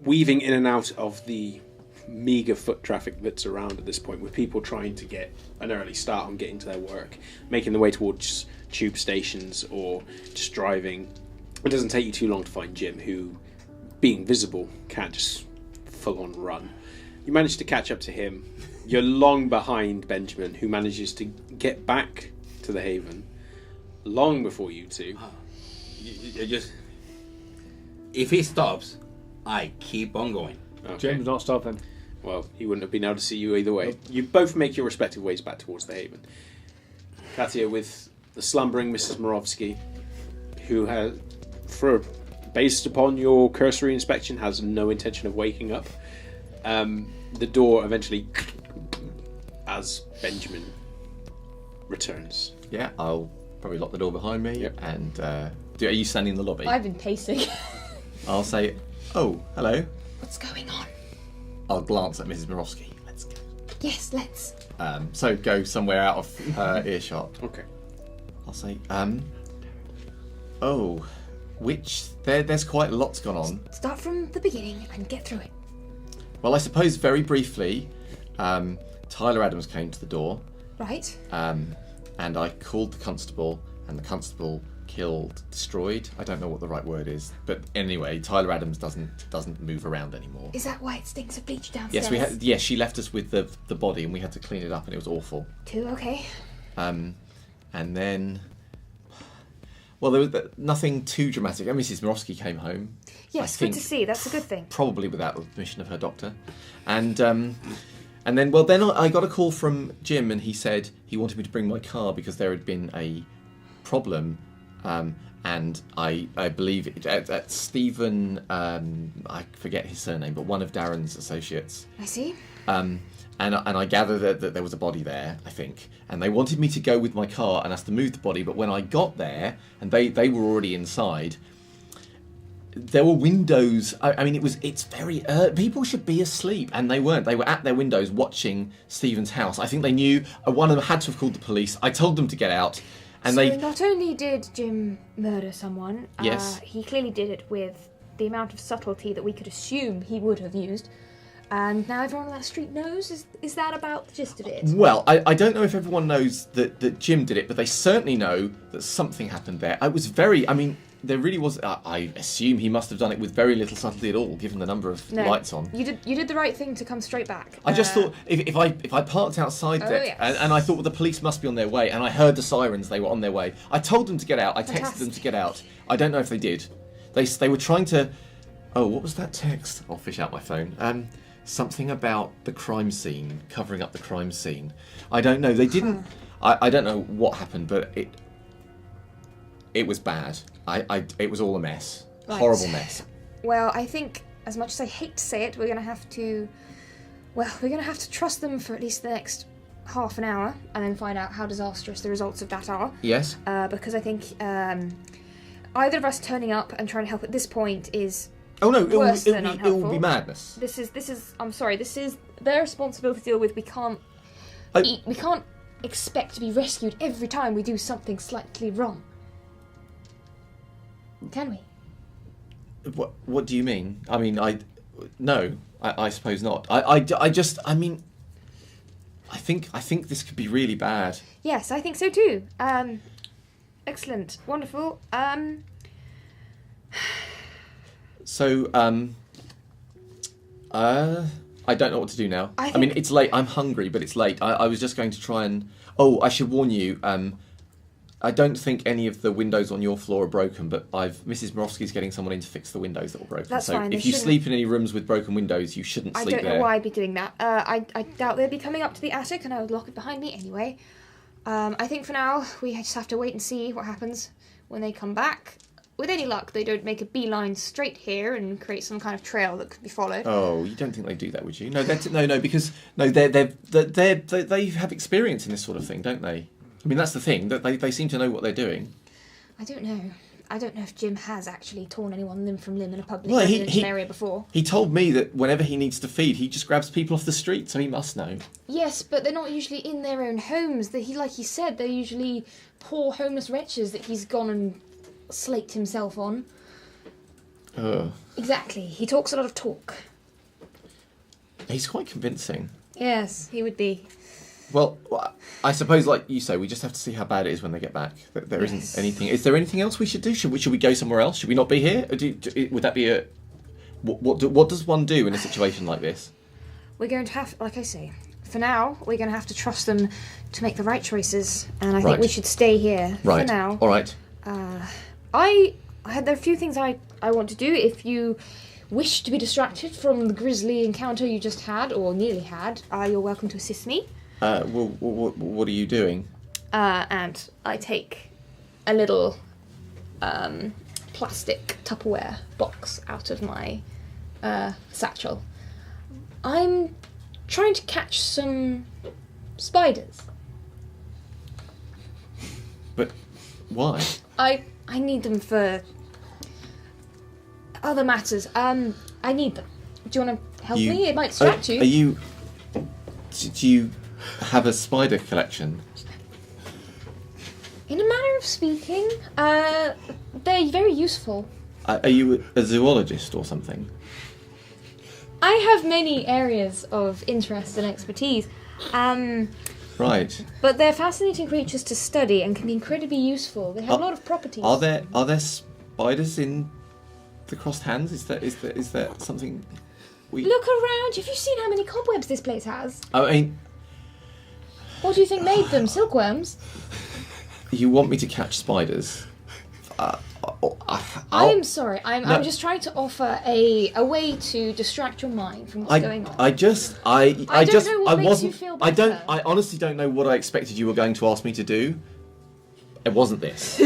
weaving in and out of the meager foot traffic that's around at this point, with people trying to get an early start on getting to their work, making their way towards tube stations or just driving. It doesn't take you too long to find Jim, who, being visible, can't just full on run. You manage to catch up to him. You're long behind Benjamin, who manages to get back to the Haven long before you two. If he stops, I keep on going. Okay. Jim's not stopping. Well, he wouldn't have been able to see you either way. You both make your respective ways back towards the Haven. Katia with the slumbering Mrs. Morovsky, who has, based upon your cursory inspection, has no intention of waking up. The door eventually, as Benjamin returns. Yeah, I'll probably lock the door behind me. Yep. And are you standing in the lobby? I've been pacing. I'll say, "Oh, hello." What's going on? I'll glance at Mrs. Morovsky. Let's go. Yes, let's. So go somewhere out of earshot. Okay. I'll say, oh, there's quite a lot's gone on. Start from the beginning and get through it. Well, I suppose very briefly, Tyler Adams came to the door. Right. And I called the constable, and the constable destroyed. I don't know what the right word is, but anyway, Tyler Adams doesn't move around anymore. Is that why it stinks of bleach downstairs? Yes, Yes, she left us with the body, and we had to clean it up, and it was awful. 2, okay. and then, well, there was nothing too dramatic. And Mrs. Morosky came home. Yes, I good think, to see. That's a good thing. probably without the permission of her doctor, and then, well, then I got a call from Jim, and he said he wanted me to bring my car because there had been a problem, and I believe that Stephen, I forget his surname, but one of Darren's associates. I see. And I gather that there was a body there, I think, and they wanted me to go with my car and us to move the body. But when I got there, and they were already inside, there were windows. I mean, it's very people should be asleep, and they weren't. They were at their windows watching Stephen's house. I think they knew. One of them had to have called the police. I told them to get out, and so not only did Jim murder someone, Yes. He clearly did it with the amount of subtlety that we could assume he would have used. And now everyone on that street knows? Is that about the gist of it? Well, I don't know if everyone knows that Jim did it, but they certainly know that something happened there. There really was. I assume he must have done it with very little subtlety at all, given the number of lights on. You did the right thing to come straight back. I just thought if I parked outside there, yes. and I thought, well, the police must be on their way, and I heard the sirens, they were on their way. I told them to get out. I texted them to get out. I don't know if they did. They were trying to. Oh, what was that text? I'll fish out my phone. Something about the crime scene, covering up the crime scene. I don't know. They didn't. I don't know what happened, but it was bad. It was all a mess. Right. Horrible mess. Well, I think, as much as I hate to say it, we're going to have to trust them for at least the next half an hour, and then find out how disastrous the results of that are. Yes. Because I think either of us turning up and trying to help at this point is. Oh no! It will be madness. This is. I'm sorry. This is their responsibility to deal with. We can't. We can't expect to be rescued every time we do something slightly wrong. Can we? What do you mean? I mean, I suppose not. I think this could be really bad. Yes, I think so too. Excellent, wonderful. So, I don't know what to do now. I mean, it's late. I'm hungry, but it's late. I was just going to try and. Oh, I should warn you. I don't think any of the windows on your floor are broken, but Mrs. Morosky's getting someone in to fix the windows that were broken. That's so fine. if you sleep in any rooms with broken windows, you shouldn't sleep there. I don't know why I'd be doing that. I doubt they'd be coming up to the attic, and I would lock it behind me anyway. I think for now we just have to wait and see what happens when they come back. With any luck, they don't make a beeline straight here and create some kind of trail that could be followed. Oh, you don't think they do that, would you? No, because they have experience in this sort of thing, don't they? I mean, that's the thing, that they seem to know what they're doing. I don't know. I don't know if Jim has actually torn anyone limb from limb in a public residential area before. He told me that whenever he needs to feed, he just grabs people off the street, so he must know. Yes, but they're not usually in their own homes. Like he said, they're usually poor homeless wretches that he's gone and slaked himself on. Exactly. He talks a lot of talk. He's quite convincing. Yes, he would be. Well, I suppose, like you say, we just have to see how bad it is when they get back. There isn't anything. Is there anything else we should do? Should we go somewhere else? Should we not be here? Would that be a? What does one do in a situation like this? We're going to have, like I say, for now, we're going to have to trust them to make the right choices, and I think we should stay here for now. All right. There are a few things I want to do. If you wish to be distracted from the grisly encounter you just had, or nearly had, you're welcome to assist me. What are you doing? And I take a little plastic Tupperware box out of my satchel. I'm trying to catch some spiders. But why? I need them for other matters. I need them. Do you want to help me? It might distract you. Do you have a spider collection? In a manner of speaking, they're very useful. Are you a zoologist or something? I have many areas of interest and expertise. Right. But they're fascinating creatures to study and can be incredibly useful. They have a lot of properties. Are there spiders in the crossed hands? Is there something we look around? Have you seen how many cobwebs this place has? I mean, What do you think made them? Silkworms? You want me to catch spiders? I'm sorry. I'm just trying to offer a way to distract your mind from what's going on. I honestly don't know what I expected you were going to ask me to do. It wasn't this.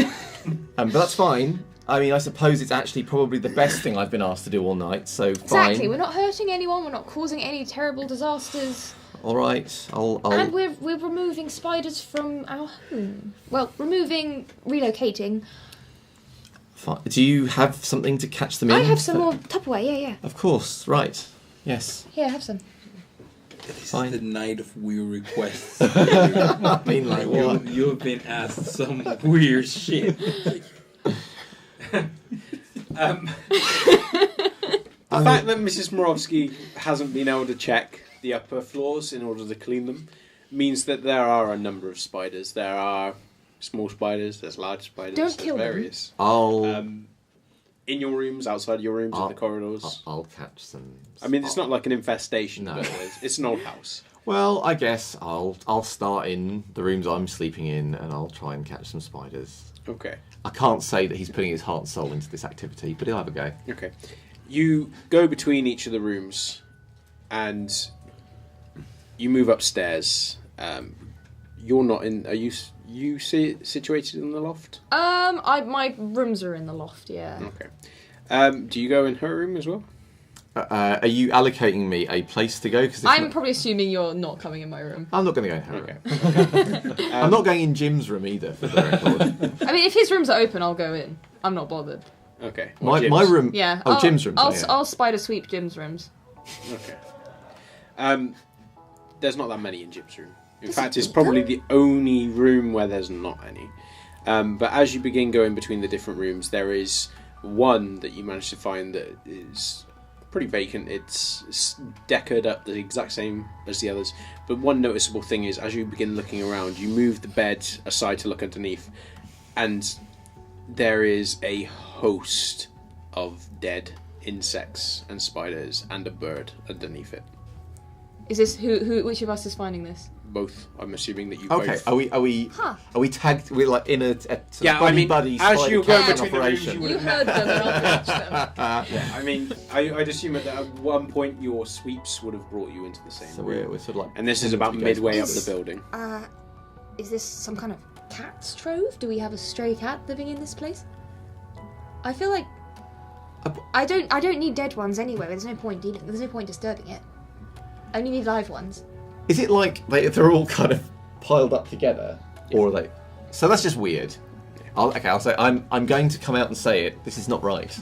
But that's fine. I mean, I suppose it's actually probably the best thing I've been asked to do all night, so fine. Exactly. We're not hurting anyone. We're not causing any terrible disasters. All right. I'll... And we're removing spiders from our home. Well, relocating. Fine. Do you have something to catch them in? I have some more Tupperware. Yeah. Of course. Right. Yes. Here, have some. This Fine. is the night of weird requests. I mean, like what? You've been asked some weird shit. The fact that Mrs. Morovsky hasn't been able to check the upper floors in order to clean them means that there are a number of spiders. There are small spiders, there's large spiders, Don't kill them. various. In your rooms, outside your rooms, in the corridors. I'll catch some. I mean, it's not like an infestation, No. but it's an old house. Well, I guess I'll start in the rooms I'm sleeping in, and I'll try and catch some spiders. Okay. I can't say that he's putting his heart and soul into this activity, but he'll have a go. Okay. You go between each of the rooms, and you move upstairs. You're not in. Are you situated in the loft? My rooms are in the loft. Yeah. Okay. Do you go in her room as well? Are you allocating me a place to go? Cause I'm probably assuming you're not coming in my room. I'm not going to go in her room. I'm not going in Jim's room either, for the record. I mean, if his rooms are open, I'll go in. I'm not bothered. Okay. My room... Yeah. Oh, Jim's room. I'll spider sweep Jim's rooms. Okay. There's not that many in Jim's room. In fact, it's probably the only room where there's not any. But as you begin going between the different rooms, there is one that you manage to find that is pretty vacant. It's decorated up the exact same as the others. But one noticeable thing is, as you begin looking around, you move the bed aside to look underneath, and there is a host of dead insects and spiders and a bird underneath it. Is this which of us is finding this? Both. I'm assuming that you Okay. both. Are we tagged? We're like in a buddy as you go spider between the rooms, operation. You heard them and I'll catch them. Yeah, I mean, I'd assume that at one point your sweeps would have brought you into the same So room. we're sort of like... And this is about midway up the building. Is this some kind of cat's trove? Do we have a stray cat living in this place? I feel like I don't need dead ones anyway. There's no point disturbing it. I only need live ones. Is it like they're all kind of piled up together, or are they? So that's just weird. I'll say I'm going to come out and say it. This is not right.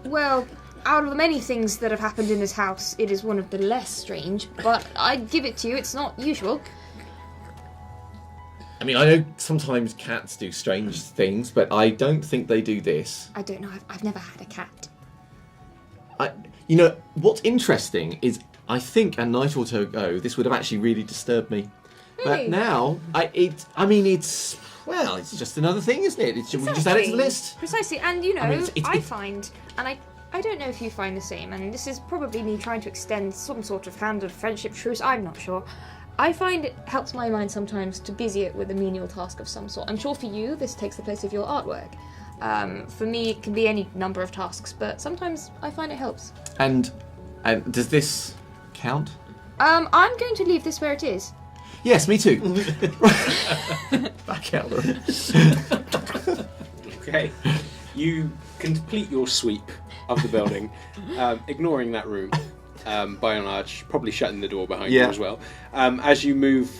Well, out of the many things that have happened in this house, it is one of the less strange. But I give it to you. It's not usual. I mean, I know sometimes cats do strange things, but I don't think they do this. I don't know. I've never had a cat. What's interesting is I think a night or two ago this would have actually really disturbed me. Really? But now, it's just another thing, isn't it? We just add it to the list. Precisely, and I find, and I don't know if you find the same, and this is probably me trying to extend some sort of hand of friendship truce, I'm not sure. I find it helps my mind sometimes to busy it with a menial task of some sort. I'm sure for you, this takes the place of your artwork. For me, it can be any number of tasks, but sometimes I find it helps. And does this count? I'm going to leave this where it is. Yes, me too. Back out the room. Okay. You complete your sweep of the building, ignoring that room, by and large, probably shutting the door behind you as well. As you move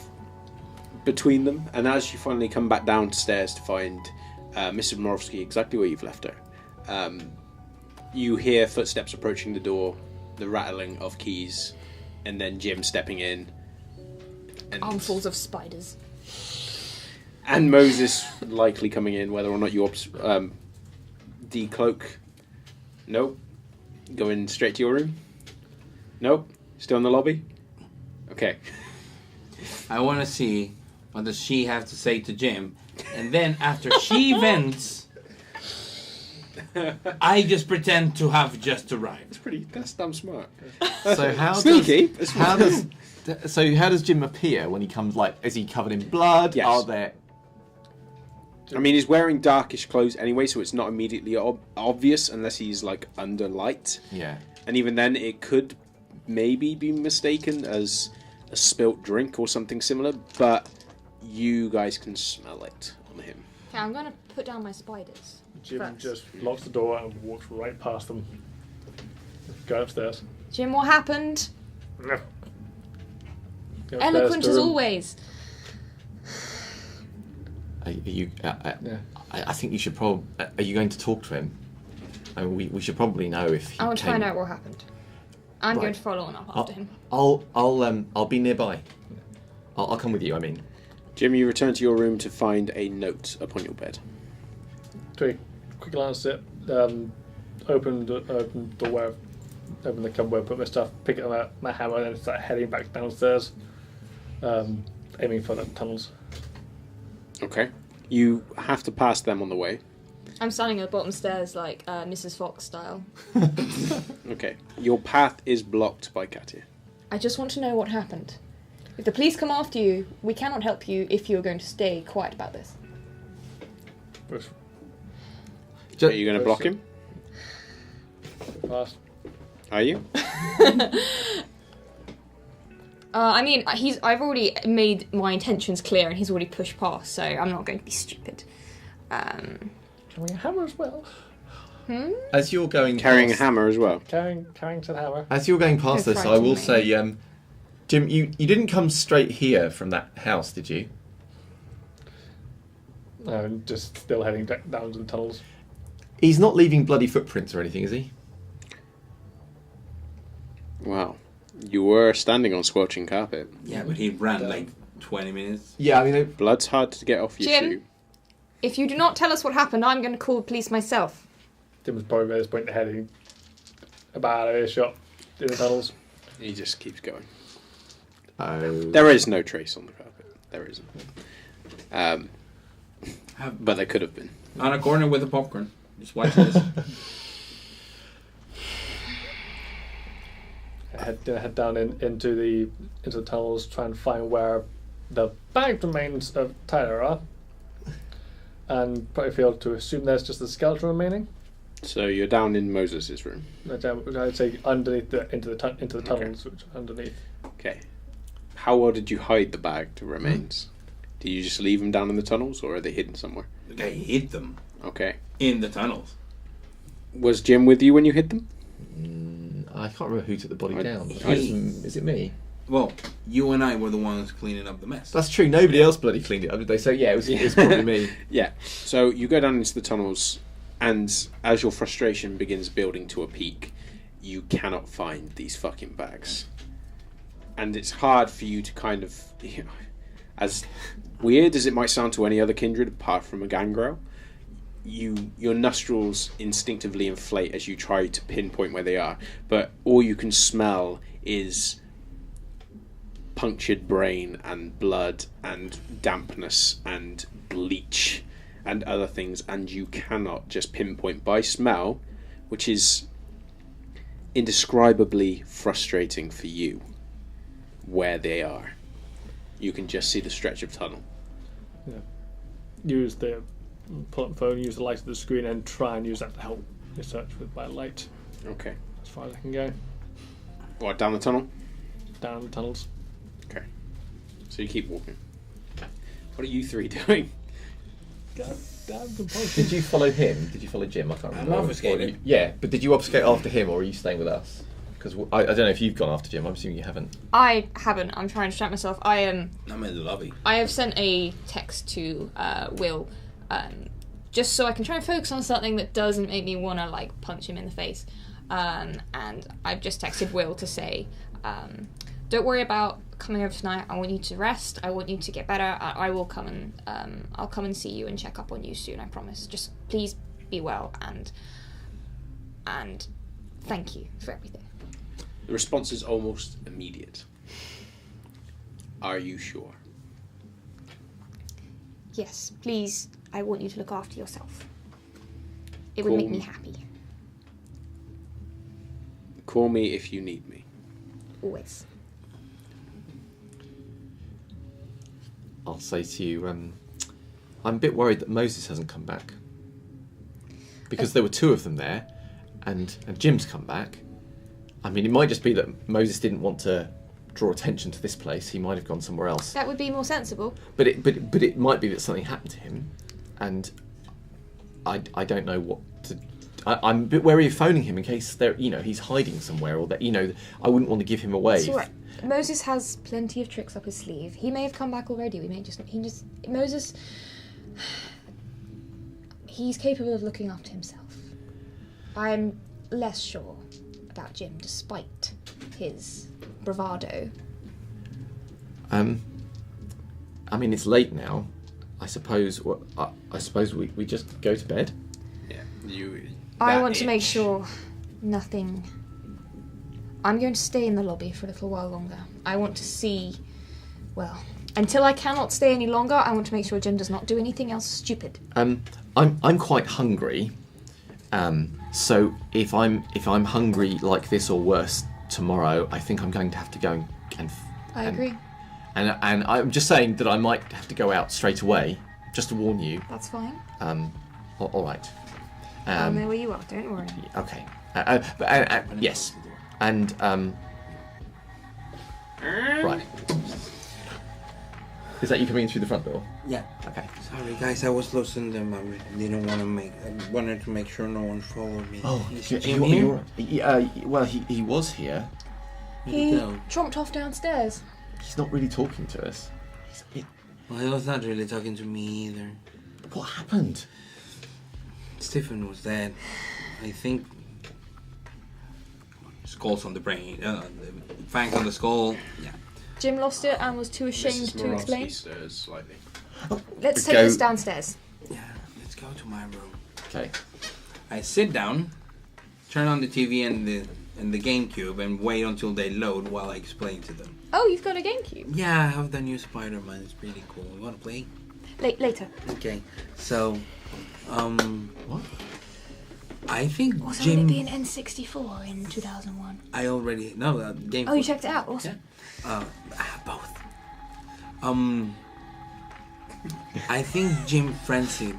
between them, and as you finally come back downstairs to find Mrs. Morovsky exactly where you've left her, you hear footsteps approaching the door, the rattling of keys, and then Jim stepping in. And Armfuls of spiders. And Moses likely coming in, whether or not you decloak. Nope. Going straight to your room? Nope. Still in the lobby? Okay. I want to see what does she have to say to Jim, and then after she vents, I just pretend to have just arrived. That's damn smart. So how Sneaky. how does Jim appear when he comes? Like, is he covered in blood? Yes. Are there? I mean, he's wearing darkish clothes anyway, so it's not immediately obvious unless he's like under light. Yeah. And even then, it could maybe be mistaken as a spilt drink or something similar, but you guys can smell it on him. Okay, I'm gonna put down my spiders. Jim first. just locks the door and walks right past them. Go upstairs. Jim, what happened? Go upstairs Eloquent to as room. always. Are you? Yeah. I think you should probably. Are you going to talk to him? I mean, we should probably know if he I want to came- find out what happened. I'm Right. going to follow on up after him. I'll be nearby. I'll come with you. I mean, Jim, you return to your room to find a note upon your bed. Quick glance at open the cupboard, put my stuff, pick up my hammer, and then start heading back downstairs, aiming for the tunnels. Okay. You have to pass them on the way. I'm standing at the bottom stairs like Mrs. Fox style. Okay. Your path is blocked by Katia. I just want to know what happened. If the police come after you, we cannot help you if you're going to stay quiet about this. Are you going to block him? Pass. Are you? I mean, I've already made my intentions clear, and he's already pushed past, so I'm not going to be stupid. Carrying a hammer as well. as you're going Carrying a past, hammer as well. Carrying to the hammer. as you're going past Don't this, I will frighten say, Jim, you didn't come straight here from that house, did you? No, just still heading down to the tunnels. He's not leaving bloody footprints or anything, is he? Wow. You were standing on scorching carpet. Yeah, but he ran like 20 minutes. Yeah, I mean, Blood's hard to get off your Jim? shoe. If you do not tell us what happened, I'm going to call the police myself. Tim was probably at this point heading about a shot in the tunnels. He just keeps going. oh, There is no trace on the carpet. There isn't. But there could have been. On a corner with a popcorn. Just watch this. Head down into the tunnels, try and find where the bagged remains of Tyler are, and probably fail to assume there's just the skeleton remaining. So you're down in Moses' room. I'd say underneath into the tunnels, which are underneath. Okay. How well did you hide the bagged remains? Do you just leave them down in the tunnels, or are they hidden somewhere? The guy hid them Okay. in the tunnels. Was Jim with you when you hid them? I can't remember who took the body down. he- Is it me? Well, you and I were the ones cleaning up the mess. That's true. Nobody else bloody cleaned it up, did they? So yeah, it's probably me. Yeah. So you go down into the tunnels, and as your frustration begins building to a peak, you cannot find these fucking bags. And it's hard for you to kind of, as weird as it might sound to any other kindred apart from a gangrel, your nostrils instinctively inflate as you try to pinpoint where they are, but all you can smell is punctured brain and blood and dampness and bleach and other things, and you cannot just pinpoint by smell, which is indescribably frustrating for you, where they are. You can just see the stretch of tunnel. Pull up the phone, use the light of the screen, and try and use that to help your search with my light. Okay. As far as I can go. What, down the tunnel? Down the tunnels. Okay. So you keep walking. What are you three doing? God damn compulsion. Did you follow him? Did you follow Jim? I can't I'm remember. obfuscated. Or you- Yeah, but did you obfuscate after him, or are you staying with us? Because I don't know if you've gone after Jim. I'm assuming you haven't. I haven't. I'm trying to distract myself. I'm in the lobby. I have sent a text to Will, just so I can try and focus on something that doesn't make me want to like punch him in the face. And I've just texted Will to say, don't worry about coming over tonight. I want you to rest. I want you to get better. I will come and I'll come and see you and check up on you soon. I promise. Just please be well and thank you for everything. The response is almost immediate. Are you sure? Yes, please. I want you to look after yourself. It would make me happy. Call me if you need me. Always. I'll say to you, I'm a bit worried that Moses hasn't come back. Because there were two of them there, and Jim's come back. I mean, it might just be that Moses didn't want to draw attention to this place. He might have gone somewhere else. That would be more sensible. But it might be that something happened to him, and I don't know what to. I'm a bit wary of phoning him in case he's hiding somewhere, or that I wouldn't want to give him away. It's all right. Moses has plenty of tricks up his sleeve. He may have come back already. Moses. He's capable of looking after himself. I am less sure about Jim, despite his bravado. I mean, it's late now. I suppose. I suppose we just go to bed. Yeah, I want to make sure nothing. I'm going to stay in the lobby for a little while longer. I want to see. Well, until I cannot stay any longer, I want to make sure Jim does not do anything else stupid. I'm quite hungry. So if I'm hungry like this or worse tomorrow, I think I'm going to have to go and I agree. And I'm just saying that I might have to go out straight away, just to warn you. That's fine. All right. I'll know where you are. Don't worry. Okay. Yes. And right. Is that you coming in through the front door? Yeah. Okay. Sorry, guys. I was losing them. I wanted to make sure no one followed me. Oh, Is Jim here? Well, he was here. He tromped off downstairs. He's not really talking to us. He's a bit... Well, he was not really talking to me either. What happened? Stephen was dead. I think. Skulls on the brain. Fangs on the skull. Yeah. Jim lost it and was too ashamed to explain. Stirs slightly. Let's take this downstairs. Yeah, let's go to my room. Okay. I sit down, turn on the TV and the GameCube, and wait until they load while I explain to them. Oh, you've got a GameCube? Yeah, I have the new Spider-Man. It's pretty cool. You want to play? Later. Okay. So, What? I think Was Jim. it be an N64 in 2001? I already game. Oh, you checked it out. Awesome. Yeah. Both. I think Jim frenzied.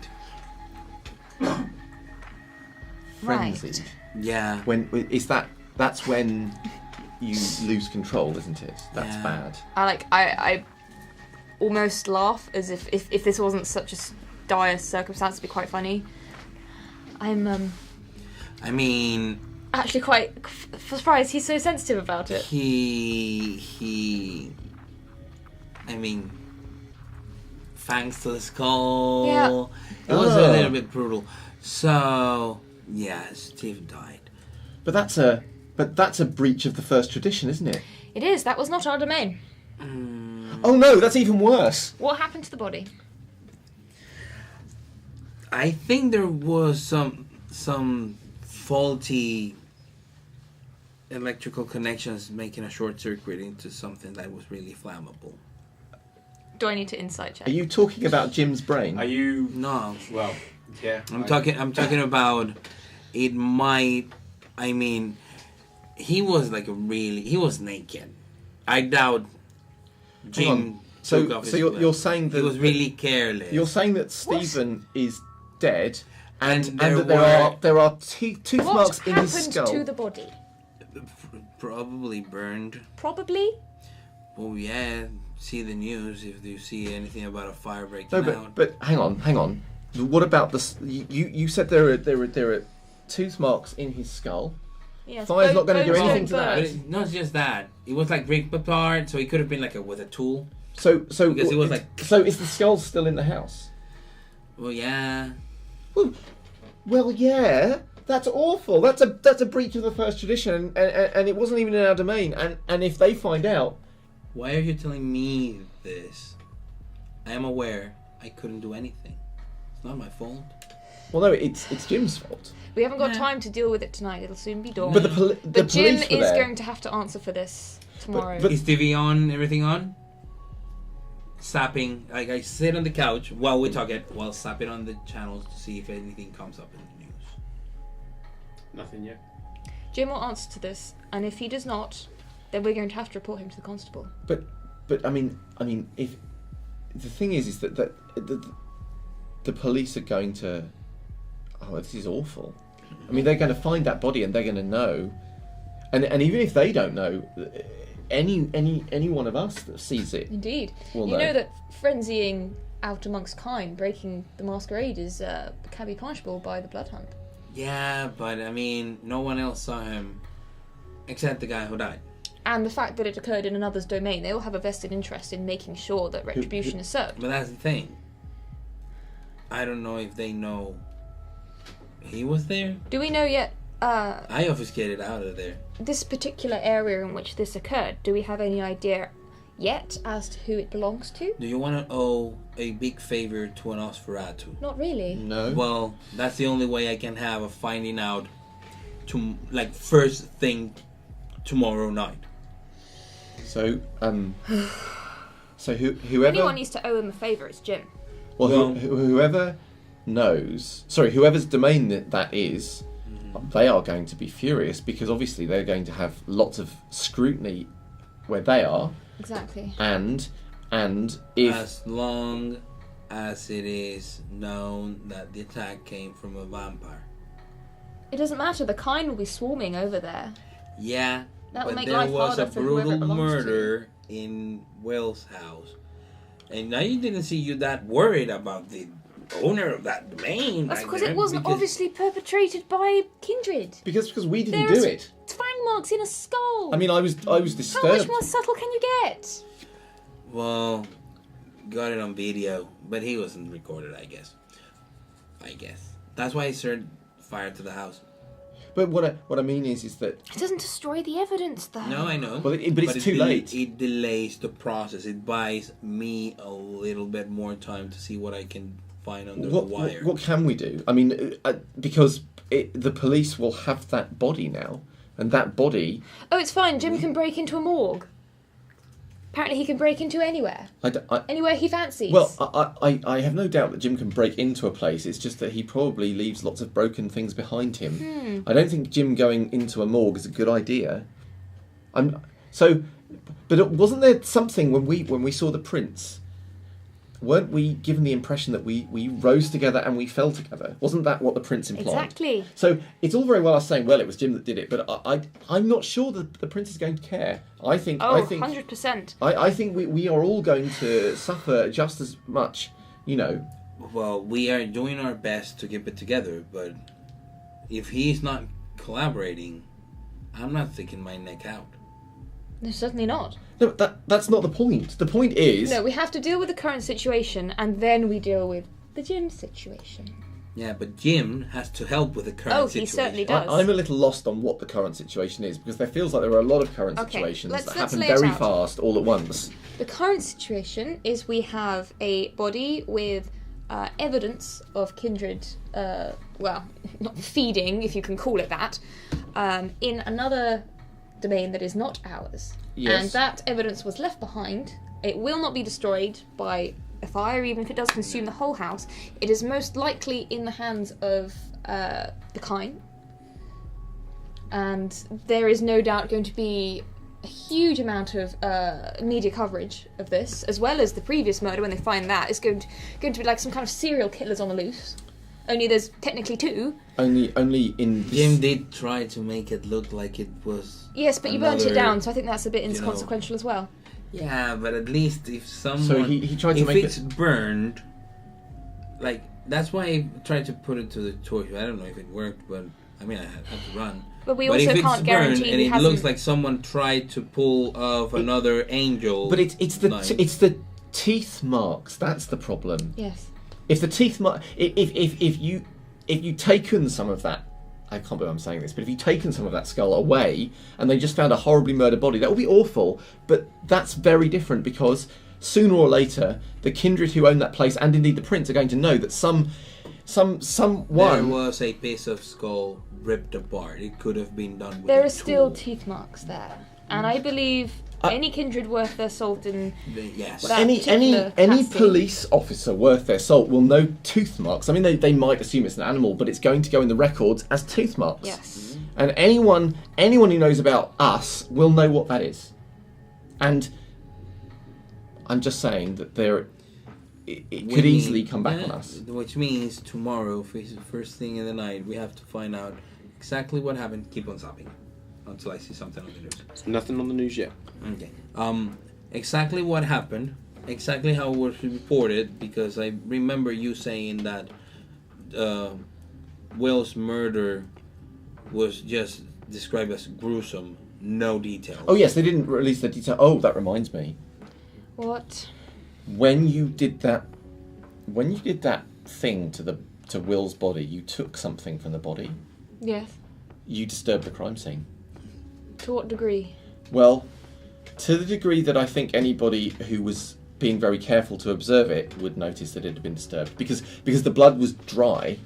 Frenzied. Yeah. When is that? That's when you lose control, isn't it? That's Yeah. bad. I almost laugh as if this wasn't such a dire circumstance, it'd be quite funny. I'm I mean, actually quite surprised he's so sensitive about it. I mean, fangs to the skull. Yeah. It was a little bit brutal. So, yeah, Steve died. But that's a breach of the first tradition, isn't it? It is. That was not our domain. Oh no, that's even worse. What happened to the body? I think there was some faulty electrical connections making a short circuit into something that was really flammable. Do I need to insight check? Are you talking about Jim's brain? Are you? No. Well, yeah. I'm talking about it might. I mean, he was he was naked. I doubt Jim. So took off his you're clothes. saying that he was really careless. You're saying that Stephen is dead, and there that there are tooth What marks in his happened skull. to the body? Probably burned. Probably. Oh yeah. See the news if you see anything about a fire breaking No, out. but hang on. What about this? You said there are tooth marks in his skull. Yes, Fire's not going to do bones anything to don't that. But burn. not just that. It was like ripped apart, so it could have been with a tool. So Because it was so is the skull still in the house? Well, yeah. Well, yeah. That's awful. That's a breach of the first tradition, and it wasn't even in our domain. And if they find out, Why are you telling me this? I am aware I couldn't do anything. It's not my fault. well, no, it's Jim's fault. We haven't got time to deal with it tonight. It'll soon be dawn. But the But Jim police were is there. going to have to answer for this tomorrow. But- Is TV on? Everything on? Sapping. Like I sit on the couch while we talk it, while sapping on the channels to see if anything comes up in the news. Nothing yet. Jim will answer to this, and if he does not, then we're going to have to report him to the constable. But I mean, if the thing is that the police are going to. Oh, this is awful. I mean, they're going to find that body and they're going to know, and even if they don't know, any one of us that sees it. Indeed, will you know that frenzying out amongst kine, breaking the masquerade is can be punishable by the bloodhound. Yeah, but I mean, no one else saw him except the guy who died. And the fact that it occurred in another's domain, they all have a vested interest in making sure that retribution is served. But that's the thing. I don't know if they know he was there. Do we know yet? I obfuscated out of there. This particular area in which this occurred, do we have any idea yet as to who it belongs to? Do you want to owe a big favor to an Nosferatu? Not really. No. Well, that's the only way I can have of finding out first thing tomorrow night. So whoever. Anyone needs to owe him a favour, it's Jim. Well, whoever knows, whoever's domain that is, they are going to be furious because obviously they're going to have lots of scrutiny where they are. Exactly. And if as long as it is known that the attack came from a vampire. It doesn't matter. The kine will be swarming over there. Yeah, That'll but make there life was harder a for whoever it brutal belongs murder in Will's house, and I didn't see you that worried about the owner of that domain. That's back because there, it wasn't obviously perpetrated by Kindred. because we didn't There's do it. fang marks in a skull. I mean, I was disturbed. How much more subtle can you get? Well, got it on video, but he wasn't recorded. I guess. That's why he set fire to the house. But what I mean is that It doesn't destroy the evidence, though. No, I know. but it's too late. It delays the process. It buys me a little bit more time to see what I can find under the wire. What can we do? I mean, because the police will have that body now, and that body. Oh, it's fine. Jim can break into a morgue. Apparently he can break into anywhere. Anywhere he fancies. Well, I have no doubt that Jim can break into a place. It's just that he probably leaves lots of broken things behind him. I don't think Jim going into a morgue is a good idea. But wasn't there something when we saw the prints? Weren't we given the impression that we rose together and we fell together? Wasn't that what the prints implied? Exactly. So it's all very well us saying, well, it was Jim that did it, but I'm not sure that the prince is going to care. I think 100%. I think we are all going to suffer just as much, Well, we are doing our best to keep it together, but if he's not collaborating, I'm not sticking my neck out. No, certainly not. No, that's not the point. The point is... No, we have to deal with the current situation, and then we deal with the Jim situation. Yeah, but Jim has to help with the current situation. He certainly does. I'm a little lost on what the current situation is, because there feels like there are a lot of current situations that happen very fast all at once. The current situation is we have a body with evidence of kindred, not feeding, if you can call it that, in another domain that is not ours. Yes. And that evidence was left behind. It will not be destroyed by a fire, even if it does consume the whole house. It is most likely in the hands of the kine. And there is no doubt going to be a huge amount of media coverage of this, as well as the previous murder. When they find that, it's going to be like some kind of serial killers on the loose. Only there's technically two. Only in... Jim did try to make it look like it was... Yes, but you burnt it down, so I think that's a bit inconsequential as well. Yeah, but at least if someone... So he tried to if make it's burned... Like, that's why I tried to put it to the torch. I don't know if it worked, but... I mean, I had to run. But we also can't guarantee and it looks like someone tried to pull off another angel... But it's the teeth marks. That's the problem. Yes. If the teeth mark... If you taken some of that... I can't believe I'm saying this, but if you'd taken some of that skull away and they just found a horribly murdered body, that would be awful. But that's very different because sooner or later, the kindred who own that place, and indeed the prince, are going to know that someone... There was a piece of skull ripped apart. It could have been done with There a are still tool. teeth marks there. And I believe any kindred worth their salt in... Yes. that Any capacity. police officer worth their salt will know tooth marks. I mean, they might assume it's an animal, but it's going to go in the records as tooth marks. Yes. And anyone who knows about us will know what that is. And I'm just saying that it could easily come back on us. Which means tomorrow, first thing in the night, we have to find out exactly what happened. Keep on stopping until I see something on the news. There's nothing on the news yet. Okay. Exactly what happened, exactly how it was reported, because I remember you saying that Will's murder was just described as gruesome, no details. Oh yes, they didn't release the detail. Oh, that reminds me. What? When you did that thing to Will's body, you took something from the body. Yes. You disturbed the crime scene. To what degree? Well, to the degree that I think anybody who was being very careful to observe it would notice that it had been disturbed, because the blood was dry,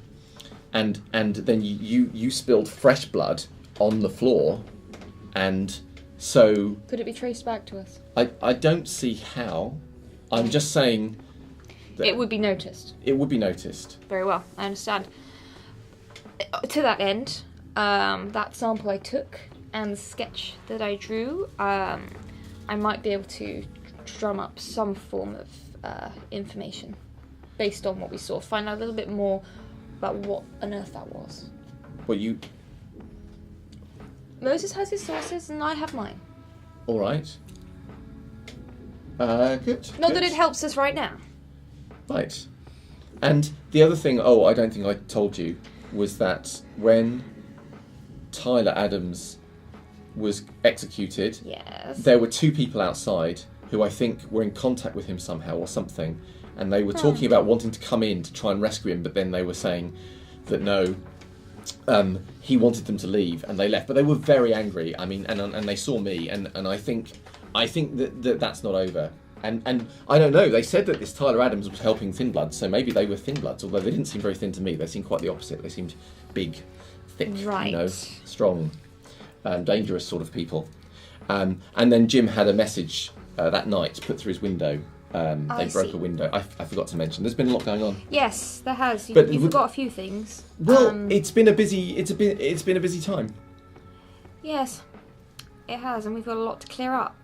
and then you spilled fresh blood on the floor, and so Could it be traced back to us? I don't see how. I'm just saying that It would be noticed. it would be noticed. Very well, I understand. To that end, that sample I took and the sketch that I drew, I might be able to drum up some form of information based on what we saw. Find out a little bit more about what on earth that was. Well, you Moses has his sources and I have mine. all right? Good. Not good. that it helps us right now. Right. And the other thing, I don't think I told you, was that when Tyler Adams was executed, Yes. there were two people outside who I think were in contact with him somehow or something, and they were talking about wanting to come in to try and rescue him, but then they were saying that no, he wanted them to leave, and they left. But they were very angry. I mean, and they saw me, and I think that that's not over. And I don't know. They said that this Tyler Adams was helping Thin Bloods, so maybe they were Thin Bloods. Although they didn't seem very thin to me. They seemed quite the opposite. They seemed big, thick, Right. strong, dangerous sort of people. And then Jim had a message that night put through his window. They broke see. a window. I forgot to mention. There's been a lot going on. Yes, there has. You, But you would- forgot a few things. Well, it's been a busy time. Yes, it has, and we've got a lot to clear up.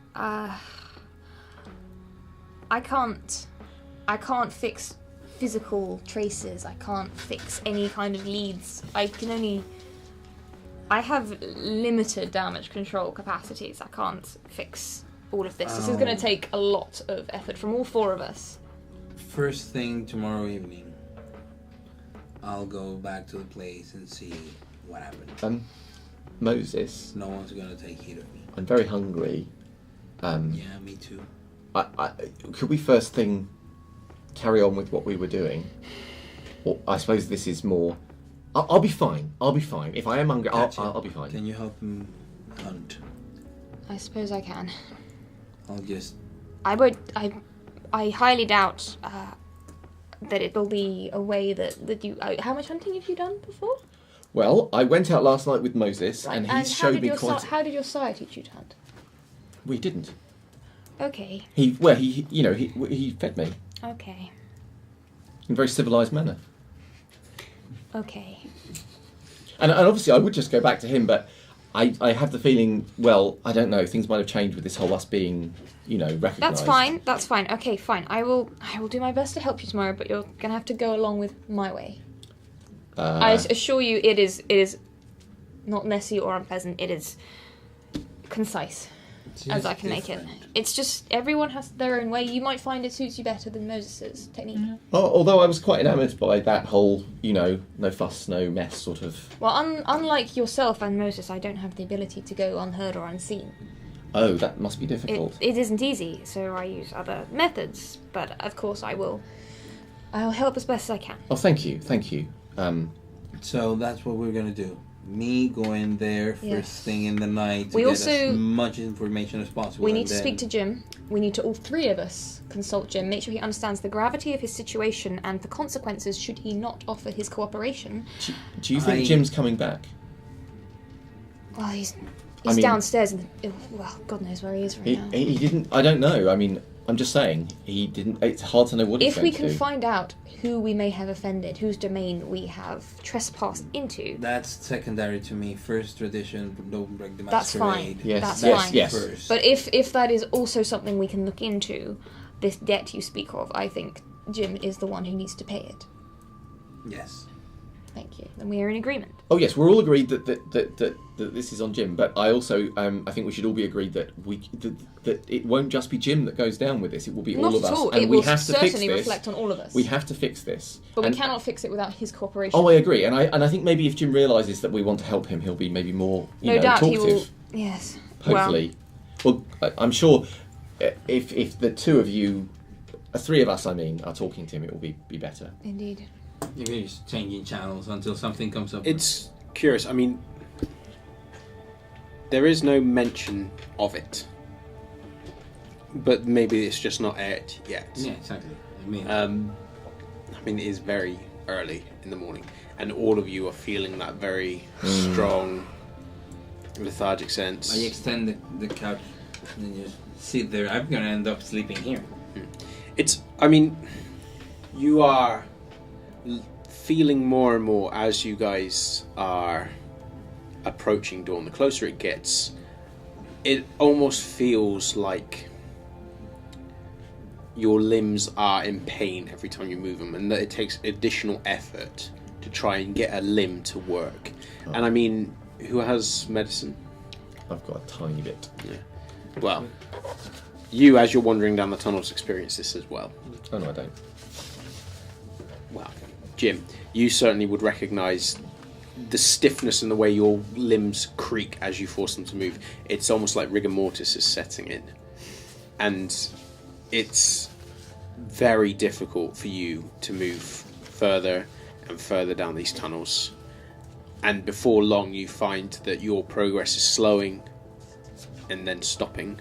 I can't fix physical traces. I can't fix any kind of leads. I have limited damage control capacities. I can't fix all of this. This is going to take a lot of effort from all four of us. First thing tomorrow evening, I'll go back to the place and see what happened. Moses, No one's gonna take heed of me. I'm very hungry. Yeah, me too. Could we first thing carry on with what we were doing? Or I suppose this is more. I'll be fine. If I am hungry, Katia, I'll be fine. Can you help him hunt? I suppose I can. I'll just. I highly doubt that it'll be a way that you. How much hunting have you done before? Well, I went out last night with Moses, Right, and he how showed did me your quite. how did your sire teach you to hunt? We didn't. Okay. He fed me Okay. in a very civilized manner. Okay. And obviously, I would just go back to him, but I have the feeling. Well, I don't know. Things might have changed with this whole us being, recognised. That's fine. Okay, fine. I will do my best to help you tomorrow, but you're gonna have to go along with my way. I assure you, it is not messy or unpleasant. It is concise as I can make it. It's just everyone has their own way. You might find it suits you better than Moses's technique. Although I was quite enamoured by that whole, no fuss, no mess sort of. Well, unlike yourself and Moses, I don't have the ability to go unheard or unseen. Oh, that must be difficult. It isn't easy, so I use other methods. But of course, I'll help as best as I can. Oh, thank you. So that's what we're gonna do. Me going there first Yes. thing in the night to We get also- as much information as possible. We and need to then- speak to Jim. We need to all three of us consult Jim, make sure he understands the gravity of his situation and the consequences should he not offer his cooperation. Do you think Jim's coming back? Well, he's I mean- downstairs in the... Well, God knows where he is right now. He didn't. I don't know. I mean, I'm just saying, he didn't. It's hard to know what he's If we going can to do. find out who we may have offended, whose domain we have trespassed into, That's secondary to me. First tradition, don't break the that's masquerade. fine. Yes, That's yes, fine. yes. First. But if that is also something we can look into, this debt you speak of, I think Jim is the one who needs to pay it. Yes. Thank you. Then we are in agreement. Oh yes, we're all agreed that this is on Jim. But I also I think we should all be agreed that that it won't just be Jim that goes down with this. It will be Not all of at us, all. and It we will have to fix certainly this. reflect on all of us. We have to fix this. But And- we cannot fix it without his cooperation. Oh, I agree, and I think maybe if Jim realises that we want to help him, he'll be maybe more no doubt talkative. he will. Yes. Hopefully, well, I'm sure if the two of you, three of us, I mean, are talking to him, it will be better. Well, indeed. You're just changing channels until something comes up. It's curious. I mean, there is no mention of it, but maybe it's just not aired yet. Yeah, exactly. I mean, it is very early in the morning, and all of you are feeling that very strong, lethargic sense. I extend the couch and just sit there. I'm gonna end up sleeping here. It's. I mean, you are feeling more and more as you guys are approaching dawn. The closer it gets, it almost feels like your limbs are in pain every time you move them, and that it takes additional effort to try and get a limb to work. Oh. And I mean, who has medicine? I've got a tiny bit. Yeah. Well, you, as you're wandering down the tunnels, experience this as well. Oh no, I don't. Well, Jim, you certainly would recognise the stiffness in the way your limbs creak as you force them to move. It's almost like rigor mortis is setting in. And it's very difficult for you to move further and further down these tunnels. And before long, you find that your progress is slowing and then stopping.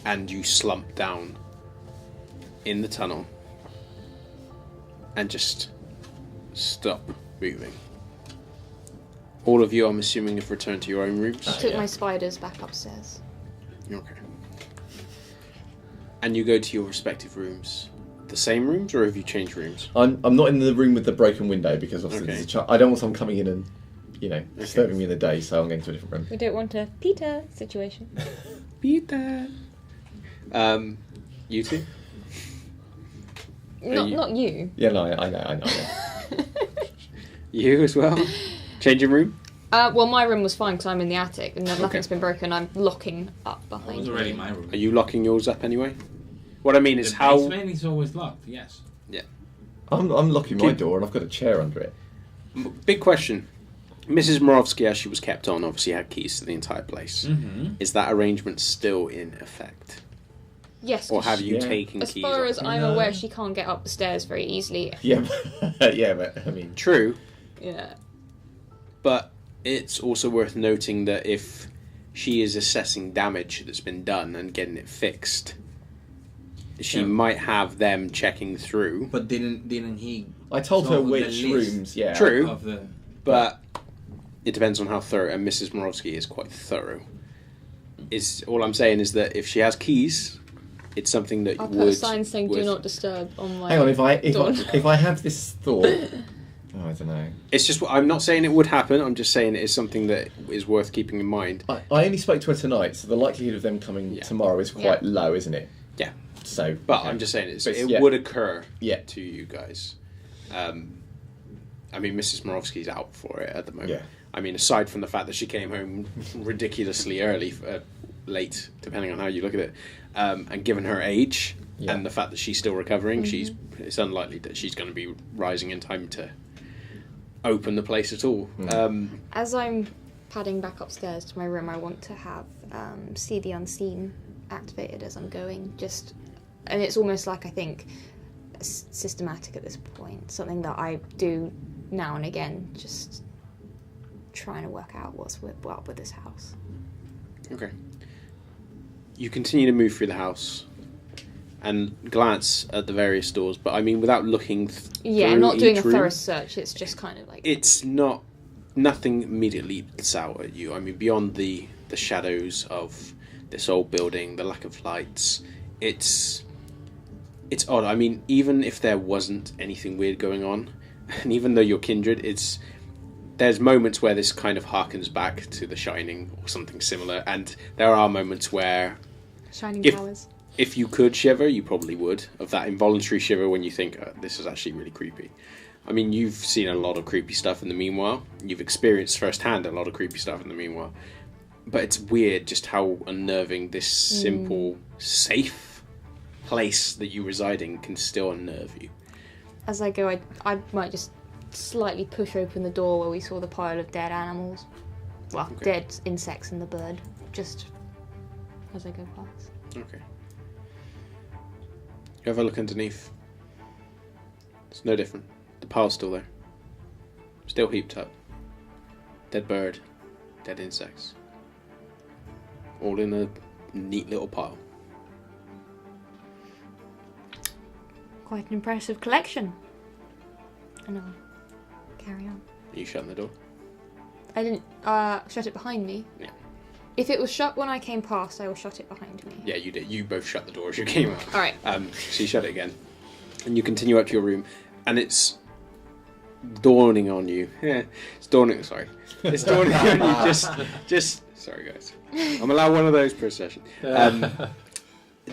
And you slump down in the tunnel and just stop moving. All of you, I'm assuming, have returned to your own rooms. I took my spiders back upstairs. Okay. And you go to your respective rooms. The same rooms, or have you changed rooms? I'm not in the room with the broken window because obviously Okay. there's a child. I don't want someone coming in and disturbing me in the day, so I'm going to a different room. We don't want a Peter situation. Peter. You two? Not you. Yeah, no, I know. Yeah. You as well? Changing room? Well, my room was fine because I'm in the attic and nothing's been broken. I'm locking up It behind was me. already my room. Are you locking yours up anyway? What I mean is The how... basement is always locked. Yes. I'm locking my door and I've got a chair under it. Big question. Mrs. Morovsky, as she was kept on, obviously had keys to the entire place. Mm-hmm. Is that arrangement still in effect? Yes. Or 'cause have you Yeah. taken as keys far off? as I'm aware, she can't get up the stairs very easily. Yeah, yeah, but I mean, True, Yeah. but it's also worth noting that if she is assessing damage that's been done and getting it fixed, she Yeah. might have them checking through. But didn't he? I told her solve the which list rooms. Yeah, True. Of the But it depends on how thorough, and Mrs. Morovsky is quite thorough. Is all I'm saying is that if she has keys, it's something that I'll would... put a sign saying "Do worth- not disturb" on my. Hang on, door. if I have this thought, oh, I don't know. It's just, I'm not saying it would happen, I'm just saying it is something that is worth keeping in mind. I only spoke to her tonight, so the likelihood of them coming Yeah. tomorrow is quite low, isn't it? Yeah. So, But okay. I'm just saying But it yeah. would occur Yeah. to you guys. I mean, Mrs. Morovsky's out for it at the moment. Yeah. I mean, aside from the fact that she came home ridiculously early, late, depending on how you look at it, and given her age Yeah. and the fact that she's still recovering, it's unlikely that she's going to be rising in time to open the place at all. As I'm padding back upstairs to my room, I want to have see the unseen activated as I'm going. And it's almost like I think systematic at this point. Something that I do now and again, just trying to work out what's up with this house. Okay. You continue to move through the house and glance at the various doors, but I mean, without looking Yeah, through I'm not doing a each room, thorough search. It's just kind of like it's not... Nothing immediately leaps out at you. I mean, beyond the shadows of this old building, the lack of lights, it's it's odd. I mean, even if there wasn't anything weird going on, and even though you're kindred, there's moments where this kind of harkens back to The Shining or something similar, and there are moments where Shining powers. if you could shiver, you probably would, of that involuntary shiver when you think, this is actually really creepy. I mean, you've seen a lot of creepy stuff in the meanwhile. You've experienced firsthand a lot of creepy stuff in the meanwhile. But it's weird just how unnerving this simple, safe place that you reside in can still unnerve you. As I go, I might just slightly push open the door where we saw the pile of dead animals. Well, dead insects and the bird. Just as I go past. Okay. You have a look underneath. It's no different. The pile's still there. Still heaped up. Dead bird. Dead insects. All in a neat little pile. Quite an impressive collection. And I'll carry on. Are you shutting the door? I didn't shut it behind me. Yeah. If it was shut when I came past, I will shut it behind me. Yeah, you did. You both shut the door as you came out. Alright. So you shut it again. And you continue up to your room. And it's dawning on you. Yeah, it's dawning, sorry. It's dawning on you just... Sorry, guys. I'm allowed one of those per session.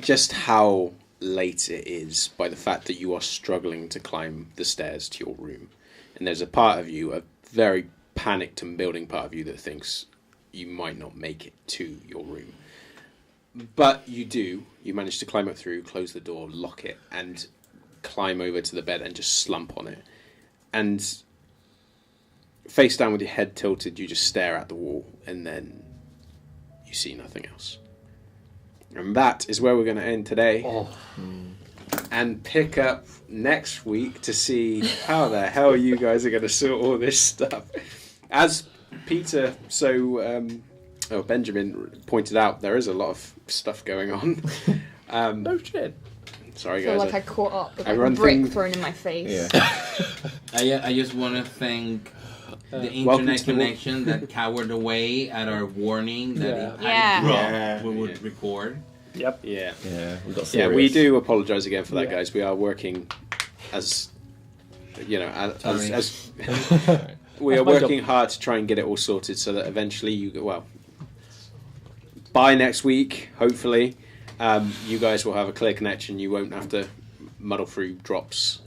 Just how late it is by the fact that you are struggling to climb the stairs to your room. And there's a part of you, a very panicked and building part of you that thinks you might not make it to your room. But you do. You manage to climb up through, close the door, lock it, and climb over to the bed and just slump on it. And face down with your head tilted, you just stare at the wall, and then you see nothing else. And that is where we're going to end today. And pick up next week to see how the hell you guys are going to sort all this stuff. As Peter, Benjamin pointed out, there is a lot of stuff going on. No shit. Sorry, I feel guys. like I caught up with I like run a brick things- thrown in my face. Yeah. I just want to thank the welcome internet to the connection that cowered away at our warning that if Yeah. I dropped, Yeah. we would record. Yep. Yeah. Yeah, we got Yeah, serious. we do apologise again for that, Yeah. guys. We are working as, as we are That's my working hard to try and get it all sorted so that eventually by next week, hopefully, you guys will have a clear connection. You won't have to muddle through drops.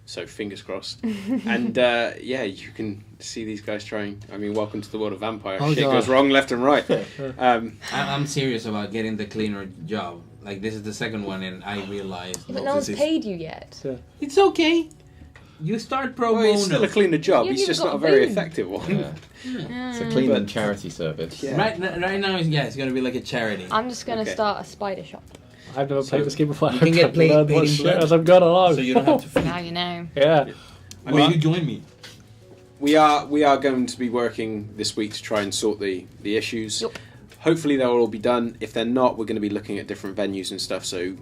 So fingers crossed. And you can see these guys trying. I mean, welcome to the world of vampire. Oh, Shit God. goes wrong left and right. I'm serious about getting the cleaner job. Like, this is the second one, and I realized... But no one's paid you yet. It's okay. You start pro Well, bono. he's still a cleaner job. You've He's just got not a a very boon. effective one. Yeah. It's a clean and charity service. Yeah. Right now, it's going to be like a charity. I'm just going to Okay. start a spider shop. I've never played this game before. you can get paid Learn in what shit blood. as I'm going along. So you don't have to... Now you know. Yeah. Will you join me? We are going to be working this week to try and sort the issues. Yep. Hopefully they'll all be done. If they're not, we're going to be looking at different venues and stuff. So,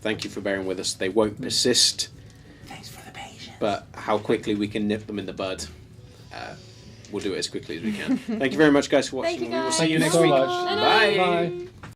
thank you for bearing with us. They won't persist. Thanks for the patience. But how quickly we can nip them in the bud, we'll do it as quickly as we can. Thank you very much, guys, for watching. Thank you, We will guys. see you Thank next you so week. much. Bye. Bye.